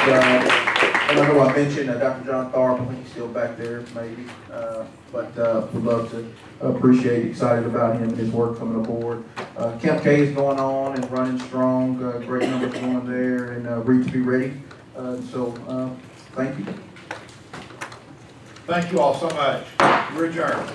[SPEAKER 11] And I know I mentioned Dr. John Tharp. I think he's still back there, maybe. But would love to appreciate, excited about him and his work coming aboard. Camp K is going on and running strong. Great numbers going there, and Reach Be Ready. So thank you.
[SPEAKER 1] Thank you all so much. We're adjourned.